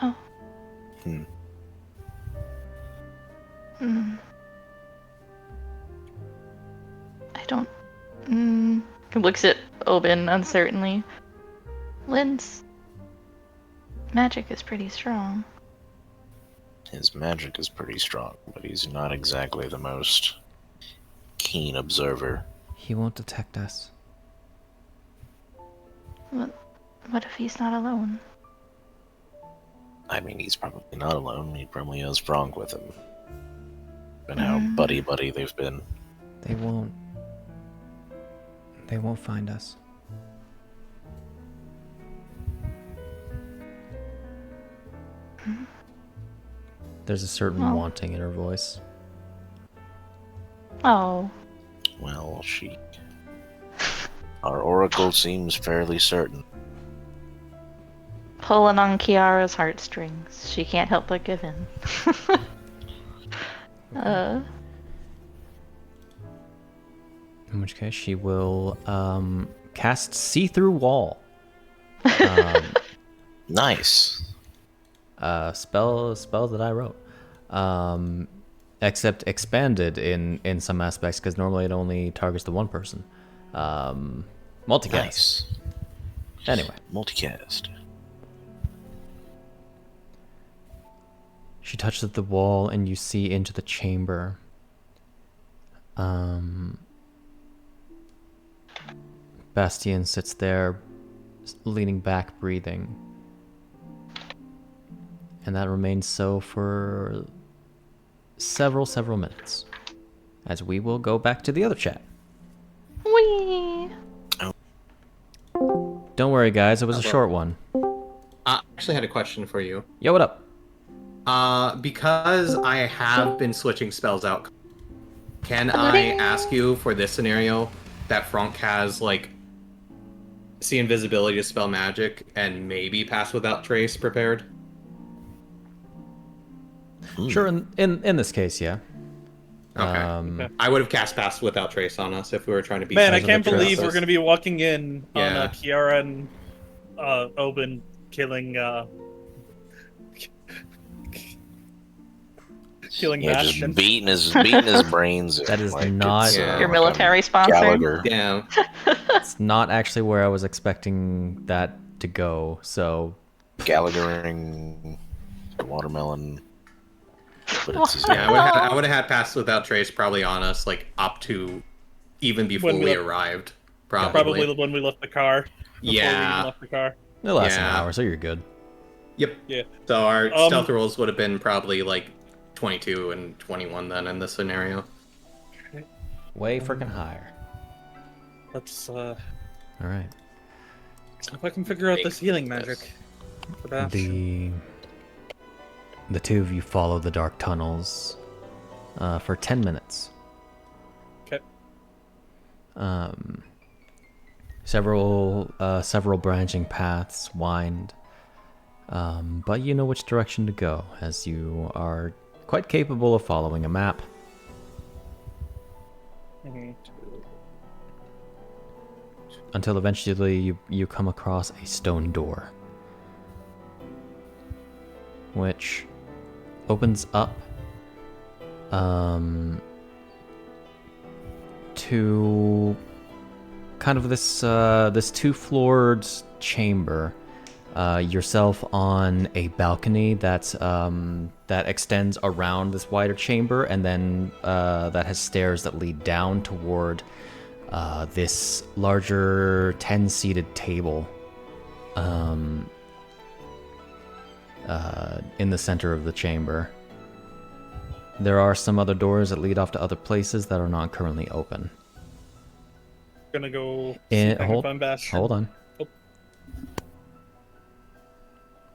Oh. I don't... Looks at Obin uncertainly. Lynn's magic is pretty strong. His magic is pretty strong, but he's not exactly the most keen observer. He won't detect us. What if he's not alone? I mean, he's probably not alone. He probably has Franc with him. And how buddy-buddy they've been. They won't find us. There's a certain wanting in her voice. Oh. Well, our oracle seems fairly certain. Pulling on Chiara's heartstrings. She can't help but give in. In which case, she will cast See-Through Wall. Nice. Spell that I wrote. except expanded in some aspects, because normally it only targets the one person. Multicast. Nice. Anyway. Multicast. She touches the wall, and you see into the chamber. Bastien sits there, leaning back, breathing. And that remains so for several minutes. As we will go back to the other chat. Whee! Don't worry, guys. It was a short one. I actually had a question for you. Yo, what up? Because I have been switching spells out, can I ask you for this scenario that Franc has, like, see invisibility to spell magic and maybe pass without trace prepared? Sure, in this case, yeah. Okay. I would have cast pass without trace on us if we were trying to beat. Man, I can't believe we're going to be walking in on Yeah. Chiara and Obin killing Yeah, Bastion. just beating his brains. That is like not- it's, Your military sponsor? Gallagher. Yeah. It's not actually where I was expecting that to go, so... Gallaghering the watermelon. But it's his Yeah, I would have had pass without trace probably on us, like, up to even before When we we- arrived. Probably when we left the car. Before we Yeah. even left the car. It lasts an Yeah. hour, so you're good. Yep. Yeah. So our stealth rolls would have been probably, like, 22 and 21 then in this scenario. Way freaking higher. Let's Alright. if I can figure out this healing magic for Bastion. The two of you follow the dark tunnels for 10 minutes. Okay. Several branching paths wind, but you know which direction to go, as you are quite capable of following a map. Mhm. Until eventually you come across a stone door, which opens up to kind of this two-floored chamber. Yourself on a balcony that extends around this wider chamber, and then that has stairs that lead down toward this larger 10-seated table in the center of the chamber. There are some other doors that lead off to other places that are not currently open. Gonna go see if I can find Bastion. Hold on. Oh.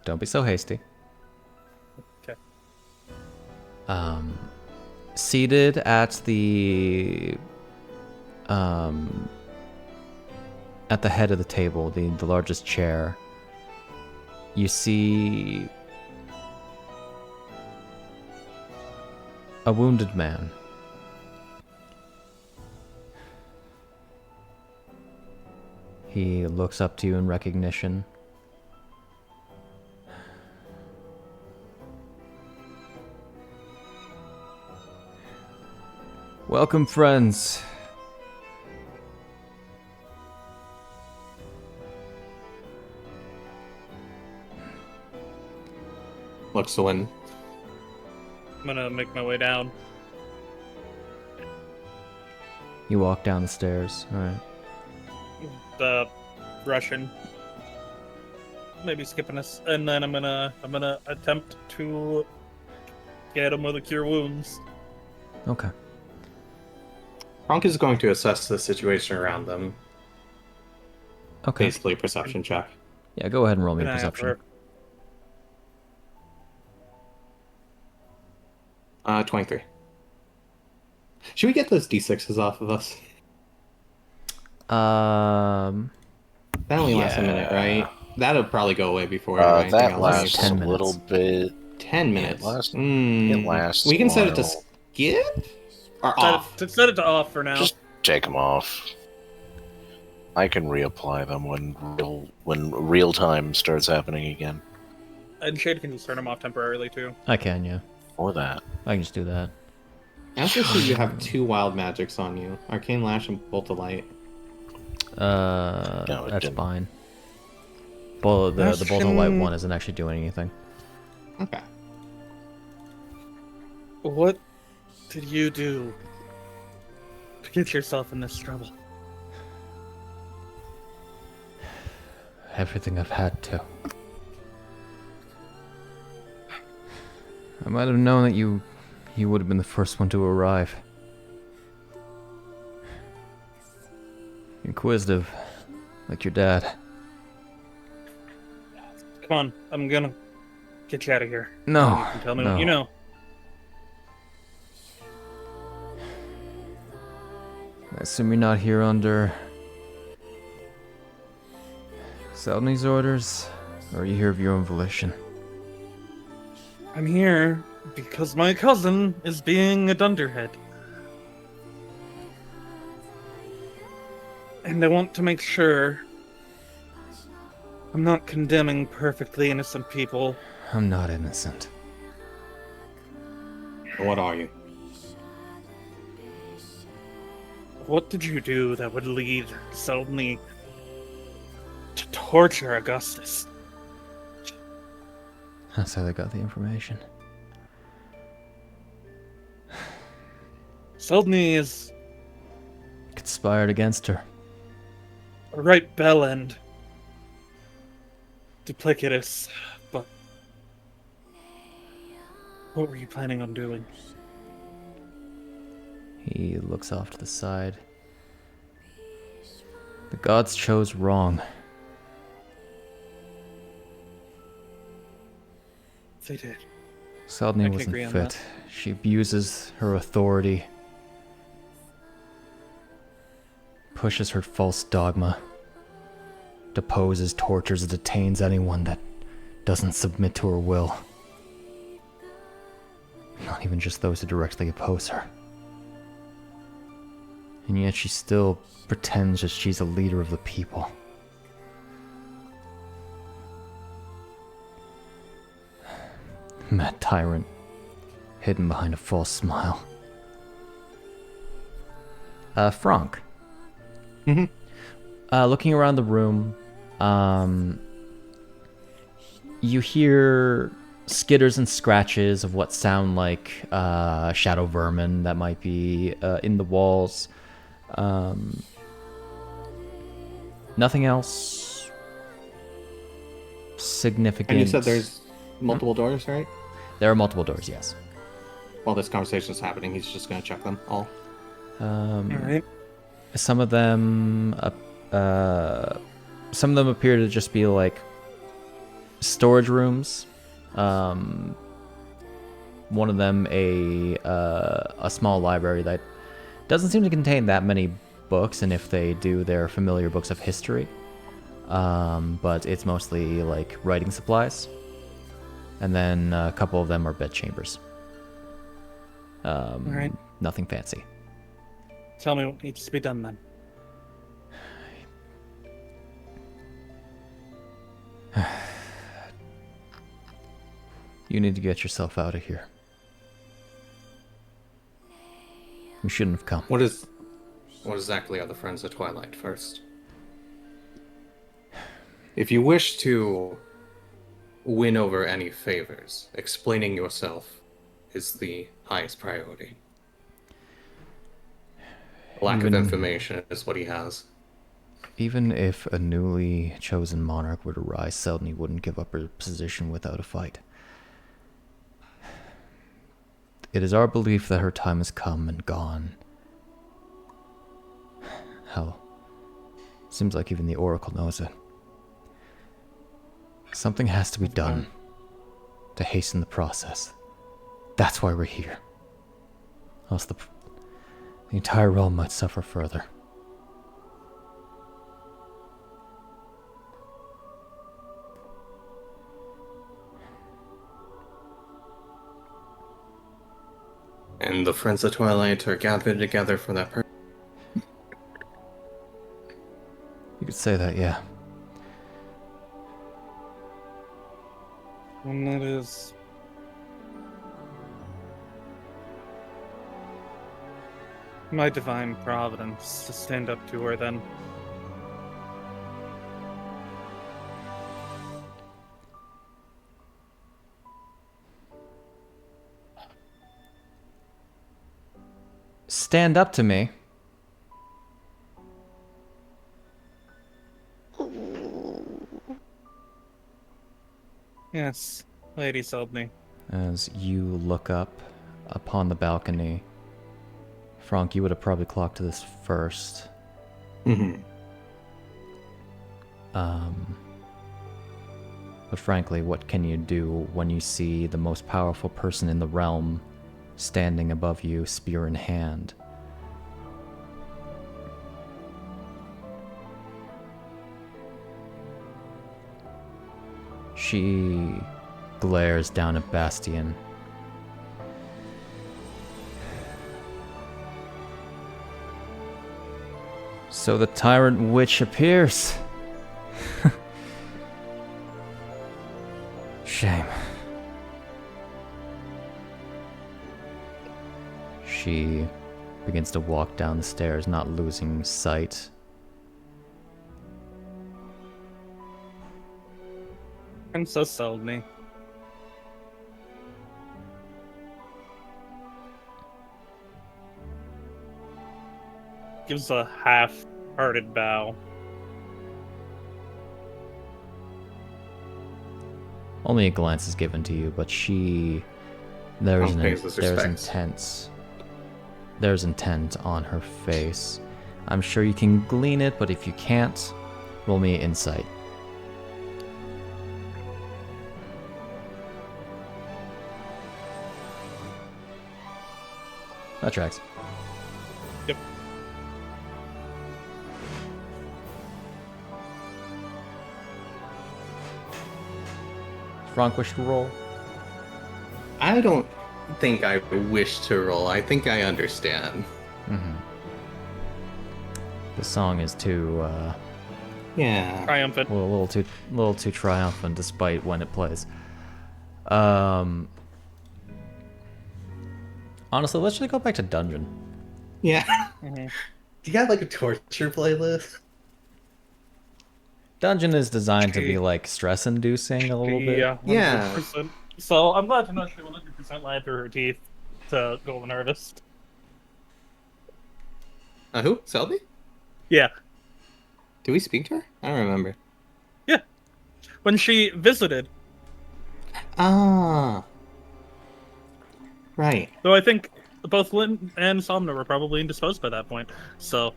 Don't be so hasty. Okay. Seated at the head of the table, the largest chair, you see a wounded man. He looks up to you in recognition. Welcome, friends. Looks to win. I'm gonna make my way down. You walk down the stairs. All right. The Russian. Maybe skipping us, and then I'm gonna attempt to get him with a cure wounds. Okay. Franc is going to assess the situation around them. Okay. Basically, perception check. Yeah, go ahead and roll me a Can I have perception. her? 23. Should we get those d6s off of us? That only lasts a minute, right? That'll probably go away before anything that else. lasts 10 a minutes. little bit. 10 minutes. It lasts We can a set it to while. skip? Or off? Set it to off for now. Just take them off. I can reapply them when real time starts happening again. And Shade can just turn them off temporarily too. I can, yeah. Or that. I can just do that. I also see you have 2 wild magics on you. Arcane Lash and Bolt of Light. No, it That's didn't. fine. The Bolt of Light one isn't actually doing anything. Okay. What did you do to get yourself in this trouble? Everything I've had to. I might have known that you would have been the first one to arrive. Inquisitive, like your dad. Come on, I'm gonna get you out of here. No, You can tell me no. what you know. I assume you're not here under Seldony's orders, or are you here of your own volition? I'm here because my cousin is being a dunderhead. And I want to make sure I'm not condemning perfectly innocent people. I'm not innocent. What are you? What did you do that would lead Seldony to torture Augustus? That's how they got the information. Seldony is Conspired against her. a right bell end. Duplicitous, but what were you planning on doing? He looks off to the side. The gods chose wrong. They did. Seldony I can wasn't agree on fit. that. She abuses her authority. Pushes her false dogma. Deposes, tortures, detains anyone that doesn't submit to her will. Not even just those who directly oppose her. And yet she still pretends that she's a leader of the people. Mad tyrant, hidden behind a false smile. Franc. Mm-hmm. Looking around the room, you hear skitters and scratches of what sound like shadow vermin that might be in the walls. Nothing else significant. And you said there's multiple doors, right? There are multiple doors, yes. While this conversation is happening, he's just going to check them all. Alright. Some of them appear to just be like storage rooms. One of them a small library that doesn't seem to contain that many books, and if they do, they're familiar books of history. But it's mostly like writing supplies. And then a couple of them are bed chambers. Alright. Nothing fancy. Tell me what needs to be done then. You need to get yourself out of here. You shouldn't have come. What exactly are the Friends of Twilight first? If you wish to win over any favors, explaining yourself is the highest priority. Lack of information is what he has. Even if a newly chosen monarch were to rise, Seldony wouldn't give up her position without a fight. It is our belief that her time has come and gone. Hell, seems like even the Oracle knows it. Something has to be done to hasten the process. That's why we're here. Else the entire realm might suffer further. And the Friends of Twilight are gathered together for that purpose. You could say that, yeah. And that is My divine providence to stand up to her then. Stand up to me? Yes, Lady Zombi. As you look up upon the balcony, Franc, you would have probably clocked this first. Mm-hmm. But frankly, what can you do when you see the most powerful person in the realm standing above you, spear in hand? She glares down at Bastion. So the tyrant witch appears. Shame. She begins to walk down the stairs, not losing sight. Princess Zombi. Gives a half-hearted bow. Only a glance is given to you, but there's intent on her face. I'm sure you can glean it, but if you can't, roll me insight. That tracks. Yep. Franc wish to roll? I don't think I wish to roll. I think I understand. Mm-hmm. The song is too, Yeah. Triumphant. a little too triumphant, despite when it plays. Honestly, let's just go back to Dungeon. Yeah. Mm-hmm. Do you have like a torture playlist? Dungeon is designed to be like stress-inducing a little bit. Yeah. Yeah. 100%. So I'm glad to know she 100% lied through her teeth to Golden Harvest. Who? Selby? Yeah. Do we speak to her? I don't remember. Yeah. When she visited. Ah. Right. Though I think both Lynn and Somna were probably indisposed by that point. So,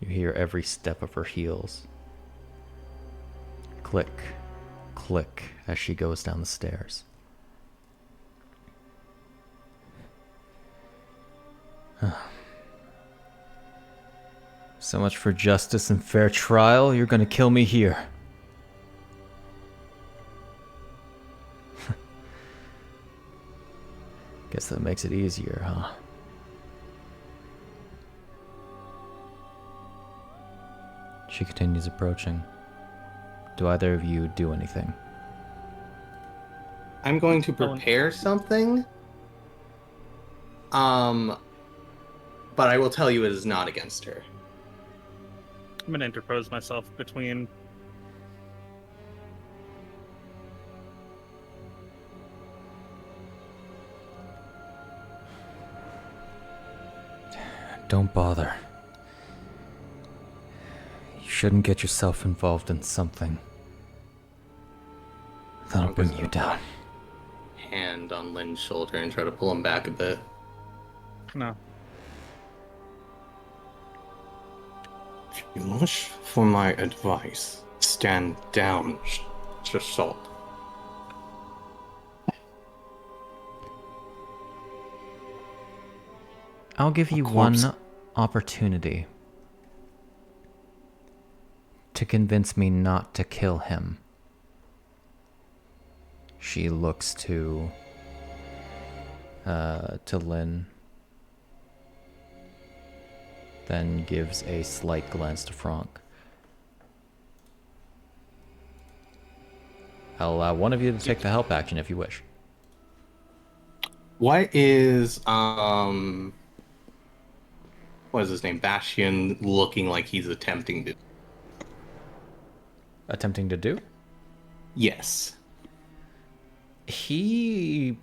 You hear every step of her heels. Click, click, as she goes down the stairs. So much for justice and fair trial. You're gonna kill me here. Guess that makes it easier, huh? She continues approaching. Do either of you do anything? I'm going to prepare something. But I will tell you it is not against her. I'm gonna interpose myself between. Don't bother. You shouldn't get yourself involved in something that'll bring you down. Hand on Lynn's shoulder and try to pull him back a bit. No. If you wish for my advice, stand down, Souchalte. I'll give you one opportunity to convince me not to kill him. She looks to Lynn, then gives a slight glance to Franc. I'll allow one of you to take the help action if you wish. What is what is his name? Bastion looking like he's attempting to? Attempting to do? Yes. He...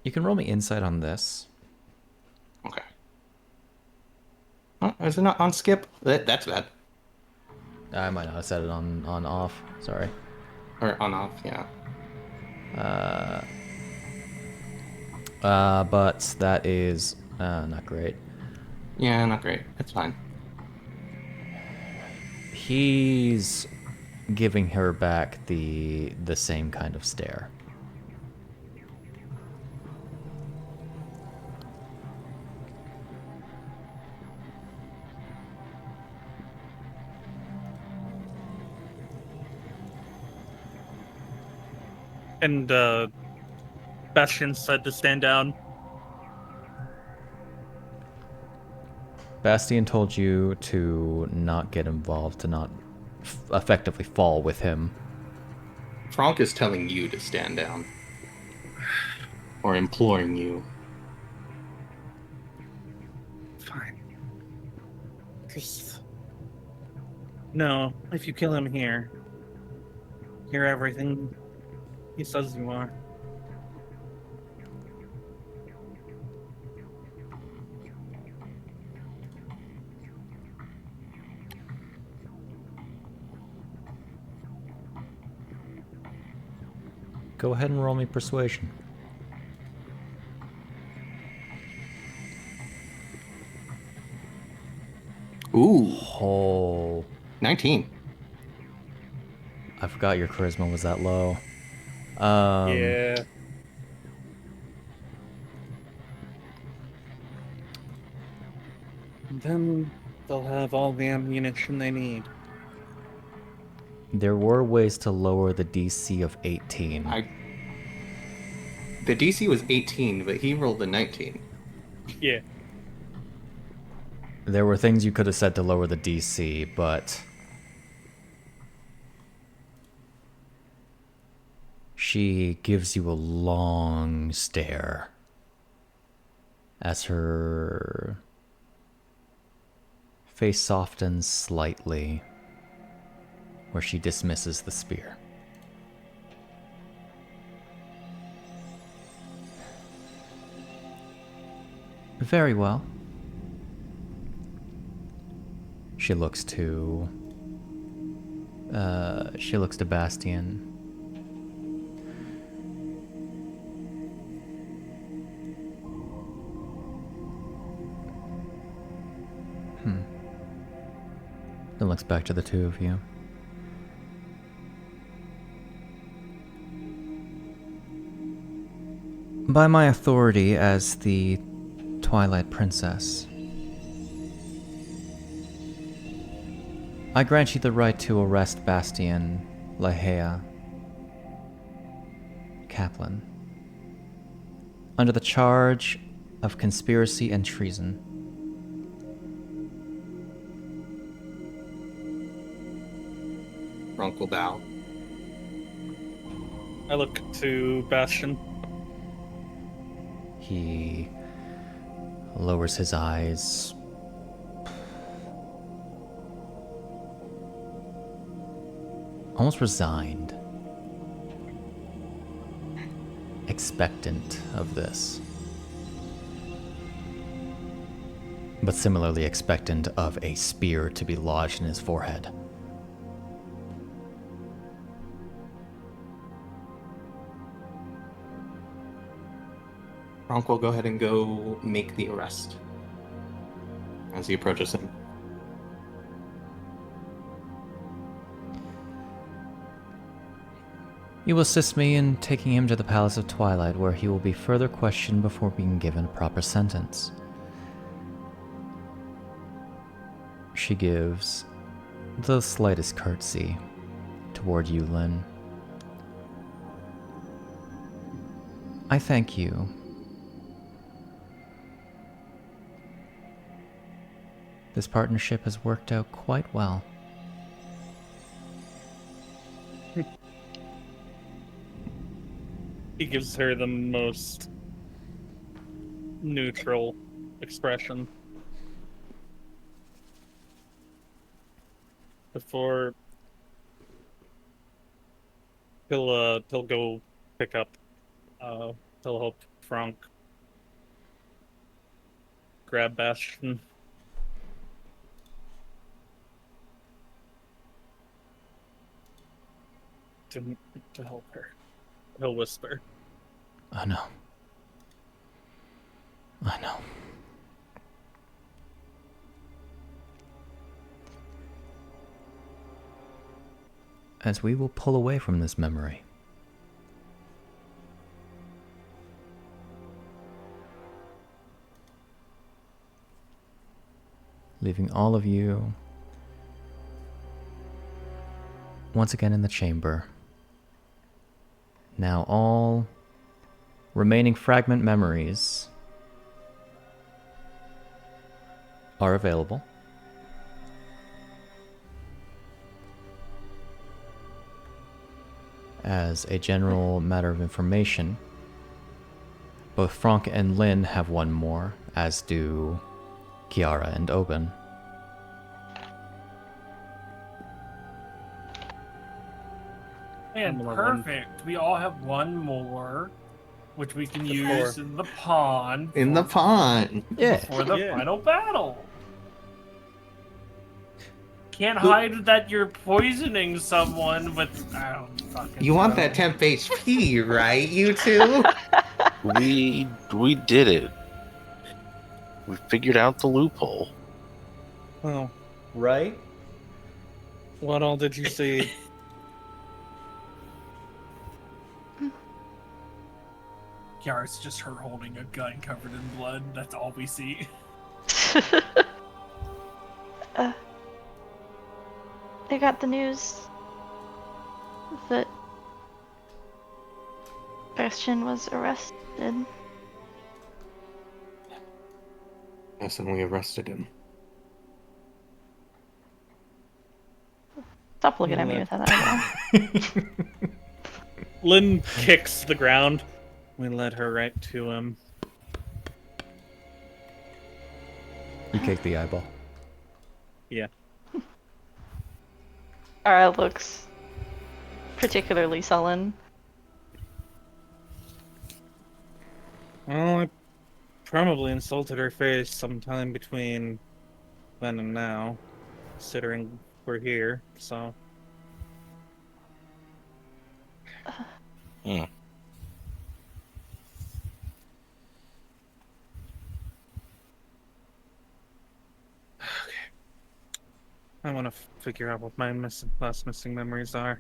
You can roll me insight on this. Okay. Oh, is it not on skip? That's bad. I might not have set it on off. Sorry. Or on off, yeah. But that is not great. Yeah, not great. It's fine. He's giving her back the same kind of stare. And Bastion said to stand down. Bastian told you to not get involved, to not effectively fall with him. Franc is telling you to stand down. Or imploring you. Fine. Please. No, if you kill him here, you're everything he says you are. Go ahead and roll me persuasion. Ooh. Oh. 19. I forgot your charisma was that low. Yeah. And then they'll have all the ammunition they need. There were ways to lower the DC of 18. The DC was 18, but he rolled a 19. Yeah. There were things you could have said to lower the DC, but she gives you a long stare as her face softens slightly, where she dismisses the spear. Very well. She looks to Bastian. Then looks back to the two of you. By my authority as the Twilight Princess, I grant you the right to arrest Bastian Lahea Kaplan under the charge of conspiracy and treason. Franc will bow. I look to Bastion. He lowers his eyes. Almost resigned. Expectant of this. But similarly expectant of a spear to be lodged in his forehead. Franc will go ahead and go make the arrest as he approaches him. You will assist me in taking him to the Palace of Twilight, where he will be further questioned before being given a proper sentence. She gives the slightest curtsy toward you, Lynn. I thank you. This partnership has worked out quite well. He gives her the most neutral expression. Before he'll go pick up he'll help Franc grab Bastion. To help her. He'll whisper. I know. I know. As we will pull away from this memory, leaving all of you once again in the chamber. Now all remaining fragment memories are available. As a general matter of information, both Franc and Lynn have one more, as do Chiara and Obin. And perfect. We all have one more, which we can use in the pond. In the pond. Yeah. Before the final battle. Can't hide that you're poisoning someone with. I don't fucking You want know. that temp HP, right, you two? We did it. We figured out the loophole. Oh, Right? what all did you see? Yeah, it's just her holding a gun covered in blood. That's all we see. They got the news that Bastion was arrested. Yes, and we arrested him. Stop looking at me with that eyebrow. Lynn kicks the ground. We led her right to him. You kicked the eyeball. Yeah. Ara looks particularly sullen. Well, I probably insulted her face sometime between then and now, considering we're here, so... Hmm. I want to figure out what my last missing memories are.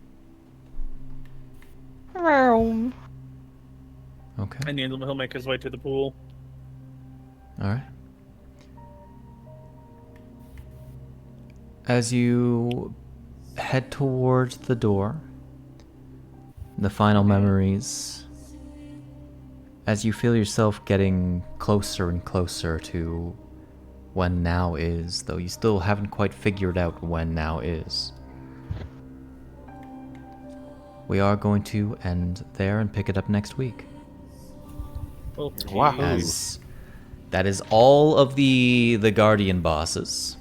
Vroom. Okay. And he'll make his way to the pool. Alright. As you head towards the door, the final memories, as you feel yourself getting closer and closer to when now is, though you still haven't quite figured out when now is. We are going to end there and pick it up next week. Wow. As that is all of the Guardian bosses.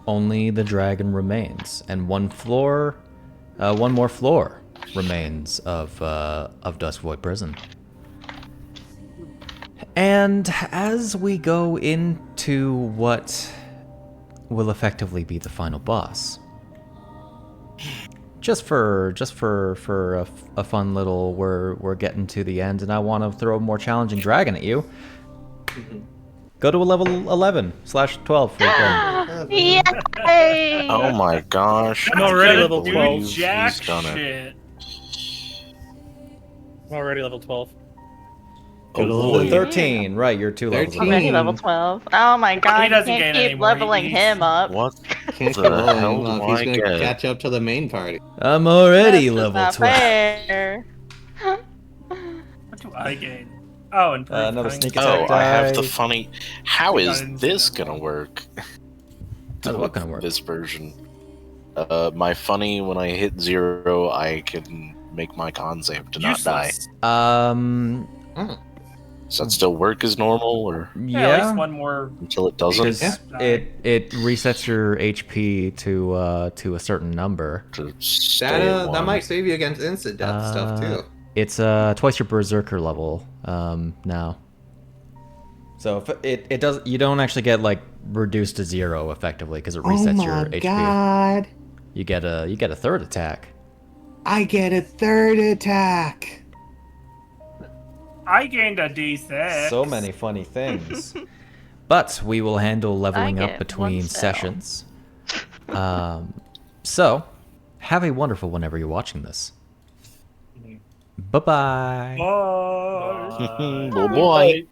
Only the dragon remains, and one more floor remains of Dusk Void Prison. And as we go into what will effectively be the final boss, just for a fun little, we're getting to the end, and I want to throw a more challenging dragon at you. Go to a level 11/12 for a Yay! Oh my gosh. I'm already I level believe 12. he's Jack done it. shit. I'm already level 12. Go to Oh, level boy. 13, right? You're 2 levels. 13. Already level 12. Oh my god, you doesn't can't gain keep anymore. leveling He's- him up. What Can't the keep leveling hell him do up. I He's gonna get? catch up to the main party. I'm already That's just level not 12. fair. What do I gain? Oh, and Another sneak attack. Oh, I have the die. funny. How I is didn't see this that gonna one. work? How's what gonna work? This version. My funny, when I hit 0, I can make my con save to not die. Useless. Does that still work as normal, or Yeah, at least one more. until it doesn't? Because it resets your HP to a certain number. To stay at That one. might save you against instant death stuff too. It's twice your berserker level now. So if it does, you don't actually get like reduced to 0 effectively because it resets your HP. God! You get a third attack. I get a third attack. I gained a D6. So many funny things. But we will handle leveling I up get between 1 cell. sessions. So have a wonderful whenever you're watching this. Bye-bye. Bye. Boy.